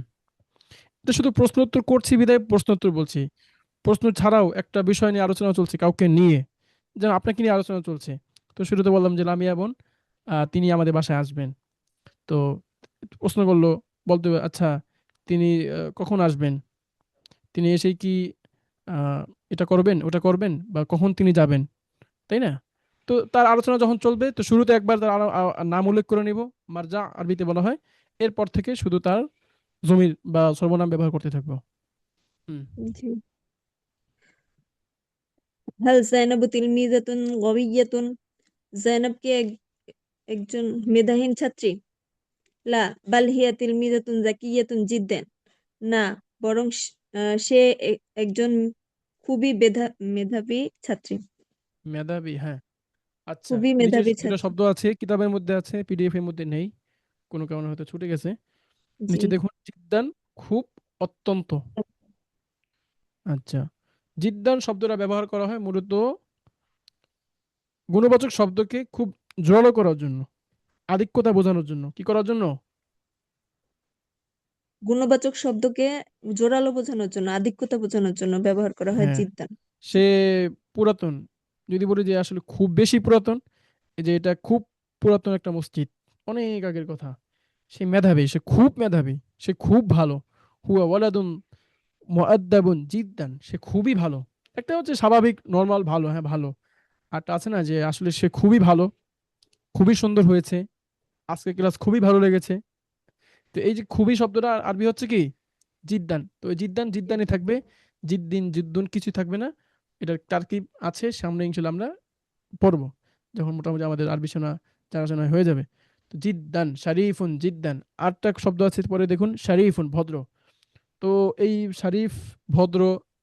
এটা শুধু প্রশ্ন উত্তর করছি বিধায় প্রশ্ন উত্তর বলছি, প্রশ্ন ছাড়াও একটা বিষয় নিয়ে আলোচনা চলছে কাউকে নিয়ে, যেমন আপনাকে নিয়ে আলোচনা চলছে। তো শুরুতে বললাম যে লামিয়া বোন তিনি আমাদের বাসায় আসবেন। তো প্রশ্ন করলো, বলতে হবে, আচ্ছা তিনি কখন আসবেন, তিনি এসেই কি আহ, এটা করবেন ওটা করবেন, বা কখন তিনি যাবেন, তাই না? তো তার আলোচনা যখন চলবে তো শুরুতে একবার তার নাম উল্লেখ করে নিব, মার্জা আরবিতে বলা হয়। এরপর থেকে শুধু তার জমির বা সর্বনাম ব্যবহার করতে থাকবো। হুম জি। হাল জাইনাবু তিলমিজাতুন গবিয়্যাতুন। জাইনাব কি একজন মেধাহীন ছাত্রী? লা বাল হিয়া তিলমিজাতুন যাকিয়াতুন জিদ্দান। না, বরং সে একজন খুবই মেধাবী ছাত্রী। মেধাবী, হ্যাঁ। আচ্ছা, খুবই নিচে মেধাবী দুটো ছাত্রী। শব্দ আছে, কিতাবের মধ্যে আছে, পিডিএফ এর মধ্যে নেই, কোনো কারণে হয়তো ছুটে গেছে। জি। নিচে দেখুন জিদ্দান, খুব, অত্যন্ত। আচ্ছা, জিদ্দান শব্দটা ব্যবহার করা হয় মূলত গুণবাচক শব্দকে খুব জোরালো করার জন্য, আধিক্যতা বোঝানোর জন্য। কি করার জন্য? গুণবাচক শব্দকে জোরালো বোঝানোর জন্য, আধিক্যতা বোঝানোর জন্য ব্যবহার করা হয় হ্যাঁ, জিদ্দান। সে পুরাতন, যদি বলি যে আসলে খুব বেশি পুরাতন, এই যে এটা খুব পুরাতন একটা মসজিদ, অনেক আগের কথা। সে মেধাবী, সে খুব মেধাবী, সে খুব ভালো। হুয়া ওয়ালাদুন মুআদ্দাবুন জিদ্দান, সে খুবই ভালো। একটা হচ্ছে স্বাভাবিক নরমাল ভালো, হ্যাঁ ভালো। আরটা আছে না যে আসলে সে খুবই ভালো, খুবই সুন্দর হয়েছে, আজকে ক্লাস খুবই ভালো লেগেছে। তো এই যে খুবই শব্দটা আরবি হচ্ছে কি জিদ্দান। তো ওই জিদ্দান জিদ্দানই থাকবে, জিদ্দিন জিদ্দুন কিছু থাকবে না। এটার তারকিব আছে, সামনে ইনশাল্লাহ আমরা পড়বো যখন মোটামুটি আমাদের আরবি শোনা জানাশোনা হয়ে যাবে। তো জিদ্দান শারিফুন জিদ্দান, আরেকটা শব্দ আছে পরে দেখুন শারিফুন ভদ্র। তো এই শারিফ ভদ্র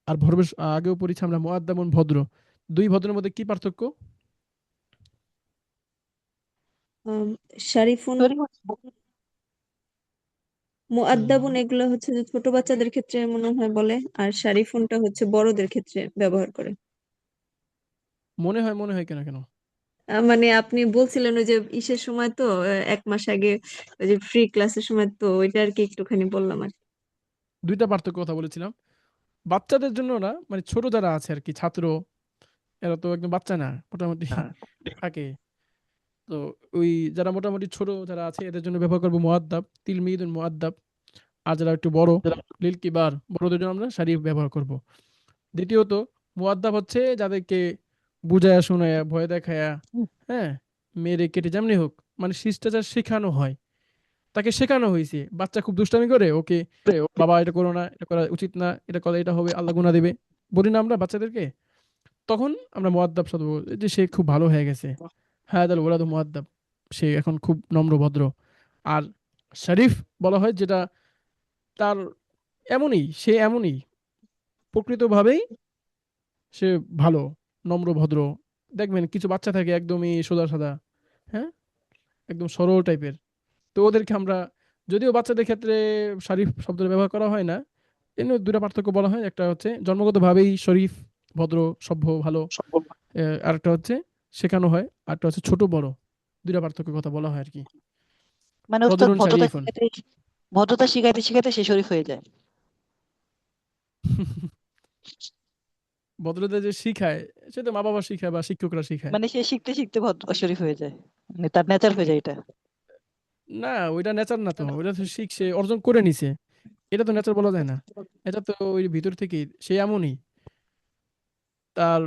আর ভদ্র, আগেও পড়েছি আমরা মুআদ্দাবুন ভদ্র, দুই ভদ্রের মধ্যে কি পার্থক্য? আম, শারিফুন মুআদ্দাবুন এগুলো হচ্ছে যে ছোট বাচ্চাদের ক্ষেত্রে মনে হয় বলে, আর শারিফুনটা হচ্ছে বড়দের ক্ষেত্রে ব্যবহার করে। মনে হয় কেন কেন? মানে আপনি বলছিলেন ওই যে ইসের সময় তো 1 মাস আগে ওই যে ফ্রি ক্লাসের সময়, তো ওইটা আর কি একটুখানি বললাম আর কি। দুইটা পার্থক্য কথা বলেছিলাম। বাচ্চাদের জন্য না, মানে ছোট যারা আছে আর কি, ছাত্র, এরা তো একদম বাচ্চা না, মোটামুটি থাকে। তো ওই যারা মোটামুটি ছোট যারা আছে এদের জন্য ব্যবহার করবো মুআদ্দাব, তিলমিদুন মুআদ্দাব। আর যারা একটু বড়, লিল কিবার, বড়দের জন্য আমরা শারিফ ব্যবহার করব। দ্বিতীয়ত, মুআদ্দাব হচ্ছে যাদেরকে বুঝায়া শোনায়া ভয় দেখায়া, হ্যাঁ, মেরে কেটে যেমনি হোক, মানে শিষ্টাচার শেখানো হয়, তাকে শেখানো হয়েছে। বাচ্চা খুব দুষ্টামি করে, ওকে বাবা এটা করো না, এটা করা উচিত না, এটা করলে এটা হবে, আল্লাহ গুনাহ দেবে, বলি না আমরা বাচ্চাদেরকে। তখন আমরা মুআদ্দাব শব্দ বলি, যে সে খুব ভালো হয়ে গেছে, হ্যাঁ তাহলে ওরা তো মুআদ্দাব, সে এখন খুব নম্র ভদ্র। আর শরীফ বলা হয় যেটা তার এমনই, সে এমনই প্রকৃতভাবেই সে ভালো, নম্র ভদ্র। দেখবেন কিছু বাচ্চা থাকে একদমই সোজা সাদা, হ্যাঁ, একদম সরল টাইপের। তো ওদেরকে আমরা, যদিও বাচ্চাদের ক্ষেত্রে শরীফ শব্দটা ব্যবহার করা হয় না, এর দুটা পার্থক্য বলা হয়। একটা হচ্ছে জন্মগতভাবেই শরীফ, ভদ্র, সভ্য, ভালো। আরেকটা হচ্ছে শেখানো হয়, আরেকটা হচ্ছে ছোট বড়, দুইটা পার্থক্য কথা বলা হয় আর কি। মানে ওস্তাদ রজুলুন শরীফুন। ভদ্রতা শিখাইতে শিখাইতে সে শরীফ হয়ে যায়। ভদ্রতা যে শিখায়, সেটা মা বাবা শিখায় বা শিক্ষকরা শিখায়। মানে সে শিখতে শিখতে ভদ্র শরীফ হয়ে যায়, মানে তার নেচার হয়ে যায় এটা। না, ওইটা নেচার না, তো ওইটা তো শিখছে, অর্জন করে নিছে, এটা তো নেচার বলা যায় না। এটা তো ওই ভিতর থেকেই সে এমনই, তার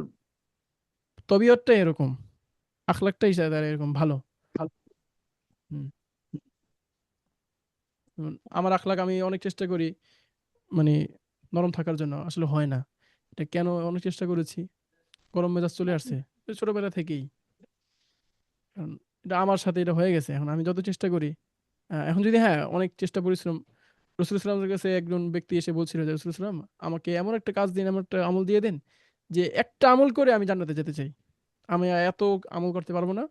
তবিয়তটা এরকম, আখলাকটাই তার এরকম ভালো। হুম। আমার আখলাক, আমি অনেক চেষ্টা করি মানে নরম থাকার জন্য, আসলে হয় না। এটা কেন, অনেক চেষ্টা করেছি, গরম মেজাজ চলে আসছে ছোটবেলা থেকেই। কারণ এটা আমার সাথে এটা হয়ে গেছে। এখন আমি যত চেষ্টা করি, এখন যদি, হ্যাঁ, অনেক চেষ্টা পরিশ্রম, রসুল ইসলামের কাছে একজন ব্যক্তি এসে বলছিল যে রসুল ইসলাম, আমাকে এমন একটা কাজ দিন, এমন একটা আমল দিয়ে দেন, যে একটা আমল করে আমি জান্নাতে যেতে চাই। আমি এত আমল করতে পারবো না,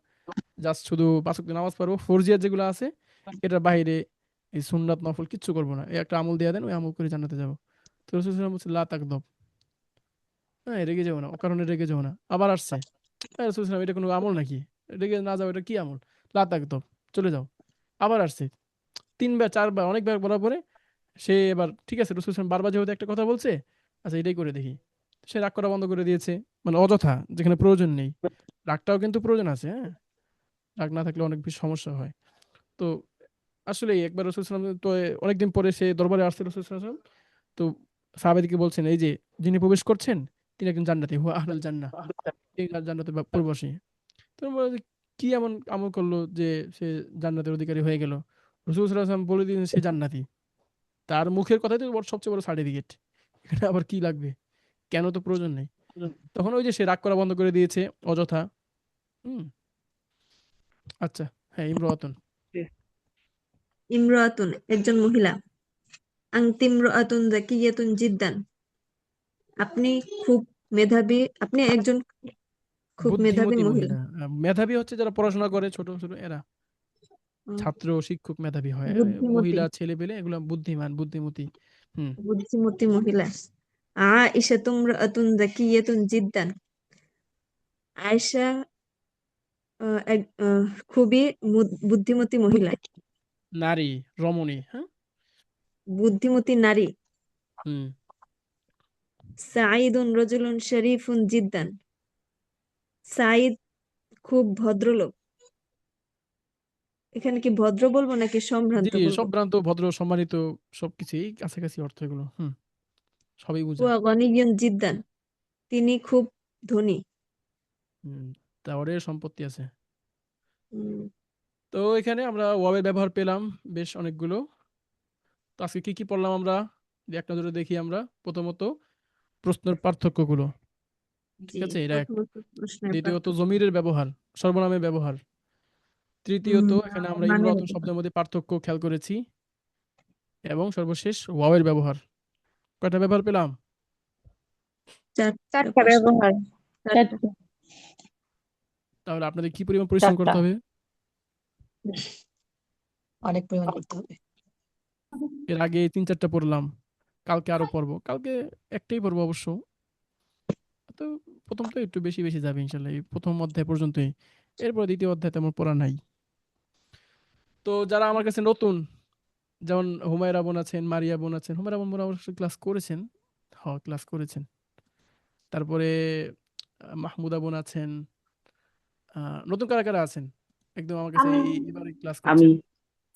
জাস্ট শুধু 5 ওয়াক্ত নামাজ পড়বো, ফরজিয়াত যেগুলো আছে এটার বাইরে এই সুন্নাত নফল কিচ্ছু করবো না, এই একটা আমল দিয়ে দেন, ওই আমল করে জান্নাতে যাবো। তো রসুল ইসলাম বলছে লা তাকদব, হ্যাঁ রেগে যাবো না, ও কারণে রেগে যাবো না। আবার আসছে, হ্যাঁ রসুল ইসলাম এটা কোনো আমল নাকি, রেগে না যাও, এটা কি আমল, লা তাকদব, চলে যাও। আবার আসছে 3বার 4বার, অনেকবার বলার পরে সে এবার ঠিক আছে, রসুল ইসলাম বারবার যেহেতু একটা কথা বলছে, আচ্ছা এটাই করে দেখি। সে রাগ করা বন্ধ করে দিয়েছে, মানে অযথা, যেখানে প্রয়োজন নেই। রাগটাও কিন্তু প্রয়োজন আছে, হ্যাঁ, রাগ না থাকলে অনেক বেশি সমস্যা হয়। তো আসলে একবার রসুল সাল্লাম তো অনেকদিন পরে সে দরবারে আসছে রসুল সাল্লাম। তো সাহাবাদিকে বলছেন, এই যে যিনি প্রবেশ করছেন তিনি একজন জান্নাতি, হুয়া আহলুল জান্নাহ, এই জান্নাতের প্রবাসী। তো বলে যে, কি এমন আমল করলো যে সে জান্নাতের অধিকারী হয়ে গেল? রসুল সাল্লাম বলে দিলেন সে জান্নাতি। তার মুখের কথাই তো সবচেয়ে বড় সার্টিফিকেট, এখানে আবার কি লাগবে, কেন, তো প্রয়োজন নেই। তখন ওই যে সে রাগ করা বন্ধ করে দিয়েছে অযথা। হুম। আচ্ছা, হ্যাঁ, ইমরাতুন। ইমরাতুন একজন মহিলা। আনতি ইমরাতুন যাকিয়াতুন জিদ্দান, আপনি খুব মেধাবী, আপনি একজন খুব মেধাবী বুদ্ধিমতী মহিলা। মহিলা। মেধাবী হচ্ছে যারা পড়াশোনা করে, ছোট ছোট এরা, উম, ছাত্র শিক্ষক মেধাবী হয়। বুদ্ধিমতী, মহিলা ছেলে পেলে এগুলো বুদ্ধিমান বুদ্ধিমতী। হুম। বুদ্ধিমতী মহিলা। আয়েশাতুন ইমরাতুন যাকিয়াতুন জিদ্দান, আয়েশা খুবই বুদ্ধিমতী মহিলা, নারী, রমণী, হ্যাঁ। বুদ্ধিমতী নারী। হুম। সাঈদুন রজুলুন শরীফুন জিদ্দান, সাঈদ খুব ভদ্রলোক। এখানে কি ভদ্র বলবো নাকি সম্ভ্রান্ত জি, বলবো? সম্ভ্রান্ত, ভদ্র, সম্মানিত, সবকিছুই কাছাকাছি অর্থ এগুলো। হুম, সবই বোঝায়। হুয়া গনিয়ুন জিদ্দান, তিনি খুব ধনী। হুম, তারপরে সম্পত্তি আছে। উম, তো এখানে আমরা ওয়াবের ব্যবহার পেলাম বেশ অনেকগুলো। তো আজকে কি কি পড়লাম আমরা, যে একটা ধরে দেখি আমরা। প্রথমত প্রশ্নের পার্থক্যগুলো, ঠিক জি, আছে, এটা এক। প্রথমত প্রশ্নের দ্বিতীয়ত পার্থক্য। জমিরের ব্যবহার, সর্বনামের ব্যবহার। তৃতীয়ত এখানে আমরা মানের ইমরাতুন শব্দের মধ্যে পার্থক্য খেয়াল করেছি। এবং সর্বশেষ ওয়াওয়ের ব্যবহার। কয়টা ব্যবহার পেলাম? চারটা চারটা পাঁচটা, ব্যবহার। চারটা। তাহলে আপনাদের কি পরিমাণ পরিশ্রম করতে হবে? অনেক পরিমাণ করতে হবে। এর আগে 3-4টা পড়লাম, কালকে আরো পড়বো, কালকে একটাই পড়বো অবশ্য। তো প্রথম তো একটু বেশি বেশি যাবে ইনশাল্লাহ, এই প্রথম অধ্যায় পর্যন্তই। এরপর দ্বিতীয় অধ্যায় তেমন পড়া নাই। তো যারা আমার কাছে নতুন, যেমন হুমায়রা বোন আছেন, মারিয়া বোন আছেন, হুমায়রা বোন অবশ্যই ক্লাস করেছেন, ক্লাস করেছেন। তারপরে মাহমুদা বোন আছেন, নতুন কারা কারা আছেন একদম আমার কাছে এবারে ক্লাস আমি করছেন?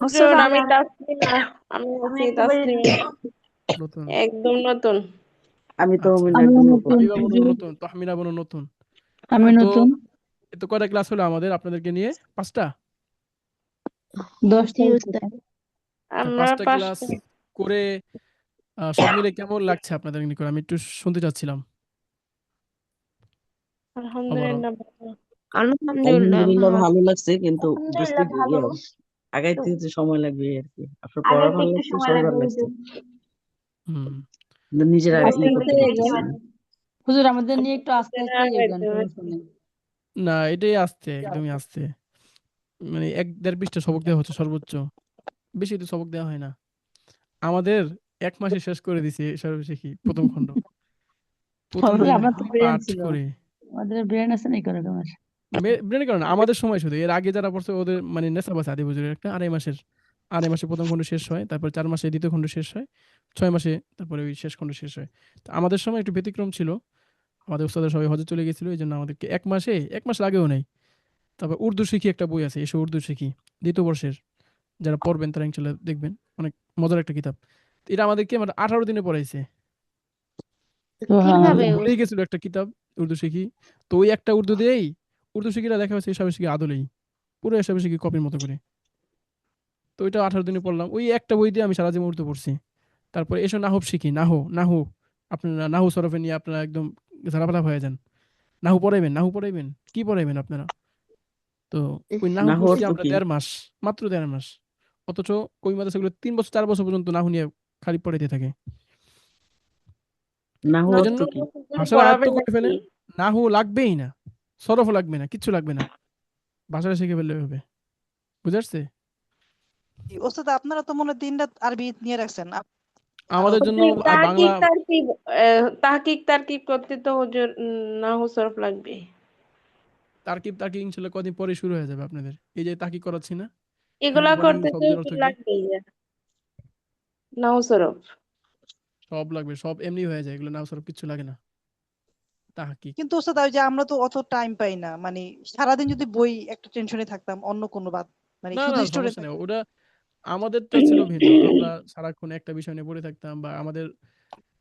হুজুর আমি তাসলিমা, আমি আছি তাসলিমা, নতুন। একদম নতুন। আমি তো আচ্ছা, একদম নতুন। হাবিবা বোনও নতুন, তাহমিনা বোনও নতুন। আমি তো নতুন। তো কয়টা ক্লাস হলো আমাদের আপনাদেরকে নিয়ে? 5টা? 10টি উস্তাদ। আচ্ছা, আমরা 5টা ক্লাস করে সব মিলে কেমন লাগছে আপনাদের এমনি করে? আমি একটু শুনতে চাচ্ছিলাম ওভারঅল। আলহামদুলিল্লাহ ভালো। আলহামদুলিল্লাহ আলহামদুলিল্লাহ ভালো। ভালো লাগছে, কিন্তু বুঝতে আলহামদুলিল্লাহ ভালো। আগাইতে যে সময় লাগবে এই আর কি। আপনার পড়া আগাইতে ভালো একটু লাগছে, সময় সবই লাগবে ভালো লাগছে, হুম। কিন্তু নিজেরা আস্তে করতে আস্তে পারতেছি না। হুজুর আমাদের নিয়ে একটু আস্তে আস্তে এগোন, আগাইতে হবে। সমস্যা নেই। না, এটাই আস্তে, একদমই আস্তে। মানে 1-1.5 পৃষ্ঠা সবক দেওয়া হচ্ছে সর্বোচ্চ, বেশি তো সবক দেওয়া হয় না। আমাদের 1 মাসে শেষ করে দিছে সর্বশেষই প্রথম খণ্ড, প্রথম দিন আমার তো 2 ব্রেন পাঠ ছিল, করে। আমাদের ব্রেন আছে না করে তোমার। ব্রেনের কারণে আমাদের সময় শুধু, এর আগে যারা পড়ছে ওদের মানে নেশাব আছে আদি বছরের একটা 2.5 মাসে প্রথম খণ্ড শেষ হয়, তারপর 4 মাসে দ্বিতীয় খণ্ড শেষ হয়, 6 মাসে তারপরে ওই শেষ খণ্ড শেষ হয়। তো আমাদের সময় একটু ব্যতিক্রম ছিল, আমাদের উস্তাদরা সবাই হজে চলে গেছিল, এই জন্য আমাদেরকে 1 মাস লাগেও নাই। তারপর উর্দু শিখি একটা বই আছে, এসো উর্দু শিখি, 2য় বর্ষের যারা পড়বেন তারা ইনশাল্লাহ দেখবেন, অনেক মজার একটা কিতাব। তো এটা আমাদেরকে 18 দিনে পড়াইছে। কিভাবে ভুলেই গেছিল একটা কিতাব উর্দু শিখি, তো ওই একটা উর্দু দিয়েই উর্দু শিখিরা দেখা হচ্ছে এসব শিখি আদলেই পুরো এসব শিখি কপির মতো করে। তো ওইটা 18 দিনে পড়লাম, ওই একটা বই দিয়ে আমি সারা জীবন উর্দু পড়ছি। তারপরে এসো নাহব শিখি, নাহু আপনারা নাহু সরফে নিয়ে আপনারা একদম ঝালাপালা হয়ে যান। নাহু পড়াইবেন কি পড়াইবেন আপনারা? তো ওই নাহু নাহু পড়ছি অর্থ আমরা কি? 1.5 মাস, মাত্র 1.5 মাস। অথচ ওই মাদ্রাসাগুলো 3 বছর 4 বছর পর্যন্ত নাহু নিয়ে খালি পড়াইতে থাকে। নাহু ওই অর্থ জন্য কি? ভাষার আয়ত্ত পড়াবে করে নাকি? ফেলেন, নাহু লাগবেই না, সরফও লাগবে না, কিচ্ছু লাগবে না, ভাষাটা শিখে ফেললে হবে। বুঝে আসছে? ওস্তাদ আপনারা তো মনে হয় 3 রাত আরবি নিয়ে রাখছেন আরো আমাদের জন্য বাংলা তাহকিক তারকিব করতে তো হুজুর নাহু সরফ লাগবে। তারকিব ইনশাল্লাহ কদিন পরে শুরু হয়ে যাবে আপনাদের, এই যে তাকিব করাচ্ছি না, এগুলা বলি করতে তো শব্দের অর্থ হুজুর কি, লাগবেই নাহু সরফ। সব লাগবে, সব এমনি হয়ে যায়, এগুলো নাও সরফ কিচ্ছু লাগে না। তাহকিক কিন্তু ওস্তাদ ওই যে আমরা তো অত টাইম পাই না, মানে সারাদিন যদি বই একটা টেনশনে থাকতাম অন্য কোনো বাদ, মানে না শুধু না স্টুডেন্ট সমস্যা নেই, থাকতাম। ওটা আমাদেরটা ছিল ভিন্ন, আমরা সারাক্ষণ একটা বিষয় নিয়ে পড়ে থাকতাম, বা আমাদের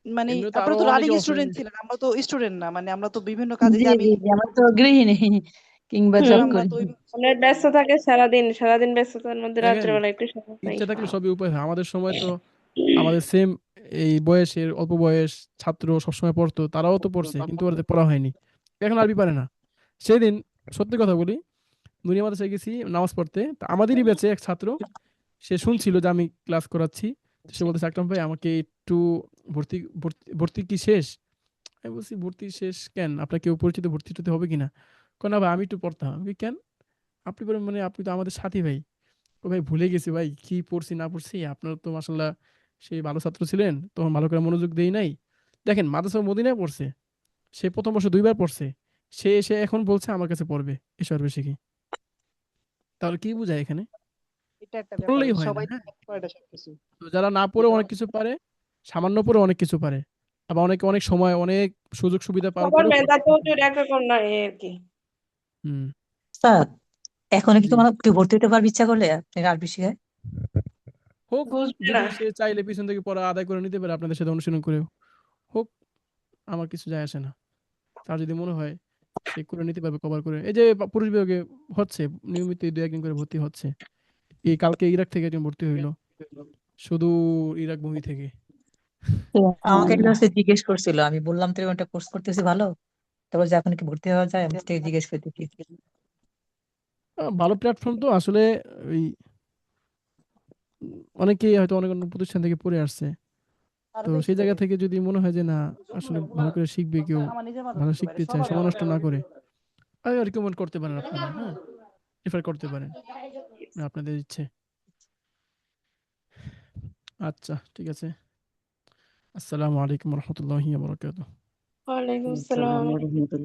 মানে এমনি তো আরো আপনারা তো অনেকে রানিং অফলাইন। স্টুডেন্ট ছিলেন, আমরা তো স্টুডেন্ট না, মানে আমরা তো বিভিন্ন কাজে জি যে আমি জি জি, আমরা তো গৃহিণী কিংবা তো জব আমরা করি। তো ওই আমরা ব্যস্ত থাকে সারাদিন ব্যস্ততার মধ্যে দেখেন, রাত্রেবেলা একটু সময় পাই। ইচ্ছা থাকলে সবই উপায় হয়। আমাদের সময় তো আমাদের সেম এই বয়সের অল্প বয়স ছাত্র সবসময় পড়তো, তারাও তো পড়ছে কিন্তু ওদের পড়া হয়নি, এখন আরবি পারে না। সেদিন সত্যি কথা বলি, নুরিয়া মাদ্রাসায় গেছি নামাজ পড়তে, তা আমাদেরই ব্যাচে এক ছাত্র, সে শুনছিল যে আমি ক্লাস করাচ্ছি, তো সে বলতেছে আকরাম ভাই আমাকে একটু ভর্তি ভর্তি ভর্তি কি শেষ? আমি বলছি ভর্তি শেষ কেন, আপনার কেউ পরিচিত ভর্তি টর্তি হবে কিনা? কয় না ভাই আমি একটু পড়তাম। আমি বলি, কেন? আপনি বলেন মানে আপনি তো আমাদের সাথী ভাই। ও ভাই ভুলে গেছি ভাই কি পড়ছি না পড়ছি, আপনার তো মাসাল্লাহ সেই ভালো ছাত্র ছিলেন, তখন ভালো করে মনোযোগ দেই নাই। দেখেন মাদ্রাসা মদিনায় পড়ছে, সে প্রথম বর্ষে 2 বার পড়ছে, সে এসে এখন বলছে আমার কাছে পড়বে এসব বেশি কি, তাহলে কি বোঝায় এখানে? এটা একটা ব্যাপার, পড়লেই হয় না, সবাই তো হ্যাঁ। করে না সবকিছু। তো যারা না পড়ে অনেক কিছু পারে, সামান্য পড়ে অনেক কিছু পারে, আবার অনেকে অনেক সময় অনেক সুযোগ সুবিধা পাওয়ার সবার পরেও মেধা করতে তো পারে হুজুর না। একরকম নয় এই আর কি। হুম। স্যার এখন কি জি, তোমার কেউ ভর্তি হতে পারবে ইচ্ছা করলে আপনার আরবি শিখায়? হোক, বুঝবে যদি না। সে চাইলে পিছন থেকে পড়া আদায় করে নিতে পারে আপনাদের সাথে অনুশীলন করেও, হোক, আমার কিছু যায় আসে না। তার যদি মনে হয় সে করে নিতে পারবে কভার করে, এই যে পুরুষ বিভাগে হচ্ছে নিয়মিত 2-1 দিন করে ভর্তি হচ্ছে। এই কালকে ইরাক থেকে একজন ভর্তি হইলো, শুধু ইরাক ভূমি থেকে। তো আমাকে একজন হচ্ছে জিজ্ঞেস করছিল, আমি বললাম তো একটা কোর্স করতেছি ভালো, তারপর যে এখন কি ভর্তি হওয়া যায় আমি থেকে জিজ্ঞেস করতেছি। ভালো প্ল্যাটফর্ম তো আসলে, ওই অনেকেই হয়তো অনেক অন্য প্রতিষ্ঠান থেকে পড়ে আসছে, তো সেই জায়গা থেকে যদি মনে হয় যে না আসলে ভালো করে শিখবে কেউ, আমার নিজের মাথা ভালো ধরতে পারে শিখতে চায়, সবার সময় নষ্ট মাথা। না করে, রিকমেন্ড করতে পারেন আপনারা, হ্যাঁ, রেফার করতে পারেন, আপনাদের ইচ্ছে। আচ্ছা ঠিক আছে। আসসালামু আলাইকুম রহমতুল্লাহি ওয়া বারাকাতুহু। ওয়ালাইকুম আসসালামু আসসালাম। আলাইকুম রহমতুল্লাহ।